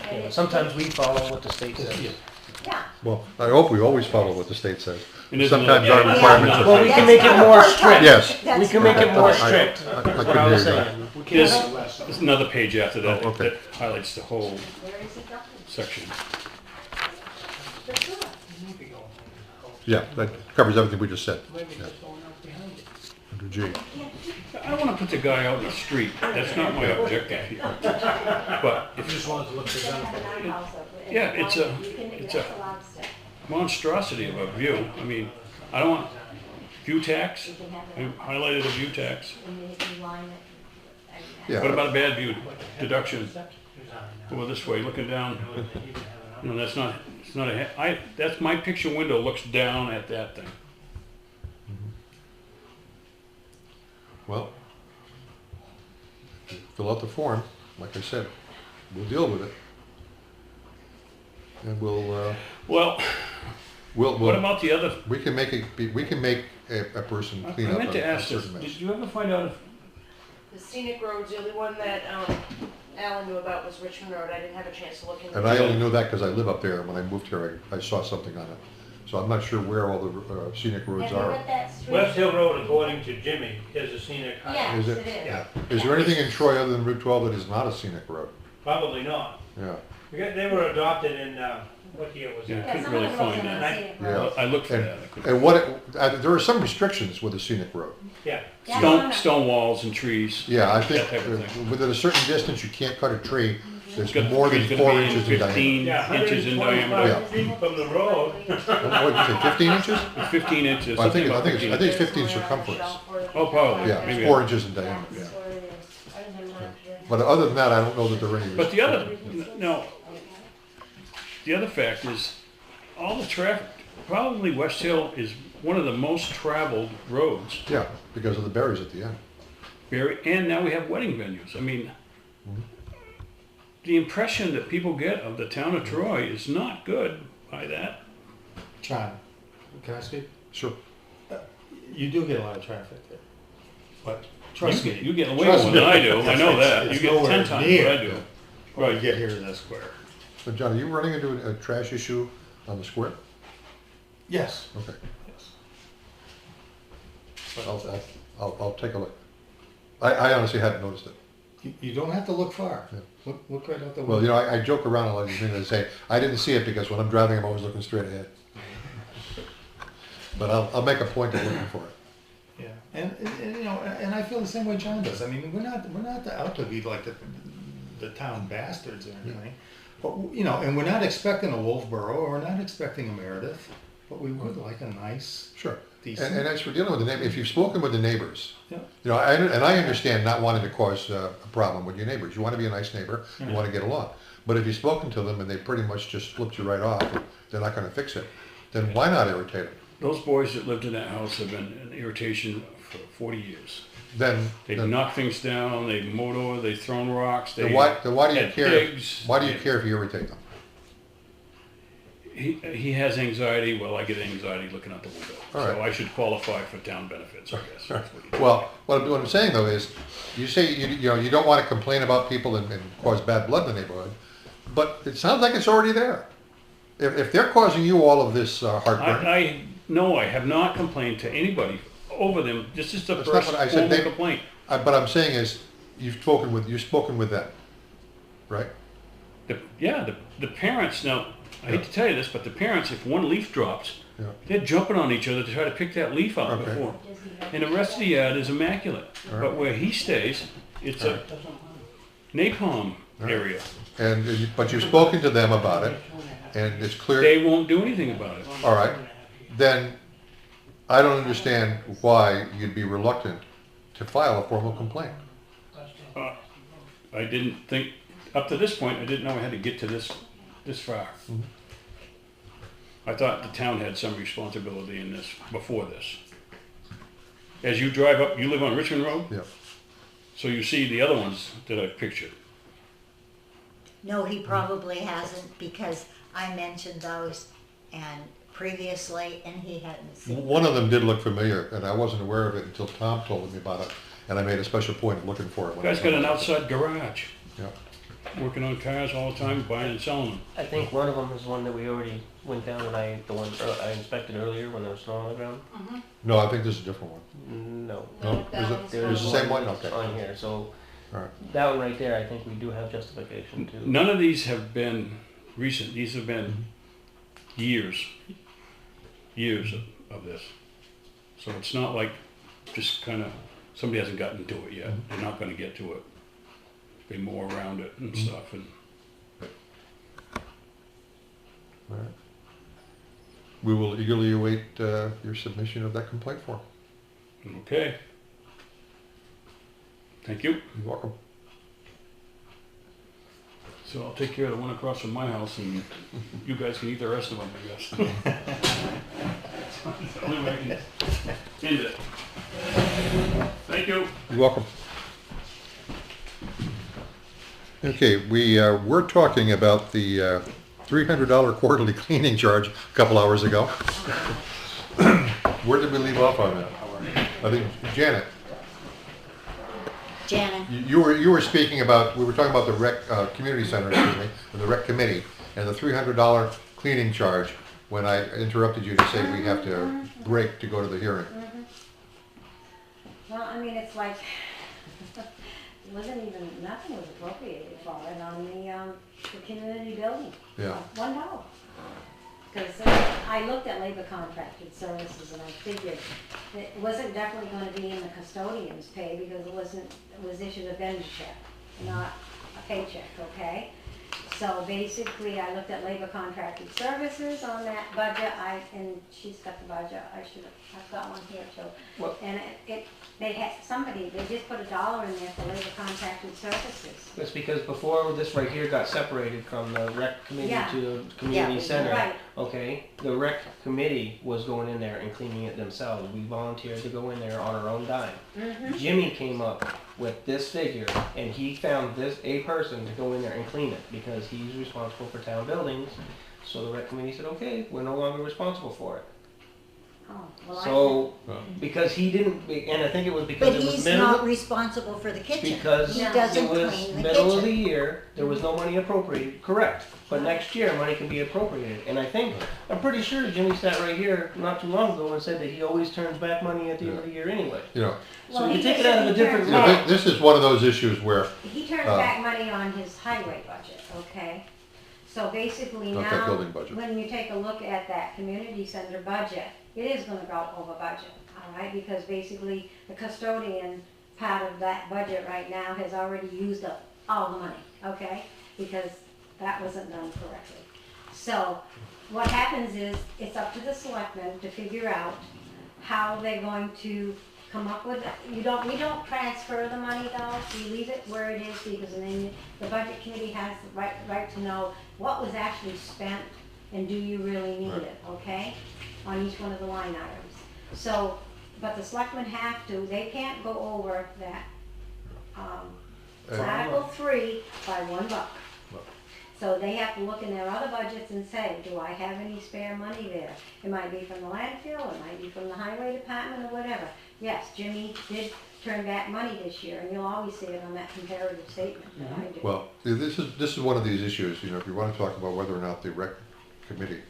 F: And
B: Yeah,
F: it-
B: sometimes we follow what the state says.
F: Yeah.
A: Well, I hope we always follow what the state says.
E: And there's
A: Sometimes
E: another-
A: our requirements
B: Well,
A: are.
B: we can make it more strict.
A: Yes.
B: We can make it more strict.
A: I
B: That's what
A: couldn't
B: I was
A: hear you.
B: saying. We
E: There's,
B: can't.
E: there's another page after that
A: Oh, okay.
E: that highlights the whole
F: Where is it going?
E: section.
F: The sewer.
A: Yeah, that covers everything we just said. Yeah. Under G.
E: I don't want to put the guy out in the street. That's not my objective here. But
J: You
E: if
J: just wanted to look
F: You can have
J: presentable.
F: an outhouse up there.
E: Yeah, it's a-
F: You can-
E: it's
F: that's
E: a-
F: allowed stuff.
E: monstrosity of a view. I mean, I don't want view tax.
F: You can have
E: I
F: it,
E: highlighted a view tax.
F: and then you line it.
A: Yeah.
E: What about a bad view deduction? Go this way, looking down. No, that's not. It's not a. That's my picture window looks down at that thing.
A: Well, fill out the form, like I said, we'll deal with it. And
E: Well,
A: we'll,
E: what about the other?
A: we can make it, we can make a person
E: I
A: clean up
E: meant to
A: a
E: ask this.
A: certain mess.
E: Did you ever find out if
D: The scenic roads, the only one that, Allan knew about was Richmond Road. I didn't have a chance to look into.
A: And I only knew that because I live up there, and when I moved here, I saw something on it. So I'm not sure where all the scenic roads
F: Have you
A: are.
F: read that street?
L: West Hill Road, according to Jimmy, is a scenic highway.
F: Yes,
A: Is
F: it
A: it?
F: is.
L: Yeah,
A: Is there anything in Troy other than Route 12 that is not a scenic road?
L: probably not.
A: Yeah.
L: They were adopted in, what year was
E: Yeah.
L: it?
F: Yeah,
E: couldn't
F: some of
E: really
F: the roads
E: find
F: are
E: that.
F: scenic
A: Yeah.
F: roads.
E: I looked for
A: And,
E: that. I couldn't.
A: and there are some restrictions with a scenic road.
L: Yeah.
E: Stone walls and trees.
A: Yeah, I think
E: That type of thing.
A: within a certain distance, you can't cut a tree that's
E: It's got-
A: more than
E: it's gonna
A: 4
E: be
A: inches in diameter.
E: 15
L: Yeah,
E: inches in diameter.
L: 125 feet from the road.
A: What did you say, 15 inches?
E: It's 15 inches.
A: Well, I
E: something
A: think
E: about
A: it's 15 circumference.
E: Oh, probably.
A: Yeah,
E: Maybe
A: it's 4 inches in diameter, yeah.
F: That's where it is. I didn't have much.
A: But other than that, I don't know that there are any.
E: But the other, no, the other fact is, all the traffic, probably West Hill is one of the most traveled roads.
A: Yeah, because of the berries at the end.
E: And now we have wedding venues. I mean, the impression that people get of the town of Troy is not good by that.
H: John, can I speak?
A: Sure.
H: You do get a lot of traffic there, but trust me.
E: You get away
H: trust
E: more
H: me.
E: than I do, I know that.
H: It's
E: You get 10
H: nowhere
E: times
H: near
E: what I do.
H: What you get here in this square.
A: So John, are you running into a trash issue on the square?
H: Yes.
A: Okay.
H: Yes.
A: I'll take a look. I honestly hadn't noticed it.
H: You don't have to look far.
A: Yeah.
H: Look right out the
A: Well,
H: window.
A: I joke around a lot of these things and say, I didn't see it because when I'm driving, I'm always looking straight ahead. But I'll make a point of looking for it.
H: Yeah, and you know, and I feel the same way John does. I mean, we're not out to be like the town bastards or anything, but you know, and we're not expecting a Wolfboro or we're not expecting a Meredith, but we would like a nice,
A: Sure.
H: decent.
A: And as for dealing with the neighbors, if you've spoken with the neighbors,
H: Yeah.
A: you know, I understand not wanting to cause a problem with your neighbors. You want to be a nice neighbor, you
H: Yeah.
A: want to get along. But if you've spoken to them and they pretty much just flipped you right off, they're not going to fix it, then why not irritate them?
E: Those boys that lived in that house have been an irritation for 40 years.
A: Then
E: They've knocked things down, they've mowed over, they've thrown rocks,
A: then
E: they
A: why do you
E: had
A: care?
E: pigs.
A: Why do you care if you irritate them?
E: He has anxiety, well, I get anxiety looking out the window.
A: All right.
E: So I should qualify for town benefits, I guess. That's what he-
A: Well, what I'm saying though is, you say you know you don't want to complain about people and cause bad blood in the neighborhood, but it sounds like it's already there. If they're causing you all of this heartburn,
E: No, I have not complained to anybody over them. This is the
A: That's not
E: first
A: what I said.
E: formal complaint.
A: but I'm saying is, you've spoken with them, right?
E: The parents, now, I hate to tell you this, but the parents, if one leaf drops,
A: Yeah.
E: they're jumping on each other to try to pick that leaf out
A: Okay.
E: before. And the rest of the yard is immaculate.
A: All right.
E: But where he stays, it's a napalm
A: All right.
E: area.
A: But you've spoken to them about it, and it's clear.
E: They won't do anything about it.
A: All right, then I don't understand why you'd be reluctant to file a formal complaint.
E: I didn't think, up to this point, I didn't know I had to get to this far.
A: Mhm.
E: I thought the town had some responsibility in this, before this. As you drive up, you live on Richmond Road?
A: Yeah.
E: So you see the other ones that I pictured.
C: No, he probably hasn't, because I mentioned those and previously, and he hadn't seen.
A: One of them did look familiar, and I wasn't aware of it until Tom told me about it, and I made a special point of looking for it. when I
E: Guy's got
A: saw
E: an
A: it.
E: outside garage,
A: Yeah.
E: working on cars all the time, buying and selling them.
B: I think one of them is one that we already went down when I inspected earlier when there was snow on the ground.
A: No, I think this is a different one.
B: No.
A: No,
D: that
A: is it?
D: one's
B: There's
A: Is the same one? Okay.
B: on here, so
A: All right.
B: that one right there, I think we do have justification too.
E: None of these have been recent, these have been years of this. So it's not like just kind of, somebody hasn't gotten to it yet, they're not gonna get to it. They mow around it and stuff, and
A: All right. We will eagerly await your submission of that complaint form.
E: okay. Thank you.
A: You're welcome.
E: So I'll take care of the one across from my house, and you guys can eat the rest of them, I guess. That's the only way I can end it. Thank you.
A: You're welcome. Okay, we're talking about the $300 quarterly cleaning charge a couple hours ago. Where did we leave off on that? I think Janet,
C: Janet,
A: you were speaking about, we were talking about the rec, community center, excuse me, and the rec committee, and the $300 cleaning charge when I interrupted you to say we have to break to go to the hearing.
F: Well, I mean, it's like, it wasn't even, nothing was appropriated for it on the community building.
A: Yeah.
F: $1. Because I looked at labor contracted services and I figured it wasn't definitely gonna be in the custodian's pay because it was issued a vendor check, not a paycheck, okay? So basically, I looked at labor contracted services on that budget, and she's got the budget, I've got one here too.
B: Well-
F: And they had, they just put $1 in there for labor contracted services.
B: That's because before this right here got separated from the rec committee
F: Yeah.
B: to the community center,
F: Right.
B: okay, the rec committee was going in there and cleaning it themselves. We volunteered to go in there on our own dime. Jimmy came up with this figure, and he found a person to go in there and clean it, because he's responsible for town buildings. So the rec committee said, okay, we're no longer responsible for it.
F: Oh, well,
B: So, because he didn't, and I think it was because
C: But
B: it was
C: he's
B: middle,
C: not responsible for the kitchen.
B: because
C: He
B: it
C: doesn't
B: was
C: clean the
B: middle of the
C: kitchen.
B: year, there was no money appropriated, correct. But next year, money can be appropriated, and I'm pretty sure Jimmy sat right here not too long ago and said that he always turns back money at the end of the year anyway.
A: You know,
B: So
F: Well,
B: you
F: he
B: take it
F: just-
B: out of a
F: he
B: different
F: turns
A: you know,
B: line.
A: this is one of those issues where,
F: He turns back money on his highway budget, okay? So basically
A: not that
F: now,
A: building budget.
F: when you take a look at that community center budget, it is gonna go over budget, all right? Because basically, the custodian part of that budget right now has already used up all the money, okay? Because that wasn't done correctly. So, what happens is, it's up to the selectmen to figure out how they're going to come up with, we don't transfer the money though, we leave it where it is, because then the budget committee has the right to know what was actually spent and do you really need it, okay? On each one of the line items. So, but the selectmen have to, they can't go over that, Article 3 by $1. So they have to look in their other budgets and say, do I have any spare money there? It might be from the landfill, it might be from the highway department or whatever. Yes, Jimmy did turn back money this year, and you'll always see it on that comparative statement that I do.
A: well, this is one of these issues, you know, if you want to talk about whether or not the rec committee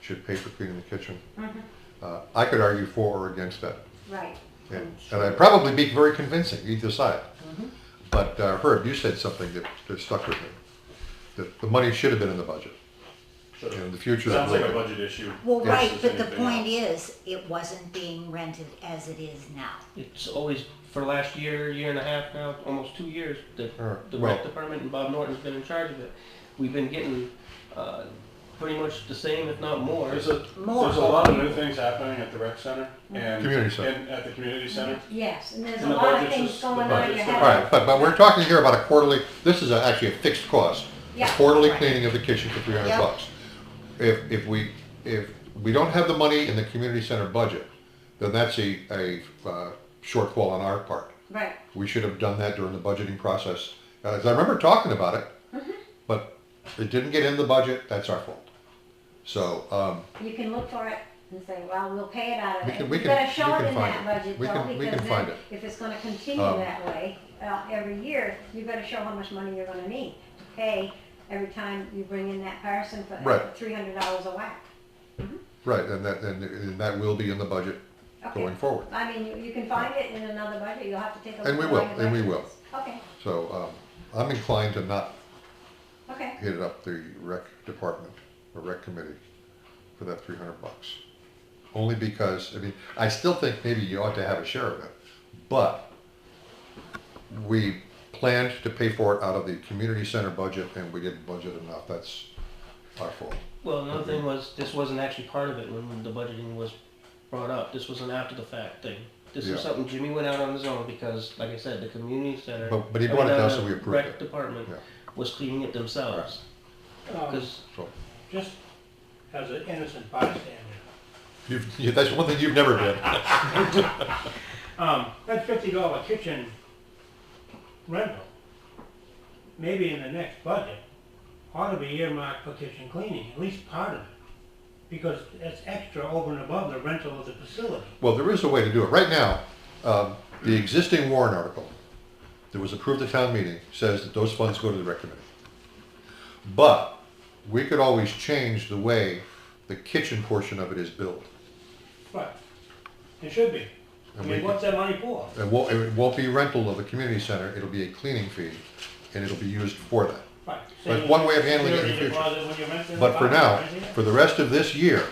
A: should pay for cleaning the kitchen, I could argue for or against that.
F: Right.
A: And I'd probably be very convincing, either side. But Herb, you said something that stuck with me, that the money should have been in the budget.
M: Sure.
A: In the future.
M: Sounds like a
A: that will be.
M: budget issue.
C: Well,
A: Yes.
C: right,
M: versus
C: but the
M: anything
C: point
M: else.
C: is, it wasn't being rented as it is now.
B: It's always, for the last year and a half now, almost 2 years, that
A: Alright,
B: the
A: well-
B: rec department and Bob Norton's been in charge of it. We've been getting, pretty much the same, if not more.
M: There's a
C: More.
M: lot of new things happening at the rec center and,
A: Community center.
M: and at the community center.
F: Yes, and there's
M: And
F: a
M: the
F: lot of
M: budget's
F: things
M: just-
F: going
M: the
F: on in
M: budget's
F: your
M: the
A: All
F: head.
A: right, but we're talking here about a quarterly, this is actually a fixed cost. A
F: Yeah.
A: quarterly
F: Right.
A: cleaning of the kitchen for $300.
C: Yep.
A: If we don't have the money in the community center budget, then that's a shortfall on our part.
F: Right.
A: We should have done that during the budgeting process. As I remember talking about it, but it didn't get in the budget, that's our fault. So,
F: You can look for it and say, well, we'll pay it out of
A: We
F: it.
A: can-
F: You gotta show
A: we
F: it
A: can
F: in
A: find
F: that
A: it.
F: budget
A: We
F: though,
A: can
F: because
A: find
F: then,
A: it.
F: if it's gonna continue that way, every year, you gotta show how much money you're gonna need to pay every time you bring in that person for
A: Right.
F: $300 a whack.
A: right, and that will be in the budget
F: Okay.
A: going forward.
F: I mean, you can find it in another budget, you'll have to take a look.
A: And we
F: at
A: will,
F: all your
A: and we will.
F: budgets. Okay,
A: So, I'm inclined to not
F: okay.
A: hit it up the rec department or rec committee for that $300. Only because, I mean, I still think maybe you ought to have a share of it, but we planned to pay for it out of the community center budget and we didn't budget enough. That's our fault.
B: Well, another thing was, this wasn't actually part of it when the budgeting was brought up. This was an after the fact thing. This
A: Yeah.
B: is something Jimmy went out on his own because, like I said, the community center.
A: But he brought it down, so we
B: the
A: approved
B: rec
A: it.
B: department
A: Yeah.
B: was cleaning it themselves. Because
A: So,
L: Just as an innocent bystander.
A: that's one thing you've never been.
L: That $50 kitchen rental, maybe in the next budget, ought to be earmarked for kitchen cleaning, at least part of it. Because it's extra over and above the rental of the facility.
A: Well, there is a way to do it. Right now, the existing warrant article that was approved at town meeting says that those funds go to the rec committee. But we could always change the way the kitchen portion of it is billed.
L: Right. It should be. I
A: And
L: mean,
A: we-
L: what's that money for?
A: It won't be rental of the community center, it'll be a cleaning fee, and it'll be used for that.
L: Right.
A: That's
L: Same
A: one
L: as
A: way of handling it in the
L: security
A: future.
L: deposit when you rent the
A: But for
L: apartment
A: now,
L: or anything else.
A: for the rest of this year,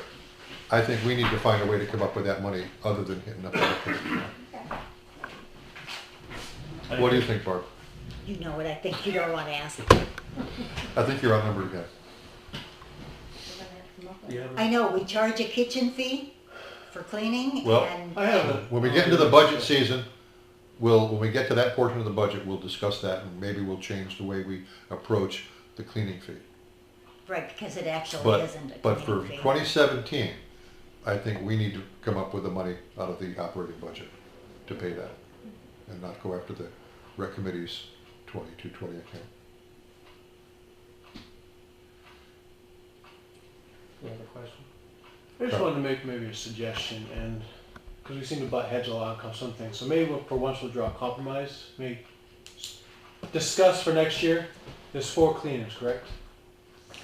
A: I think we need to find a way to come up with that money other than hitting up the rec committee. What do you think, Barb?
C: You know what I think, you don't wanna ask.
A: I think you're outnumbered again.
F: We're gonna have to come up with it.
B: Yeah.
C: I know, we charge a kitchen fee for cleaning
A: Well,
C: and,
L: I have a.
A: When we get into the budget season, when we get to that portion of the budget, we'll discuss that and maybe we'll change the way we approach the cleaning fee.
C: right, because it actually
A: But,
C: isn't a
A: but for
C: cleaning fee.
A: 2017, I think we need to come up with the money out of the operating budget to pay that and not go after the rec committee's 220 account.
B: Any other question?
N: I just wanted to make maybe a suggestion, and because we seem to butt heads a lot on some things, so maybe for once we'll draw a compromise. Maybe discuss for next year. There's 4 cleaners, correct?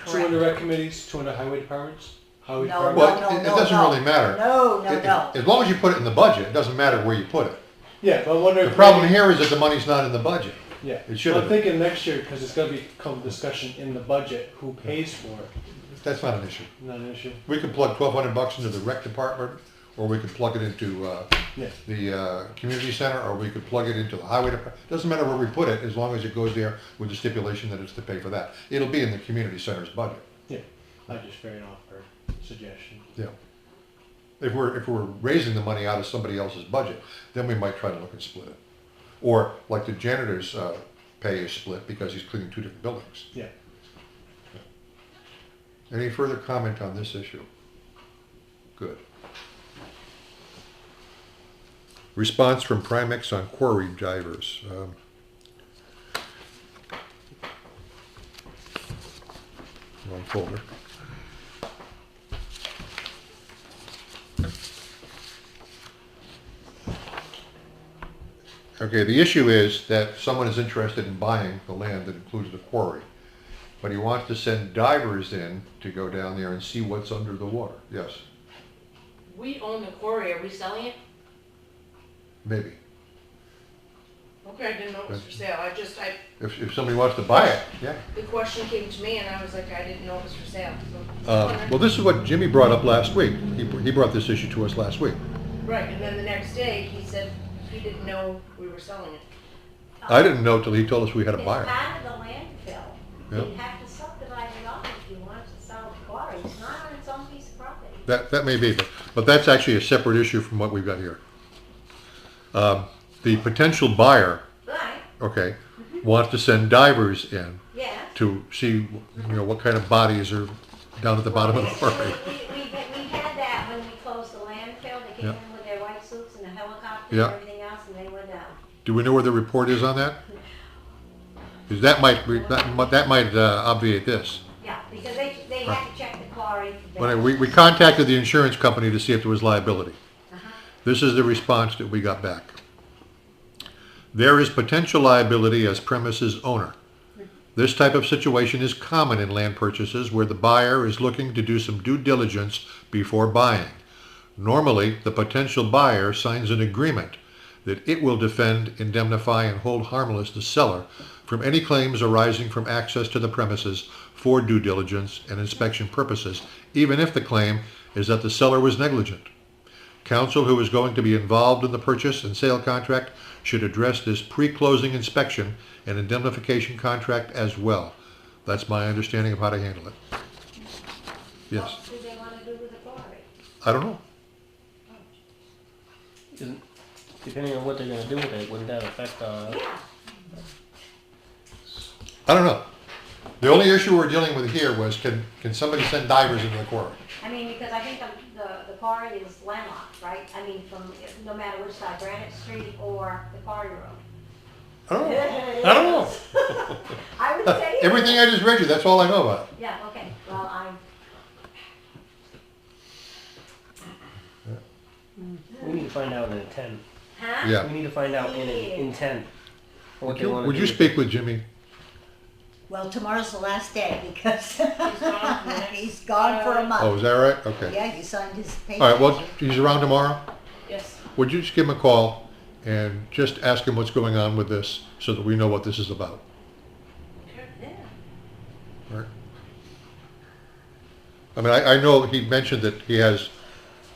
N: 2
C: Correct.
N: under rec committees, 2 under highway departments. Highway
C: No,
N: department.
A: Well, it doesn't really matter.
C: No, no,
A: It-
C: no.
A: As long as you put it in the budget, it doesn't matter where you put it.
N: Yeah, but I'm wondering.
A: The
N: if
A: problem
N: maybe-
A: here is that the money's not in the budget.
N: Yeah,
A: It should
N: I'm
A: have.
N: thinking next year, because it's going to become discussion in the budget, who pays for it.
A: That's not an issue.
N: Not an issue.
A: We could plug $1,200 into the rec department, or we could plug it into
N: Yeah.
A: the community center, or we could plug it into the highway department. Doesn't matter where we put it, as long as it goes there with the stipulation that it's to pay for that. It'll be in the community center's budget.
N: I just fair off for suggestion.
A: Yeah. If we're raising the money out of somebody else's budget, then we might try to look and split it. Or like the janitor's pay is split because he's cleaning 2 different buildings.
N: Yeah.
A: Any further comment on this issue? Good. Response from Primex on quarry divers. Wrong folder. Okay, the issue is that someone is interested in buying the land that includes the quarry, but he wants to send divers in to go down there and see what's under the water. Yes,
D: We own the quarry, are we selling it?
A: maybe.
D: Okay, I didn't know it was for sale,
A: If somebody wants to buy it, yeah.
D: the question came to me and I was like, I didn't know it was for sale, so.
A: Well, this is what Jimmy brought up last week. He brought this issue to us last week.
D: Right, and then the next day, he said he didn't know we were selling it.
A: I didn't know till he told us we had to
F: It's
A: buy it.
F: part of the landfill.
A: Yeah.
F: You'd have to subdivide it off if you wanted to sell the quarry. It's not on its own piece of property.
A: That may be, but that's actually a separate issue from what we've got here. The potential buyer,
F: Right,
A: okay, wants to send divers in
F: yeah.
A: to see, what kind of bodies are down at the bottom of the quarry.
F: We had that when we closed the landfill. They came
A: Yeah.
F: in with their white suits and a helicopter
A: Yeah.
F: and everything else, and they went down.
A: Do we know where the report is on that? Because that might obviate this.
F: Yeah, because they had to check the quarry.
A: But we contacted the insurance company to see if there was liability.
F: Uh-huh.
A: This is the response that we got back. There is potential liability as premises owner. This type of situation is common in land purchases where the buyer is looking to do some due diligence before buying. Normally, the potential buyer signs an agreement that it will defend, indemnify, and hold harmless the seller from any claims arising from access to the premises for due diligence and inspection purposes, even if the claim is that the seller was negligent. Counsel who is going to be involved in the purchase and sale contract should address this pre-closing inspection and indemnification contract as well. That's my understanding of how to handle it. Yes.
F: What do they want to do with the quarry?
A: I don't know.
B: Depending on what they're gonna do with it, wouldn't that affect,
F: Yeah.
A: I don't know. The only issue we're dealing with here was can somebody send divers into the quarry?
F: I mean, because I think the quarry is landlocked, right? I mean, from, no matter which side, Granite Street or the quarry road.
A: I don't know. I don't know.
F: I would say.
A: Everything I just read you, that's all I know about it.
F: Yeah, okay, well,
B: we need to find out an intent.
F: huh?
A: Yeah.
B: We need to find out an intent. What they wanna
A: Would
B: do
A: you
B: with
A: speak
B: it.
A: with Jimmy?
C: Well, tomorrow's the last day because
D: gone for the next-
C: he's gone for a month.
A: Oh, is that right? Okay.
C: Yeah, he signed his paper.
A: All right, well, he's around tomorrow?
D: Yes.
A: Would you just give him a call and just ask him what's going on with this so that we know what this is about?
F: Yeah.
A: All right. I mean, I know he mentioned that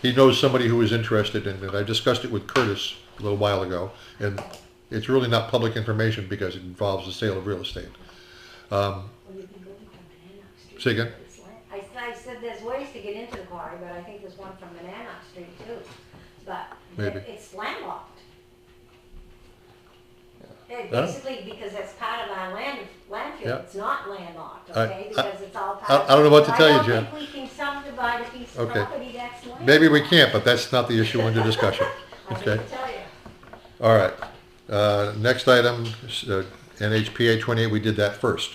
A: he knows somebody who is interested in it. I discussed it with Curtis a little while ago, and it's really not public information because it involves the sale of real estate.
F: Well, you can go from Monadnock Street.
A: Say again?
F: I said there's ways to get into the quarry, but I think there's one from Monadnock Street too. But
A: Maybe.
F: it's landlocked.
A: Yeah.
F: Basically, because that's part of our landfill,
A: Yeah.
F: it's not landlocked,
A: I-
F: okay? Because it's all part
A: I
F: of.
A: don't know what to tell you,
F: I
A: Jim.
F: don't think we can subdivide a piece of
A: Okay.
F: property that's landlocked.
A: Maybe we can't, but that's not the issue under discussion.
F: I hate
A: Okay?
F: to tell you.
A: All right. Next item, NHPA 28, we did that first.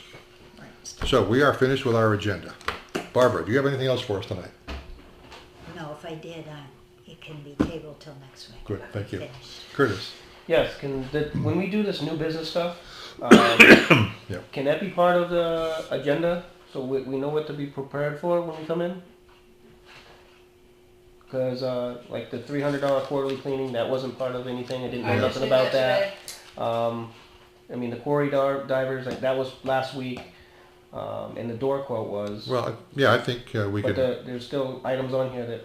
A: So we are finished with our agenda. Barbara, do you have anything else for us tonight?
C: No, if I did, it can be tabled till next week.
A: Good, thank you.
C: Finished.
A: Curtis?
B: Yes, when we do this new business stuff,
A: Yep.
B: can that be part of the agenda? So we know what to be prepared for when we come in? Because like the $300 quarterly cleaning, that wasn't part of anything. I didn't know nothing about that. I mean, the quarry divers, like that was last week. And the door quote was.
A: Well, yeah, I think we
B: but
A: could.
B: There's still items on here that.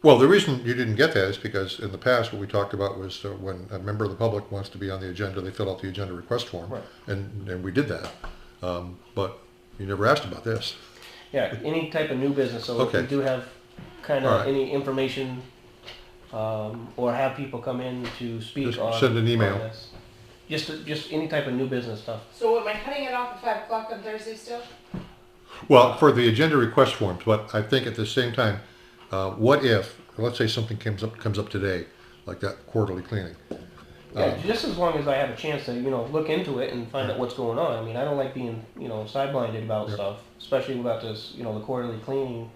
A: Well, the reason you didn't get that is because in the past what we talked about was when a member of the public wants to be on the agenda, they fill out the agenda request form,
B: Right.
A: and we did that. But you never asked about this.
B: Yeah, any type of new business. So
A: Okay.
B: if we do have kind of
A: All right.
B: any information, or have people come in to speak
A: Just
B: on.
A: send an email.
B: on this. Just any type of new business stuff.
D: So am I cutting it off at 5 o'clock on Thursday still?
A: Well, for the agenda request forms, but I think at the same time, what if, let's say something comes up today, like that quarterly cleaning.
B: Yeah, just as long as I have a chance to, look into it and find out what's going on. I mean, I don't like being, sideblinded about stuff, especially about this, the quarterly cleaning.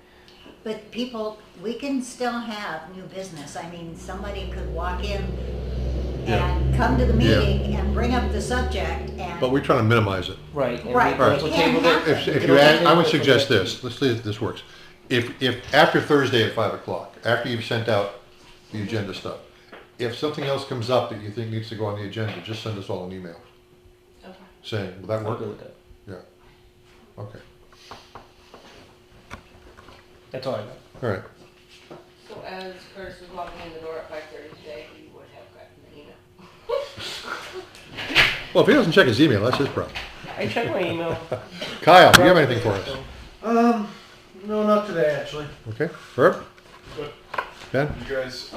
C: But people, we can still have new business. I mean, somebody could walk in and come to the meeting and bring up the subject and.
A: But we're trying to minimize it.
B: Right. And
C: Right.
B: we also tabled it.
A: If you add, I would suggest this, let's see if this works. If after Thursday at 5 o'clock, after you've sent out the agenda stuff, if something else comes up that you think needs to go on the agenda, just send us all an email
D: Okay.
A: saying, will that
B: I'm
A: work?
B: good with that.
A: Yeah. Okay.
B: That's all I got.
A: All right.
D: So as Curtis was walking in the door at 5:30 today, he would have gotten the email.
A: Well, if he doesn't check his email, that's his problem.
B: I checked my email.
A: Kyle, do you have anything for us?
N: No, not today, actually.
A: Okay. Herb?
K: Good.
A: Ben?
K: You guys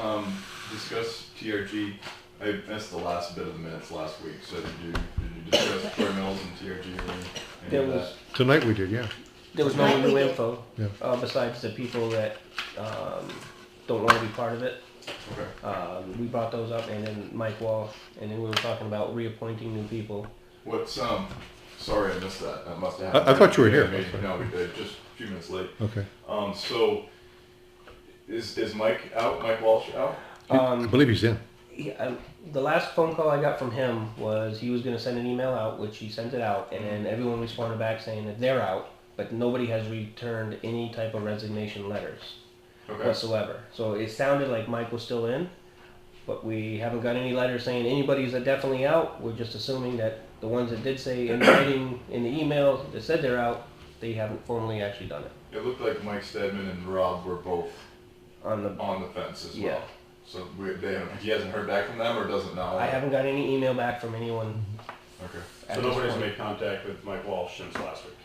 K: discuss TRG. I missed the last bit of the minutes last week. So did you discuss Troy Mills and TRG or any
B: There
K: of
B: was
K: that?
A: Tonight we did, yeah.
B: there was no
C: Tonight we
B: new
C: did.
B: info
A: Yeah.
B: besides the people that don't want to be part of it.
K: Okay.
B: We brought those up, and then Mike Walsh, and then we were talking about reappointing new people.
K: What's Sorry, I missed that. That must have happened.
A: I thought you were here.
K: No, we did. Just a few minutes late.
A: Okay.
K: So is Mike out? Mike Walsh out?
A: I believe he's in.
B: The last phone call I got from him was he was going to send an email out, which he sent it out, and then everyone responded back saying that they're out, but nobody has returned any type of resignation letters whatsoever. So it sounded like Mike was still in, but we haven't got any letters saying anybody's definitely out. We're just assuming that the ones that did say in writing in the email that said they're out, they haven't formally actually done it.
K: It looked like Mike Stedman and Rob were both
B: On the
K: fence as
B: Yeah.
K: well. So he hasn't heard back from them or doesn't know?
B: I haven't got any email back from anyone.
K: Okay.
B: at
M: So
B: this
M: nobody's
B: point.
M: made contact with Mike Walsh since last week?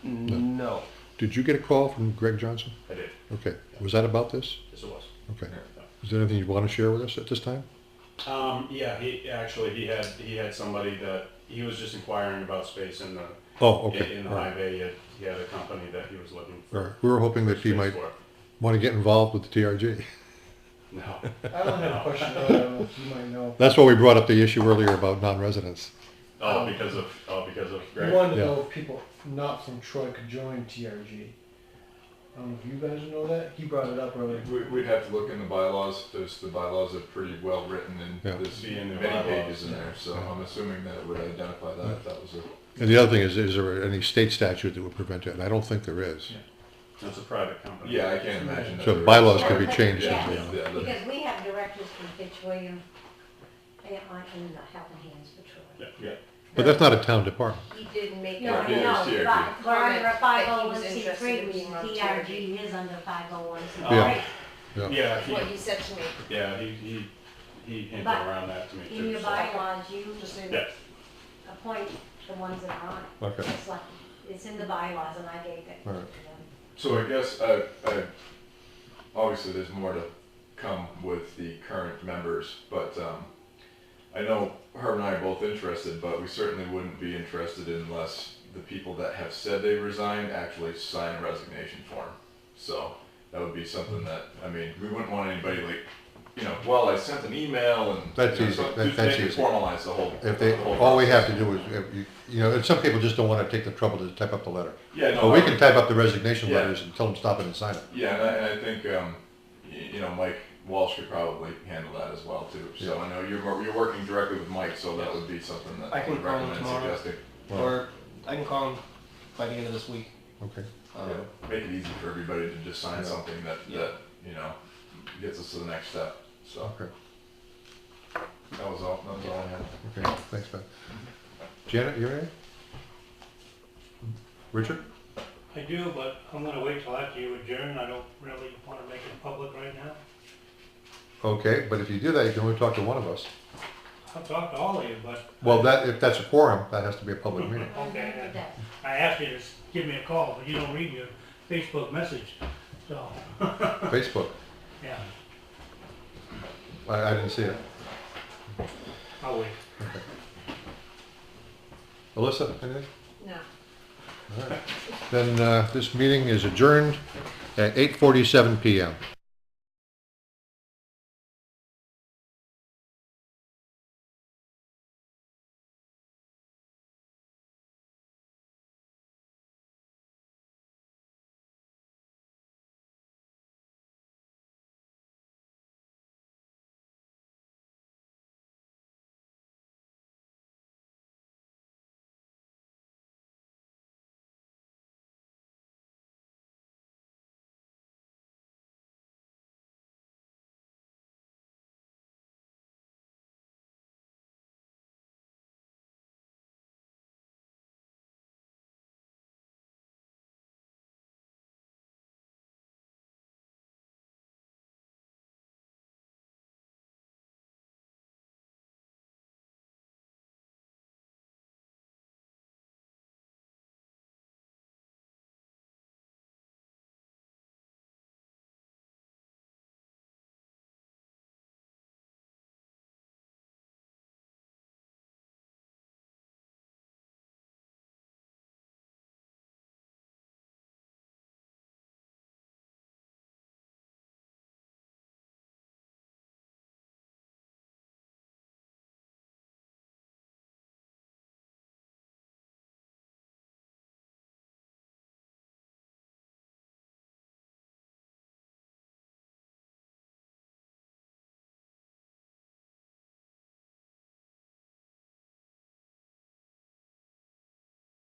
B: No.
A: Did you get a call from Greg Johnson?
M: I did.
A: Okay. Was that about this?
M: Yes, it was.
A: Okay. Is there anything you want to share with us at this time?
M: Yeah, he had somebody that he was just inquiring about space in the
A: Oh, okay.
M: in the
A: All
M: high
A: right.
M: bay. He had a company that he was looking
A: All
M: for.
A: right. We were hoping that he
M: space
A: might
M: for.
A: want to get involved with the TRG.
M: No.
N: I don't have a question, though. I don't know if you might know.
A: That's why we brought up the issue earlier about non-residents.
M: Because of
N: We
M: Greg.
N: wanted to
A: Yeah.
N: know if people not from Troy could join TRG. I don't know if you guys know that. He brought it up earlier.
K: We'd have to look in the bylaws. The bylaws are pretty well written and
A: Yeah.
K: there's
M: Be in the
K: many
M: bylaws,
K: pages in
M: yeah.
K: there. So I'm assuming that it would identify that if that was a.
A: And the other thing is there any state statute that would prevent it? And I don't think there is.
M: It's a private company.
K: Yeah, I can't imagine that.
A: So
K: there
A: bylaws
K: is.
A: could be changed.
F: Yeah.
K: Yeah, the-
F: Because we have directors from Fitzwilliam, and the Helping Hands for Troy.
M: Yeah.
A: But that's not a town department.
D: He did make
F: No,
K: Yeah,
F: I
K: it is
F: know,
K: TRG.
F: but we're under a
D: Comment that he was
F: 501c3,
D: interested in
F: which
D: being on
F: TRG is under 501c3.
A: Yeah. Yeah.
M: Yeah,
D: That's what he said to me.
M: he hinted
F: But
M: around that to me too.
F: In your
M: so-
F: bylaws, you
D: Just saying.
M: Yeah.
F: appoint the ones that are on it.
A: Okay.
F: It's like, it's in the bylaws, and I gave it to
A: All right.
F: them.
K: So I guess obviously there's more to come with the current members, but I know Herb and I are both interested, but we certainly wouldn't be interested unless the people that have said they resigned actually sign a resignation form. So that would be something that, I mean, we wouldn't want anybody like well, I sent an email and.
A: That's
K: you know,
A: easy.
K: so
A: That's
K: make it
A: easy.
K: Formalize the whole.
A: If they,
K: the whole
A: all we have
K: process.
A: to do is, and some people just don't wanna take the trouble to type up the letter.
K: Yeah, no.
A: But we can type up the resignation
K: Yeah.
A: letters and tell them stop it and sign it.
K: Yeah, and I think, Mike Walsh could probably handle that as well too. So
A: Yeah.
K: I know you're working directly with Mike, so that would be something that
B: I
K: I
B: can
K: would
B: call him
K: recommend
B: tomorrow.
K: suggesting.
B: Or I can call him by the end of this week.
A: Okay.
K: Yeah, make it easy for everybody to just sign
A: Yeah.
K: something that,
B: Yeah.
K: that, gets us to the next step, so.
A: Okay,
K: That was all I had.
A: okay, thanks, Ben. Janet, you ready? Richard?
L: I do, but I'm gonna wait till after you adjourn. I don't really wanna make it public right now.
A: Okay, but if you do that, you can only talk to one of us.
L: I'll talk to all of you, but.
A: Well, if that's a quorum, that has to be a public meeting.
L: Okay, I asked you to give me a call, but you don't read your Facebook message, so,
A: Facebook,
L: yeah,
A: I didn't see it.
L: I'll wait.
A: Alyssa, anything?
D: No.
A: All right. Then this meeting is adjourned at 8:47 PM.